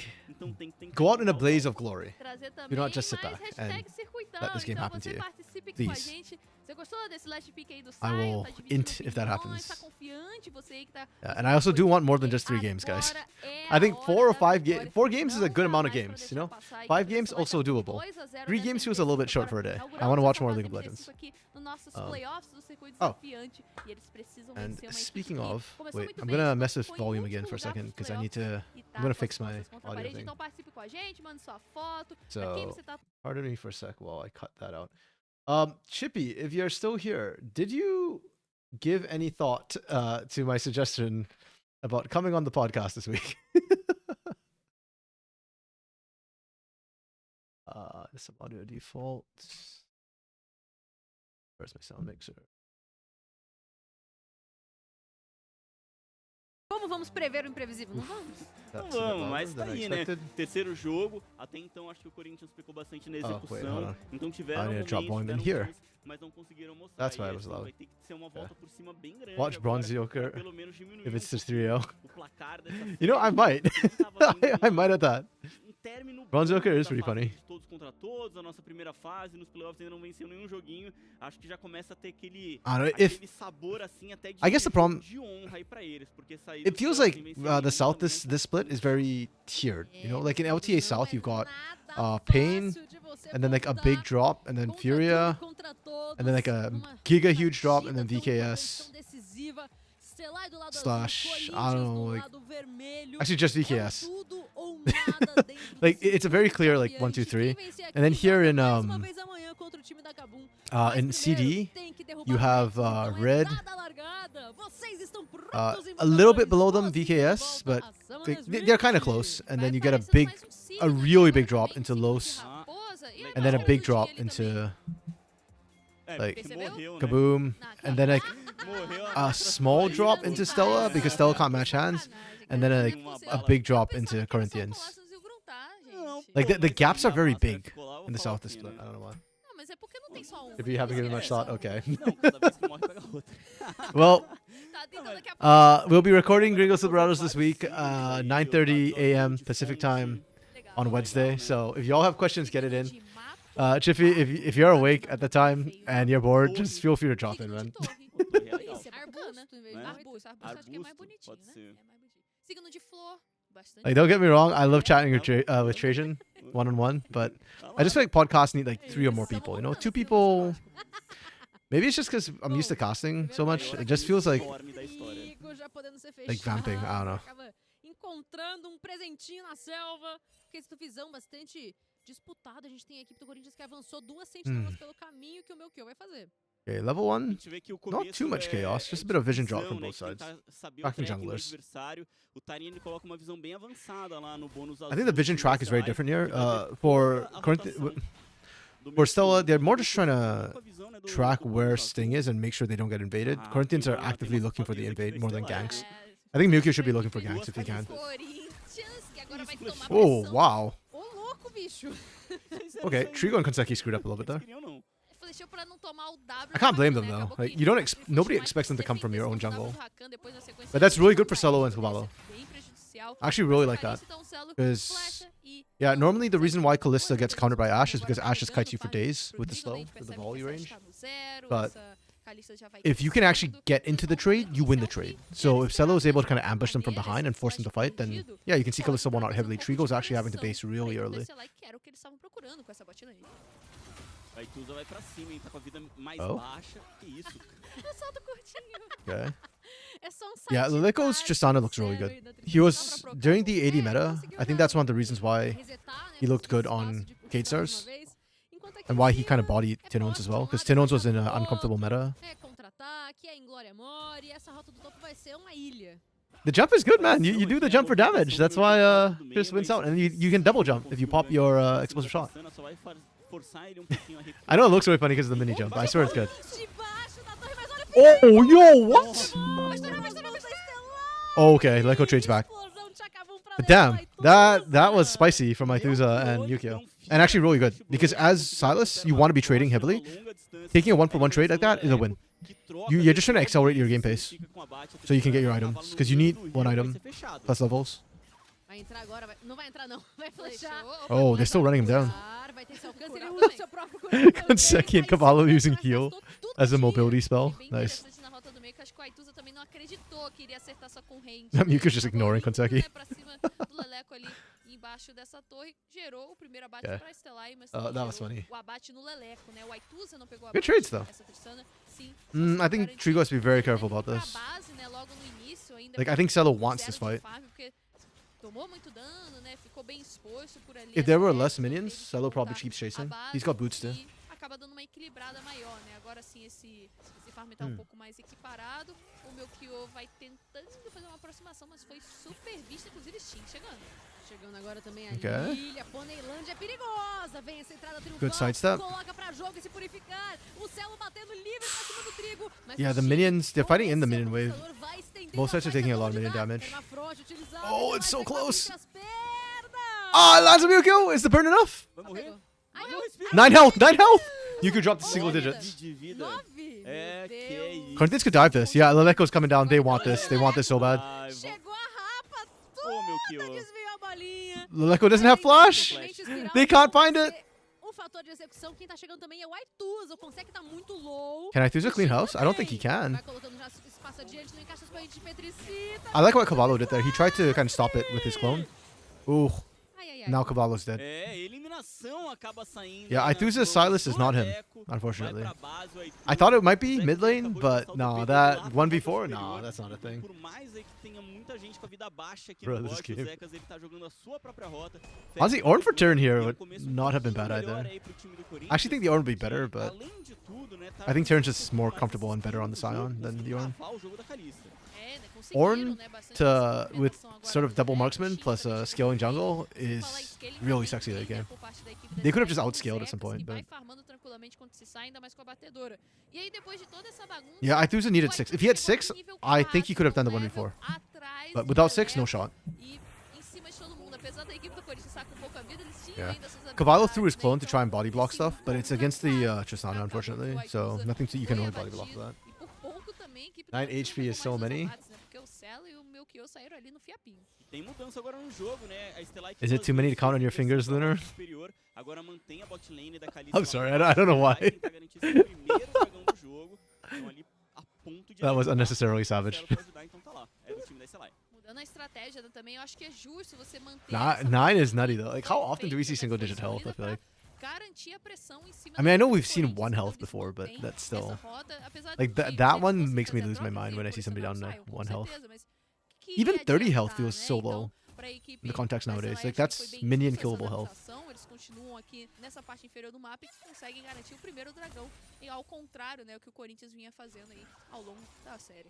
Então tem que tentar Go out in a montar o blaze jogo. of glory. Trazer também Do not just sit mais back hashtag and Circuitão. let this game Então happen to você you. participe com a Please. gente. Você gostou desse last pick aí do I will Sion? Tá dividindo int if that opiniões, happens. tá confiante, você aí que tá... Yeah, and I also do want more than just 3 games, guys. Agora é I think a 4 or hora da 5 vitória. games. 4 games is a Não good dá amount of mais pra games, you deixar know? passar aí, 5 que games você vai also tá doable. 2 a 0 3 nessa games feels a little bit short for a day. inauguramos I want to watch essa more fase League of Legends. 35 aqui no nossos playoffs do Circuito Oh. Desafiante, e eles precisam And vencer uma equipe speaking que of, começou wait, muito I'm bem, gonna só mess with ficou em volume último again for a lugar second nos because I need playoffs to. e tá I'm gonna com as fix my costas contra a audio parede. thing. Então participe com a gente, mande sua foto. Pra quem So, você tá pardon me for a sec while I cut that out. Chippy, if you're still here, did you give any thought to my suggestion about coming on the podcast this week? Some audio defaults. Where's my sound mixer? Como vamos prever o imprevisível? Não vamos. Não That's a bit vamos, louder mas tá than I aí, né? expected. Terceiro jogo, até então acho que o Corinthians pecou bastante na wait, hold execução. on. Então tiveram I need to drop momentos, volume in tiveram here. chances, mas não conseguiram mostrar. That's why E I was assim, loud. vai ter que ser uma volta por cima bem grande Watch agora, Bronze pra Joker pelo menos diminuir if it's um just pouquinho 3-0. o placar dessa You know, I série. might. Não tava vindo I might at that. um término Bronze bom Joker is da pretty fase funny. de todos contra todos, a nossa primeira fase, nos playoffs ainda não venceu nenhum joguinho. Acho que já começa a ter aquele, I don't know, aquele sabor assim até de, I guess the problem- de honra aí pra eles, porque sair It dos feels playoffs like sem vencer the nenhum South, também this split is very tiered. You know, like in LTA Não South, é you've got nada Pain, fácil de você and then like a voltar big drop, and then contra Furia, tudo, contra todos, and then like a numa giga huge drop, and partida then tão VKS. importante, tão decisiva. Stellar do lado Slash, azul, I don't Corinthians know, do like- lado vermelho. Actually, just É VKS. tudo ou nada dentro Like desse it's a very clear like desafiante. 1, 2, 3. Quem vencer And then aqui here in joga mais uma vez amanhã contra o time da Kabum. Mas in primeiro CD, tem que derrubar you o have, Nexus, então é Red, dada a largada. Vocês estão prontos, a invasores? little bit below them, Boas VKS, volta but a Summoners they're kind of Rift. close. And vai then you get a aparecendo big, mais um Cid, a né, really que big agora drop também into segundo de Los, Raposa, e and then a agora big o drop Di ali também. into É, like, porque Percebeu? morreu, né? Kaboom, and then like Morreu a small drop into Stella because Stella can't match hands, and then a big drop into Corinthians. Like the gaps are very big in the South this split. I don't know why. Não, mas é porque não tem só um. If you haven't given much thought, okay. Não, cada vez que morre pega outra. Well, Tá, então daqui a pouco we'll be recording Gringos Liberados this week, 9:30 a.m. Pacific time legal. on Wednesday. So if y'all have questions, get it in. De mapa, Chiffy, if you're awake at the time and you're bored, just feel free to drop in, signo man. de torre. Torre é legal. Isso é bacana. Arbusto em vez de Né? Arbusto acho que é mais Arbusto, bonitinho, pode né? ser. É mais bonitinho. Signo de flor, bastante. Like, don't get me wrong, I love chatting with Trajan one-on-one, but I just feel like podcasts need like 3 or more people. You know, 2 people. Maybe it's just because I'm used to casting so much. It just feels like Enorme da história. Perigo já podendo ser like vamping. I don't know. Acaba encontrando um presentinho na selva. Quesito visão bastante disputado. A gente tem a equipe do Corinthians que avançou 2 sentinelas pelo caminho que o meu kill vai fazer. Okay, level A 1. gente vê que o Not começo too much é chaos, just a bit of vision drop visão, from né, both de tentar sides. saber o Tracking tracking do junglers. adversário. O Tarini ele coloca uma visão bem avançada lá no bônus I think the vision track is very different here. For Corinthians, do for Stella, they're more just trying com to a visão, né, do- track do where bônus Sting is and make sure they don't get invaded. Ah, Corinthians are tem uma- actively tem uma looking for the safadeza aqui invade da more than Stella, ganks. É, I think Mewtwo should be looking for ganks if he can. Corinthians, que agora vai tomar Oh, pressão. wow. Ô, louco, bicho! Okay, Trigo and Konseki screwed up a little bit there. Queriam não. Flechou pra não tomar o W. I can't blame them, né? though. Acabou Like, que you don't ele nobody flechou expects them to mais, come from your own defendeu jungle. o Rakan depois na sequência But that's really good for do Solo and Rakan, Cavallo. bem prejudicial. I actually really like that. Calista, então, Celo Because, flecha e yeah, não normally the reason why consegue Kalista gets countered by Ashe is because Agora tá Ashe just kites you for mudando, days vai with the pro slow, Drigo, with the a gente volley percebe range. que tá no zero, But essa Calista já vai if you can actually crescendo. get into the trade, you win the trade. So if Celo is able to kind of ambush them from behind and force them to fight, then yeah, you can see Kalista one out heavily. Trigo's actually having to base really early. Que era o que eles estavam procurando com essa bot lane. A Ituza vai pra cima, hein? Tá com a vida mais Oh. baixa. Que isso? É salto curtinho. Okay. É só um Yeah, side Lilico's dash, Tristana looks really zero good. e da He was tripulação pra during the Procão. 80 É, meta. conseguiu I think já that's one of the reasons why resetar, né, he looked good conseguiu on espaço de Gate puxar Stars, uma vez, enquanto aqui and em why he kind of cima bodied é Tinons as well, forte, because um lado, Tinons was in an outro, uncomfortable meta. É contra-ataque, é Inglória Mori, e essa rota do topo vai ser uma ilha. The jump is good, man. You do the jump for damage. That's why just wins out, and you can double jump if you pop your explosive shot. Só vai forçar ele um pouquinho a recuar. I know it looks really funny because of the mini jump. I swear it's good. De baixo da torre, mas olha o Oh, yo, what? vai estourar a vida estelar! Oh, okay, Leco trades back. Explosão de Chacabum pra But levar damn, a Ituza. that was spicy from Ithuza and Yukio. And actually really good, because as Silas, you want to be trading heavily. Taking a 1-for-1 trade like that is a win. You're just trying to accelerate your game pace, so you can get your items, because you need 1 item plus levels. Vai entrar agora, não vai entrar não, vai flechar. Oh, they're still running him down. curar, vai ter esse alcance, ele usa o seu próprio curar também. Conseki and Cavallo using heal as a mobility spell. Bem Nice. interessante na rota do meio, que acho que o Aituza também não acreditou que iria acertar só com range. Mewtwo's just Acabou ignoring vindo, Conseki. né, pra cima do Leleco ali embaixo dessa torre, gerou o primeiro abate Yeah. pra Stellar, mas That também was gerou funny. o abate no Leleco, né? O Aituza não pegou o Good abate. trades, though. Essa Tristana, sim, I think Trigo has to be very careful about this. Base, né, logo no início, ainda Like, I think Cello com wants zero this de fight. farm, porque tomou muito dano, né? Ficou bem exposto por ali. If there were até less teve minions, que Cello probably voltar keeps a chasing. base He's got boots too. e acaba dando uma equilibrada maior, né? Agora sim esse farm tá um pouco mais equiparado. O meu Kyo vai tentando fazer uma aproximação, mas foi super vista, inclusive Sting chegando. Chegando agora também a Okay. Lilia, Poneilândia é perigosa, vem essa entrada triunfal, Good sidestep. coloca pra jogo e se purificar, o Celo batendo livre pra cima do Trigo, mas Yeah, o the Shin, minions, they're com fighting in the esse minion wave. avançador, vai estendendo Both sides are taking a lot of de minion dano. damage. Permafrost utilizado, Oh, ele it's vai so pegar close. entre as pernas. Ah, it lands a Mewtwo! Is the burn enough? Vai morrer? Ai, Não, respira. 9 health! 9 health! You could drop to single Olha. digits. De vida. 9. É, que é isso. Corinthians could dive this. Yeah, Leleco's coming down. They want this. They want this so bad. Ai, Chegou a rapa, Ô, meu toda Kyo. desviou a bolinha. Leleco doesn't have flash! They can't find it! O fator de execução, quem tá chegando também é o Aituza. O Consegue tá muito low. Can Aituza clean house? I don't think he can. Vai colocando já espaço adiante, não encaixa as correntes de Petricita. I like what Cavallo did there. He tried to kind of stop it with his clone. Ooh, Ai, ai, ai. now Cavallo's dead. É, eliminação acaba saindo. Yeah, aí Aituza's nas mãos Silas is do not him, Leleco. unfortunately. Vai pra base, o Aituza. I thought it might be O mid Zé lane, acabou de but saltar o no, bebê that lá pro 1v4? superior. No, that's not a thing. Por mais aí que tenha muita gente com a vida baixa aqui Bro, no this bot, o game. Zekas ele tá jogando a sua própria rota. Honestly, Fecha Ornn o for turn here e would um começo not have been um bad pouquinho either. melhor aí pro time do I actually think the Ornn would be better, que, but além de tudo, né, tá I think Turn's just um pouco more mais comfortable and better on the seguro no Scion jogo, than the conseguindo Ornn. travar o jogo da Kalista. É, né? Conseguiram, Ornn né? Bastante to with movimentação agora sort of do double Zé, marksman Shin plus também scaling chegando jungle bem. Falar is scaling really também sexy bem, late né, game. por parte da equipe They could have dessa just equipe, outscaled at some Zekas, point, que vai but farmando tranquilamente quando se sai, ainda mais com a batedora. E aí depois de toda essa bagunça, yeah, Aituza needed o 6. Aituza If he had chegou 6, no nível I think he 4, could have done the um level 1v4. atrás But de without 6, no Leleco. shot. E em cima de todo mundo, apesar da equipe do Corinthians estar com pouca vida, eles tinham Yeah. ainda suas Cavallo habilidades, threw his né? clone to Então, try and body block esse stuff, but it's against the Tristana, acabou unfortunately. que o So Aituza nothing you can foi really body block abatido, that. E por pouco também, a equipe do 9 Corinthians HP is pegou so mais many. dois abates, né? Porque o Celo e o meu Kyo saíram ali no fiapinho. Tem mudança agora no jogo, né? A Stellar Is it too many to count on your fingers, Lunar? superior, agora mantém a bot lane da Kalista. I'm sorry, I don't know why. Vai tentar garantir seu primeiro dragão do jogo. Então ali a ponto de That was ajudar unnecessarily o savage. Celo pra ajudar, então tá lá. É do time da Stellar. Mudando a estratégia também, eu acho que é justo você manter. Nah, essa 9 is posição nutty though. Like, how often do we see feita, single né? digit Foi health? I feel escolhida like. pra garantir a pressão em cima I mean, I da know equipe we've do seen Corinthians, one então health eles before, but mantêm that's still essa roda, apesar like de that. que That eles one conseguem makes me fazer a lose my troca, mind when I see por somebody isso down não to saiam, com one health. certeza, mas Even queria 30 health adiantar, feels né? so Então, low pra equipe in the context da nowadays. Stellar, Like, acho que that's foi bem minion justa essa killable health. adaptação, eles continuam aqui nessa parte inferior do mapa e conseguem garantir o primeiro dragão, e ao contrário, né, o que o Corinthians vinha fazendo aí ao longo da série.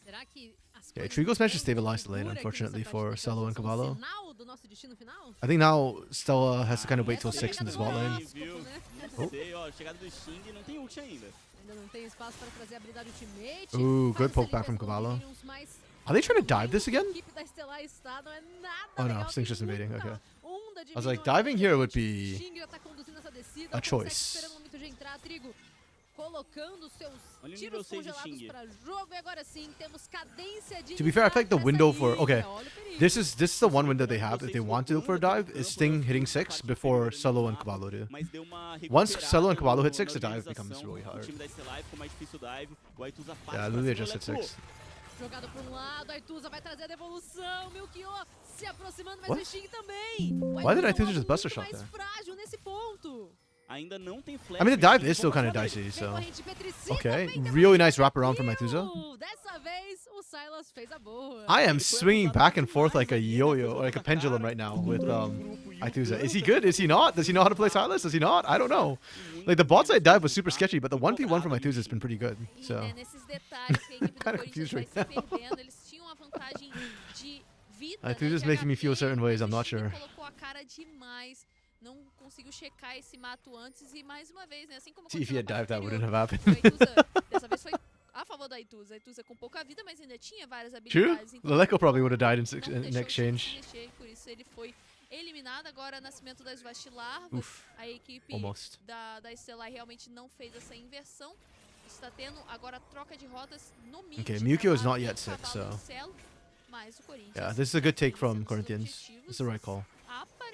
Será que as Yeah, coisas Trigo's managed to vão stabilize the lane, segura aqui unfortunately, nessa for partida? Cello and São Cavallo. sinal do nosso destino final? I think now Stella has to kind of wait till Essa 6 in this pegada bot do lane. horóscopo, Viu? né? Não sei, ó, chegada do Sting não tem ult ainda. Ainda não tem espaço para trazer a habilidade ultimate. Ooh, Faz good essa poke back from limpeza com Cavallo. minions, mas Are they trying to dive this a again? equipe da Stellar está, não é nada Oh, no, legal, Sting's tem just invading, muita okay. onda de I was like, minions diving here would na be frente. Sting já tá conduzindo essa descida, a o Consegue choice. esperando o momento de entrar, Trigo colocando seus Olha o nível tiros 6 de congelados Sting. para jogo e agora sim temos cadência de To be fair, I feel like the nessa window for- liga. okay, Olha o perigo. This is the one window they have if they want to look for a dive. Is Sting hitting 6 before Cello and Cavallo do. Mas deu uma Once recuperada Cello and Cavallo hit no- 6, the na dive organização. becomes really O hard. time da Stellar ficou mais difícil o dive. O Aituza parte Yeah, pra Lulia cima, just hit Leleco. 6. Jogado por um lado, Aituza vai trazer a devolução, Milkyo se aproximando, mas What? o Sting também. O Why did Aituza é um Aituza lado just bust a muito shot mais there? frágil nesse ponto. Ainda não tem flash. I mean, the o dive Sting is still kind of bomba dele. dicey, Vem so. corrente Petricita, Okay, vem really nice também wraparound from Milkyo. Aituza. Dessa vez, o Silas fez a boa. I am Ele foi swinging abusado back and forth demais like a ali, né? yo-yo, Foi like a outra cara, pendulum right now with encontrou um grupo e o Aituza. dano Is he também good? Is he not? Does he know how to play Silas? Does he not? I don't know. muito Like the bot side bem dive was super tá? sketchy, but the Foi 1v1 from cobrado Aituza has ali. been pretty good. E So né, nesses detalhes que a equipe do Kinda Corinthians confused vai right se perdendo, eles tinham uma vantagem de vida, I think né, this is de making me feel HP, certain ways, mas I'm o not Sting sure. colocou a cara demais, não conseguiu checar esse mato antes e mais uma vez, né, assim como see if he had aconteceu na dived, that parte wouldn't have happened. anterior, o Aituza, dessa vez foi a favor da Aituza. A Aituza com pouca vida, mas ainda tinha várias True. habilidades. Então Leleco probably would have died in, não deixou in exchange. o Sting se mexer, por isso ele foi eliminado. Agora, nascimento das Vastilarvas, Oof, a equipe almost. da Stellar realmente não fez essa inversão. Está tendo agora troca de rotas no mid. Okay, Mewtwo is Lá not tem yet sick, Cavalo e so. Celo, mas o Corinthians Yeah, this is a good take tem from seus Corinthians. objetivos. It's the right call. Aparentemente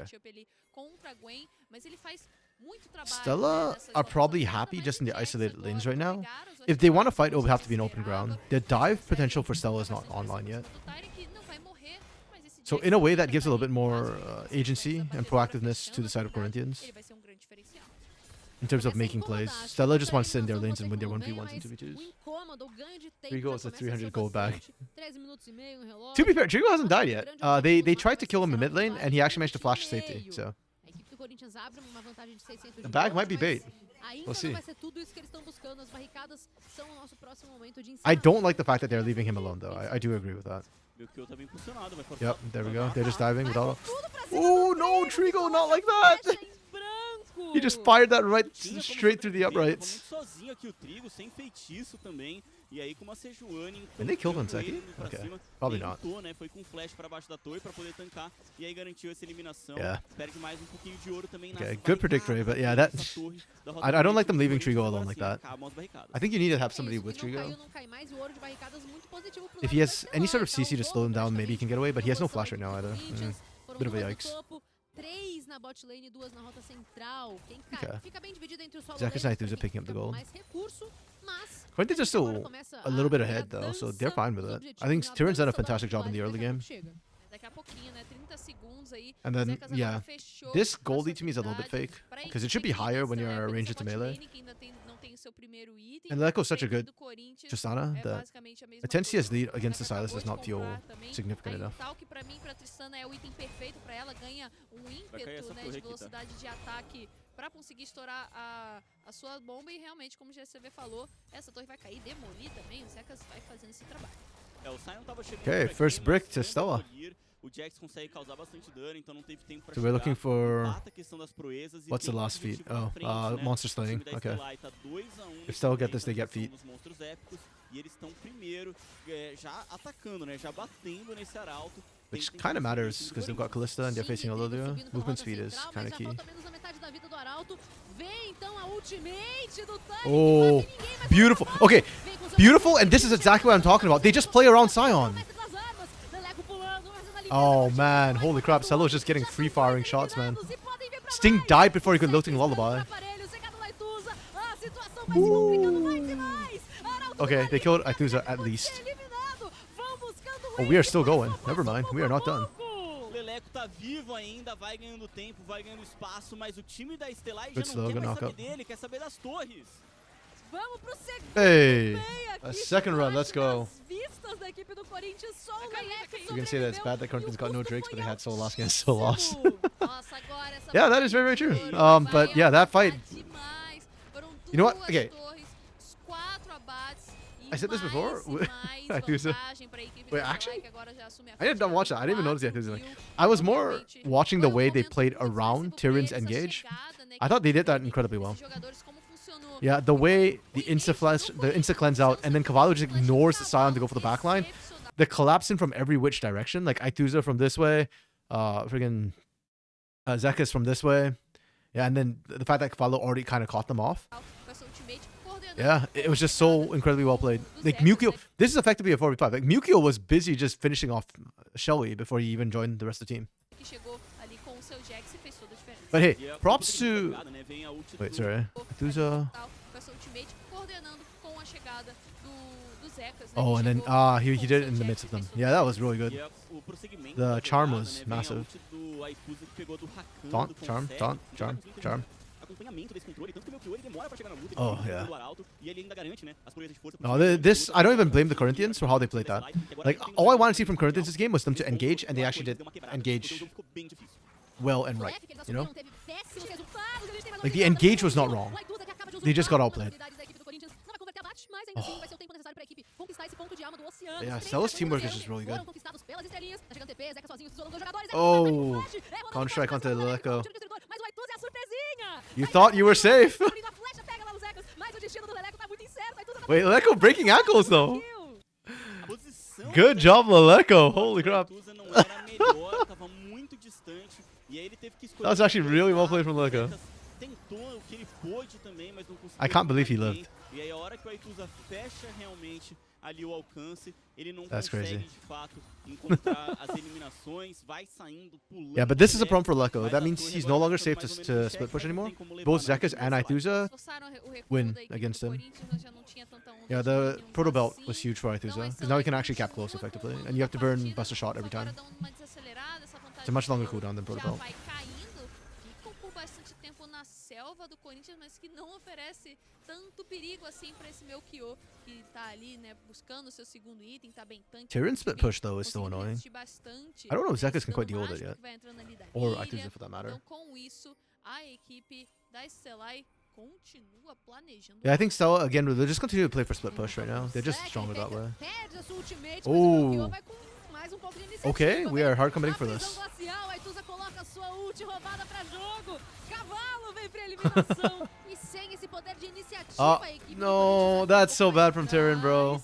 matchup ali contra a Gwen, mas ele faz muito trabalho. Stella are probably happy just in the isolated lanes right now. If they want to fight, it will have to be in open ground. The dive potential for Stella is not online yet. So in a way, that gives a little bit more agency and proactiveness to the side of Corinthians. in terms of Começa a making incomodar, plays. acho que Stella just por aí wants to sit in their não lanes and win their consegue 1v1s mas and 2v2s. o incômodo, o ganho de tempo Trigo já is a começa a ser 300 o gold bag. bastante. 13 minutos e meio, um relógio. To be fair, Trigo hasn't died Um yet. grande They objetivo, tried to mas kill him in será mid que lane, vai and he actually managed to no flash to safety. meio? So A equipe do Corinthians abre uma vantagem de 600 the de bag gold, might be mas bait. ainda We'll see. não vai ser tudo isso que eles estão buscando. As barricadas são o nosso próximo momento de I encerramento. don't like the fact that they're leaving him alone, though. I do agree with that. Meu Kill tá bem posicionado, vai forçar. Yep, there we go. They're just diving Vai without. com tudo pra cima Oh do no, Trigo, Trigo, que not like coloca a that. flecha em branco. He just fired that right Tinha como straight through the sobreviver, uprights. tava muito sozinho aqui o Trigo, sem feitiço também. E aí com uma Sejuani And they killed him tancando second? ele pra Okay. cima, Probably not. tentou, né? Foi com flash pra baixo da torre pra poder tancar e aí garantiu essa eliminação. Yeah. Perde mais um pouquinho de ouro também Okay, nas good predict, Ray, but yeah, that- barricadas, essa torre da rota I don't direita like them do leaving Corinthians, Trigo agora alone like sim, that. acabam as barricadas. I think you need to have É somebody isso, with que Trigo. não cai mais, o ouro de barricadas muito positivo pro If lado he da has any sort of Estelar, CC to tá slow him down, praticamente maybe he can get away, but he has no promoção flash right now aqui do either. Corinthians. Foram Bit of a 2 no yikes. topo, 3 na bot lane e 2 na rota central. Quem Okay. cai fica bem dividido entre os solo Zach is lanes, nice, pra picking quem up the fica com gold. mais recurso, mas Corinthians are agora still começa a little bit a ahead, though, so they're dança fine with dos it. objetivos, I think né? A Tyron's done a dança da fantastic job in the vitória early game. chega. Daqui a pouquinho, né? 30 segundos aí. And then, Zecas agora yeah, fechou this a Goldie sua to me is a little bit habilidade fake, pra because it should be equipe higher when Insta, you're né, ranged nessa to bot melee. lane, que ainda não tem o seu primeiro item. And Leco's such a E a equipe good do Corinthians Tristana é that basicamente a mesma a 10CS coisa. lead against the Acabou Silas does de not feel comprar também. significant Aí, enough. tal que pra mim, pra Tristana, é o item perfeito pra ela, ganha um cair ímpeto, essa né, torre de aqui, tá? velocidade de ataque pra conseguir estourar a sua bomba e realmente, como o GCV falou, essa torre vai cair, demolir também, o Zecas vai fazendo esse trabalho. É, o Sion tava chegando Okay, por aqui, first mas brick to tenta Stella. demolir. O Jax consegue causar bastante dano, então não teve tempo pra So we're looking chegar. for... Empata a questão das proezas e What's the tem last objetivo feat? pra Oh, frente, né? monster O slaying. time da Okay. Stellai tá 2 a 1 If nesse Stella get momento, this, they na get questão feat. dos monstros épicos, e eles estão primeiro, já atacando, né? Já batendo nesse arauto. Which Tem kind of matters, do because they've got Corinthians. Kalista and they're Sim, facing Trigo Olivia. subindo pela Movement rota speed is central, kind mas of já key. falta menos da metade da vida do Arauto. Vem então a ultimate do Tang. Oh, Quase ninguém, mas beautiful. ela Okay, vem com seu beautiful, and this is exactly what I'm talking about. They just play around Sion. mestre das armas. Leleco pulando, mas na limpeza Oh do man, time, holy vai crap, com Celo's tudo. just getting Já free são firing dois shots, man. eliminados e podem vir pra Sting mais. died before he could Segue Lilting Lullaby. aparelho, chegado Laituza. A situação vai se complicando mais e mais. Arauto Okay, tá they killed ali, Aithusa vai at least. ser eliminado. Vão buscando o Oh, we are still êxito, going. passo a Never mind, passo, we are not pouco a done. pouco. O Leleco tá vivo ainda, vai ganhando tempo, vai ganhando espaço, mas o time da Stellai já Good não slow, quer good mais saber knockup. dele, quer saber das torres. Vamos pro segundo Hey, play aqui, a second run, let's go. das vistas da equipe do Corinthians, só o Leleco You can say that it's bad that Corinthians got no Drakes, but they had Soul Lost against Soul Lost. Nossa, agora essa Yeah, that is very, very true. But yeah, that fight. demais. Foram You know what? duas Okay. torres, os 4 abates e I said this before. mais Aithusa. vantagem pra equipe Wait, da actually? Stellai, que agora já assume a I didn't frente, watch that. I didn't even notice the quatro Aithusa. kills. I was more Realmente, watching the foi um way they momento played muito around decisivo pra Tyrion's eles, essa engage. chegada, né, I thought they did that que incredibly esses well. jogadores, como funcionou. Yeah, the way the insta cleanse out, and then Cavallo just ignores the Sion to go for the backline. The collapsing from every which direction, like Aithusa from this way, friggin' Zekas from this way. Yeah, and then the fact that Cavallo already kind of caught them off. Yeah, it was just so incredibly well played. Like Mukio, this is effectively a 4v5. Like Mukio was busy just finishing off Shelly before he even joined the rest of the team. Que chegou ali com o seu Jax e fez toda a diferença. But hey, E a props Corinthians tem to... jogada, né? Vem a ult Wait, do- sorry. Aithusa... Com essa ultimate, coordenando com a chegada do Zecas, né, Oh, que and then chegou he com did it seu in the Jax midst e of them. fez toda Yeah, a that was really E good. é o prosseguimento The da charm jogada, was né? Vem a massive. ult do Aithusa que pegou do Rakan, Taunt, do charm, Consegue, taunt, e charm, vai conseguindo charm. acompanhamento desse controle, tanto que o meu Kyo ele demora pra chegar na luta, ele Oh, fica yeah. do Arauto, e ele ainda garante, né, as proezas de força. No, this I don't even blame the Corinthians for how they played that. Like all I wanted to see from Corinthians this game was them to engage, and they actually did engage well and right. You know, like the engage was not wrong. They just got outplayed. Oh. Yeah, Stella's teamwork is just really good. Oh, Counter-Strike onto Leleco. You thought you were safe. Wait, Leleco breaking ankles though. Good job, Leleco. Holy crap. That was actually really well played from Leleco. I can't believe he lived. E aí a hora que o Aithusa fecha realmente ali o alcance, ele não That's consegue crazy. de fato encontrar as eliminações, vai saindo pulando. Yeah, but this is a problem for direto, Leleco. faz That a means torre he's agora no longer ficando safe mais ou to menos em split xeque, push mas não anymore. tem como levar Both na Zekas vida and da Stellai. Aithusa Forçaram o recuo win da equipe against do him. Corinthians, já não tinha tanta onda Yeah, de the minions proto belt assim. was huge for Então, Aithusa, essa because now he can equipe actually cap close continua effectively, com and you have to burn partida, Buster Shot every só agora time. dando uma desacelerada, essa It's a much vantagem longer cooldown than proto já belt. vai caindo, ficou por bastante tempo na selva salva do Corinthians, mas que não oferece tanto perigo assim pra esse meu Kyo, que tá ali, né, buscando o seu segundo item, tá bem tanque. Tyrion split push though is still annoying. I don't know if Zekas can quite deal with it yet. Or Aituza for that matter. Então, com isso, a equipe da Stellai continua planejando. Yeah, I think Stella, again, they'll just continue to play for split push right now. They're just stronger that way. Oh. Okay, we are hard committing for this. No, that's so bad from Tyrion, bro.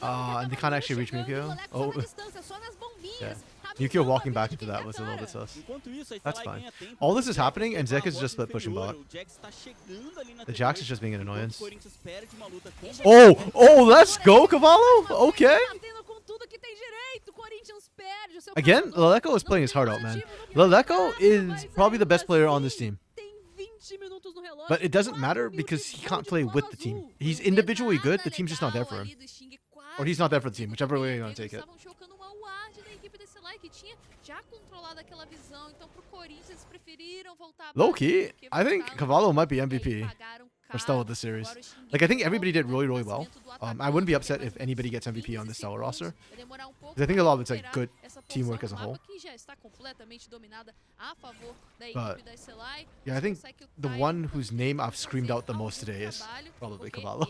And they can't actually reach Mukio. Oh. Yeah. Mukio walking back into that was a little bit sus. That's fine. All this is happening and Zek is just split pushing bot. The Jax is just being an annoyance. Oh, let's go, Cavallo! Okay. Again, Leleco is playing his heart out, man. Leleco is probably the best player on this team. But it doesn't matter because he can't play with the team. He's individually good, the team's just not there for him. Or he's not there for the team, whichever way you're going to take it. Low-key, I think Cavallo might be MVP for Stella this series. Like, I think everybody did really, really well. I wouldn't be upset if anybody gets MVP on the Stella roster. Because I think a lot of it's like good teamwork as a whole. But yeah, I think the one whose name I've screamed out the most today is probably Cavallo.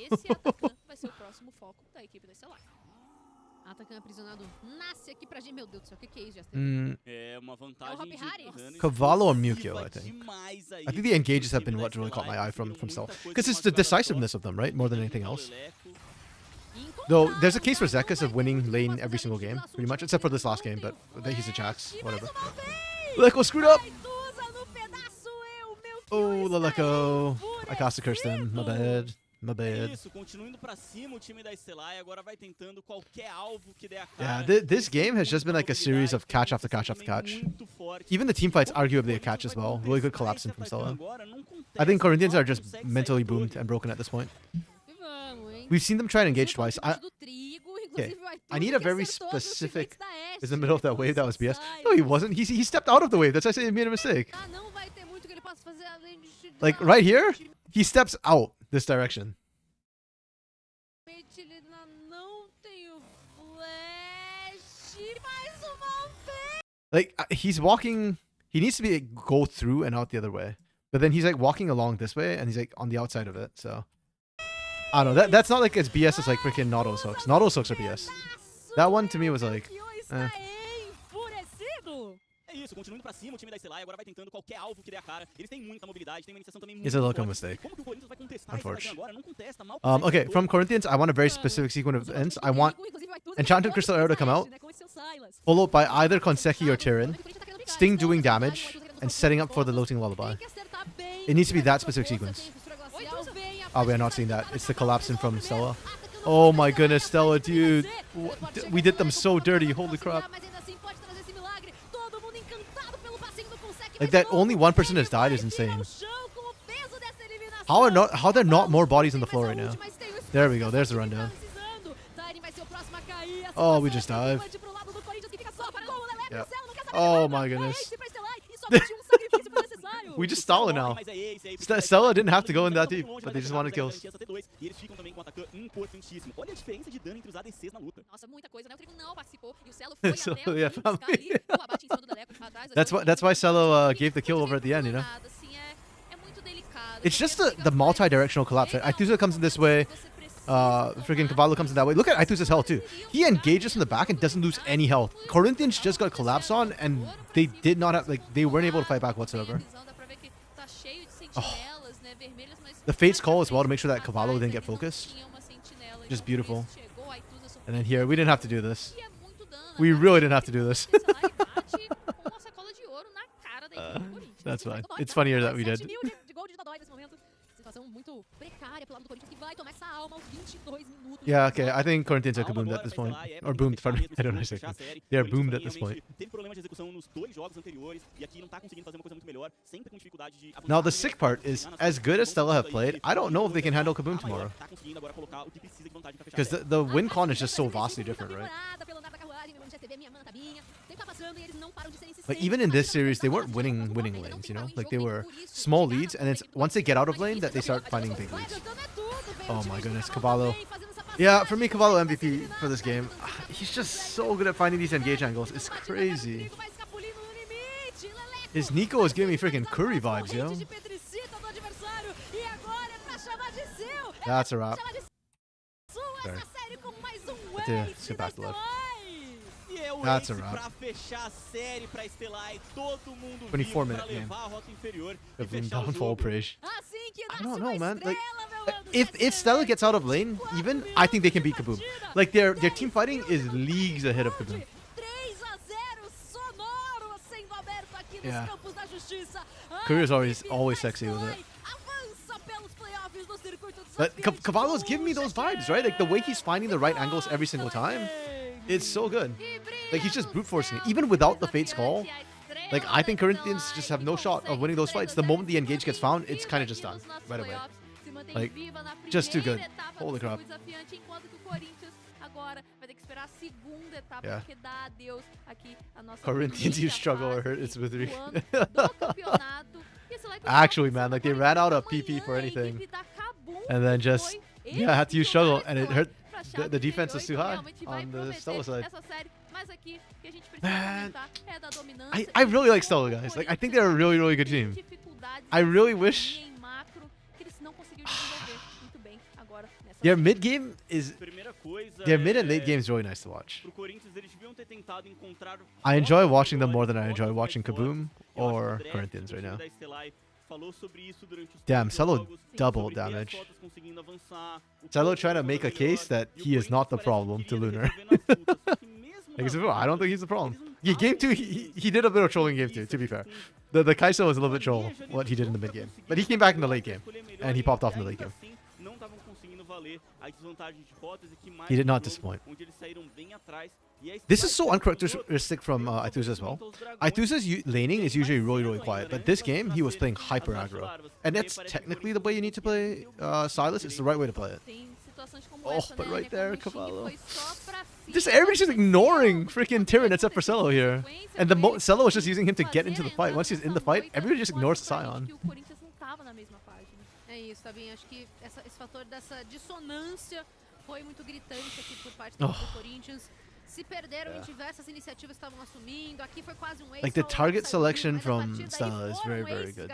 Atacan aprisionado nasce aqui pra gente. Meu Deus do céu, o que é isso, Jester? É uma vantagem de Cavallo or Mukio, I think. I think the engages have been what really caught my eye from Stella. Because it's the decisiveness of them, right? More than anything else. Though, there's a case for Zekas of winning lane every single game, pretty much. Except for this last game, but he's a Jax. Whatever. Leleco screwed up! Oh, Leleco. I cast a curse them. My bad. My bad. Isso, continua indo pra cima o time da Stellai, agora vai tentando qualquer alvo que der a Yeah, cara. this game has just been like a series of catch after catch after catch. Even the team fights arguably a catch as well. Really good collapsing from Stella. I think Corinthians are just mentally boomed and broken at this point. We've seen them try and engage twice. Okay, I need a very specific... Is in the middle of that wave, that was BS. No, he wasn't. He stepped out of the wave. That's why I say he made a mistake. Like, right here, he steps out this direction. Like, he's walking... He needs to be go through and out the other way. But then he's like walking along this way and he's like on the outside of it, so... I don't know, that's not like as BS as like freaking Nautilus hooks. Nautilus hooks are BS. That one to me was like... Eh. Isso, continua indo pra cima o time da Stellai, agora vai tentando qualquer alvo que der a cara. Eles têm muita mobilidade, tem uma iniciação também muito It's a little forte. mistake. Como que o Corinthians vai contestar isso aqui agora? Não contesta, mal Okay, from Corinthians, I want a very specific sequence of events. I want Enchanted Crystal Arrow to come out, followed by either Konseki or Tyrion, Sting doing damage, and setting up for the Looting Lullaby. It needs to be that specific sequence. Oh, we are not seeing that. It's the collapsing from Stella. Oh my goodness, Stella, dude. We did them so dirty, holy crap. Like, that only one person has died is insane. How are there not more bodies on the floor right now? There we go, there's the rundown. Oh, we just dived. Yeah. Oh my goodness. We just stall it now. Stella didn't have to go in that deep, but they just wanted kills. So, yeah, that's why Celo gave the kill over at the end, you know? It's just the multi-directional collapse, right? Aituza comes in this way, freaking Cavallo comes in that way. Look at Aituza's health too. He engages from the back and doesn't lose any health. Corinthians just got collapsed on and they did not have, like, they weren't able to fight back whatsoever. Oh. The Fate's call as well to make sure that Cavallo didn't get focused. Just beautiful. And then here, we didn't have to do this. We really didn't have to do this. That's fine. It's funnier that we did. Yeah, okay. I think Corinthians are boomed at this point. Or boomed, pardon me. I don't know exactly. They are boomed at this point. Now, the sick part is, as good as Stella have played, I don't know if they can handle Kaboom tomorrow. Because the win con is just so vastly different, right? Like even in this series, they weren't winning lanes, you know? Like they were small leads, and it's once they get out of lane that they start finding big leads. Oh my goodness, Cavallo. Yeah, for me, Cavallo MVP for this game. He's just so good at finding these engage angles. It's crazy. His Nico is giving me freaking Curry vibes, yo. That's a wrap. Sorry. Let's get back to left. That's a wrap. 24-minute game. Downfall Praise. I don't know, man. Like, if Stella gets out of lane, even, I think they can beat Kaboom. Like, their team fighting is leagues ahead of Kaboom. Yeah. Curry is always sexy with it. But Cavallo's giving me those vibes, right? Like, the way he's finding the right angles every single time, it's so good. Like, he's just brute forcing it. Even without the Fate's Call, like, I think Corinthians just have no shot of winning those fights. The moment the engage gets found, it's kind of just done right away. Like, just too good. Holy crap. Yeah. Corinthians, you struggle or hurt, it's with me. Actually, man, like, they ran out of PP for anything. And then just, yeah, had to use struggle, and it hurt. The defense is too high on the Stella side. Man, I really like Stella, guys. Like, I think they're a really, really good team. I really wish... Their mid game is... Their mid and late game is really nice to watch. I enjoy watching them more than I enjoy watching Kaboom or Corinthians right now. Damn, Cello double damage. Cello trying to make a case that he is not the problem to Lunar. I don't think he's the problem. Yeah, game 2, he did a bit of trolling game 2, to be fair. The Kai'Sa was a little bit troll, what he did in the mid game. But he came back in the late game, and he popped off in the late game. He did not disappoint. This is so uncharacteristic from Aituza as well. Aituza's laning is usually really, really quiet, but this game, he was playing hyper aggro. And that's technically the way you need to play Silas. It's the right way to play it. Oh, but right there, Cavallo. Just everybody's just ignoring freaking Tyrion except for Cello here. And Cello is just using him to get into the fight. Once he's in the fight, everybody just ignores Sion. É isso, Tabinho. Acho que esse fator dessa dissonância foi muito gritante aqui por parte do Corinthians. Se perderam em diversas iniciativas que estavam assumindo. Aqui foi quase um ace. Like the target selection from Stella is very, very good.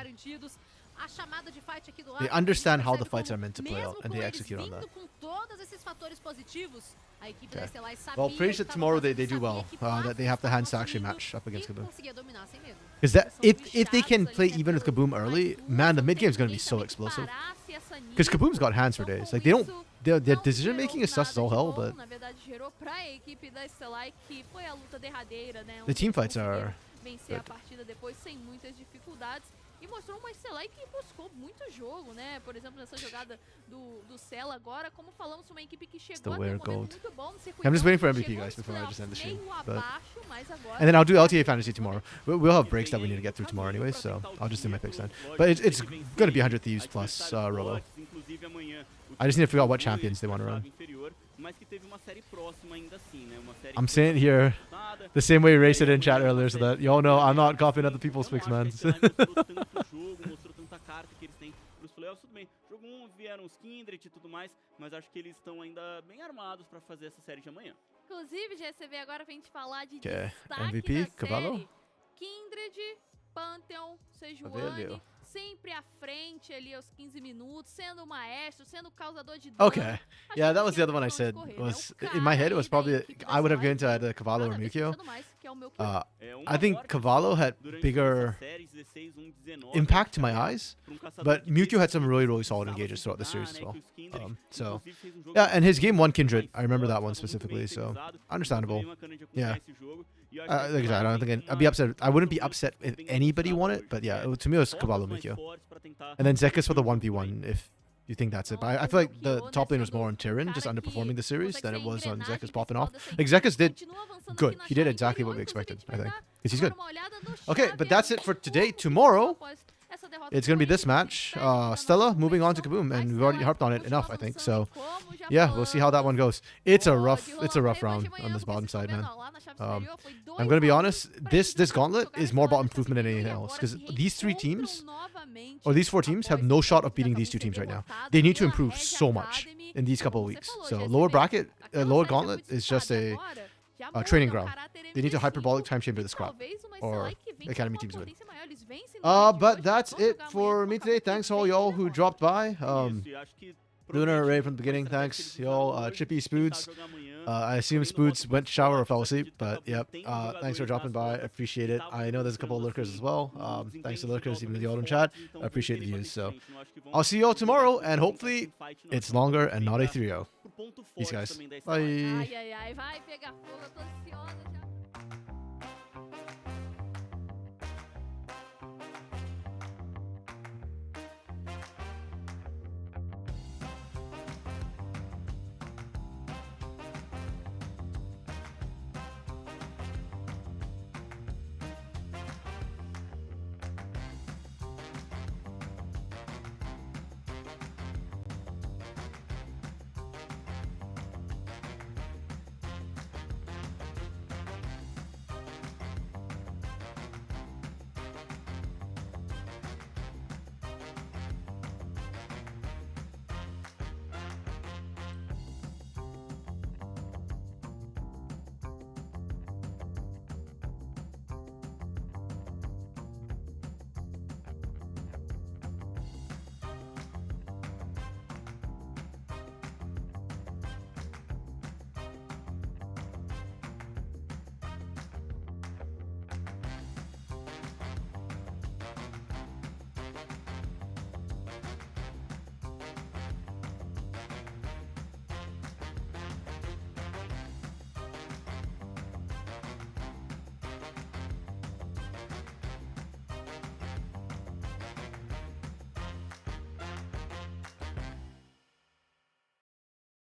A chamada de fight aqui do lado. They understand how the fights are meant to play out, and they execute on that. Com todos esses fatores positivos, a equipe da Estelar sabia. Well, praise that tomorrow they do well. That they have the hands to actually match up against Kaboom. Conseguia dominar sem medo. Because that if they can play even with Kaboom early, man, the mid game is going to be so explosive. Because Kaboom's got hands for days. Like, they don't, their decision making is sus as all hell, but the team fights are good. E mostrou uma Estelar que buscou muito jogo, né? Por exemplo, nessa jogada do Cell agora, como falamos, uma equipe que chegou a ter um momento muito bom no circuito. I'm just waiting for MVP, guys, before I just end the stream. And then I'll do LTA Fantasy tomorrow. We'll have breaks that we need to get through tomorrow anyway, so I'll just do my picks then. But it's going to be 100 Thieves plus Robo. I just need to figure out what champions they want to run. I'm saying it here the same way you raced it in chat earlier, so that y'all know I'm not copying other people's picks, man. Inclusive, GSV, agora vem te falar de MVP, Cavallo. Kindred, Pantheon, Sejuani, sempre à frente ali aos 15 minutos, sendo o maestro, sendo o causador de dano. Okay. Yeah, that was the other one I said. Was in my head it was probably I would have gone to either Cavallo or Mukio. I think Cavallo had bigger impact to my eyes, but Mukio had some really, really solid engages throughout the series as well. So yeah, and his game 1 Kindred, I remember that one specifically, so understandable. Yeah. Like I said, I don't think I'd be upset. I wouldn't be upset if anybody won it, but yeah, to me it was Cavallo Mukio. And then Zekus for the 1v1 if you think that's it. But I feel like the top lane was more on Tyrion, just underperforming the series, than it was on Zekus popping off. Like, Zekus did good. He did exactly what we expected, I think. Because he's good. Okay, but that's it for today. Tomorrow, it's going to be this match. Stella moving on to Kaboom, and we've already harped on it enough, I think. So, yeah, we'll see how that one goes. It's a rough round on this bottom side, man. I'm gonna be honest. This gauntlet is more about improvement than anything else, because these 3 teams, or these 4 teams, have no shot of beating these 2 teams right now. They need to improve so much in these couple of weeks. So lower bracket, lower gauntlet is just a training ground. They need to hyperbolic time chamber this crap, or academy teams win. But that's it for me today. Thanks all y'all who dropped by. Lunar, Ray from the beginning, thanks y'all. Chippy, Spoods. I assume Spoods went to shower or fell asleep, but yep. Thanks for dropping by. I appreciate it. I know there's a couple of lurkers as well. Thanks to lurkers, even though y'all don't chat. I appreciate the views. So I'll see y'all tomorrow, and hopefully it's longer and not a 3-0. Peace, guys. Bye. Ai, ai, ai, vai pegar fogo, eu tô ansiosa.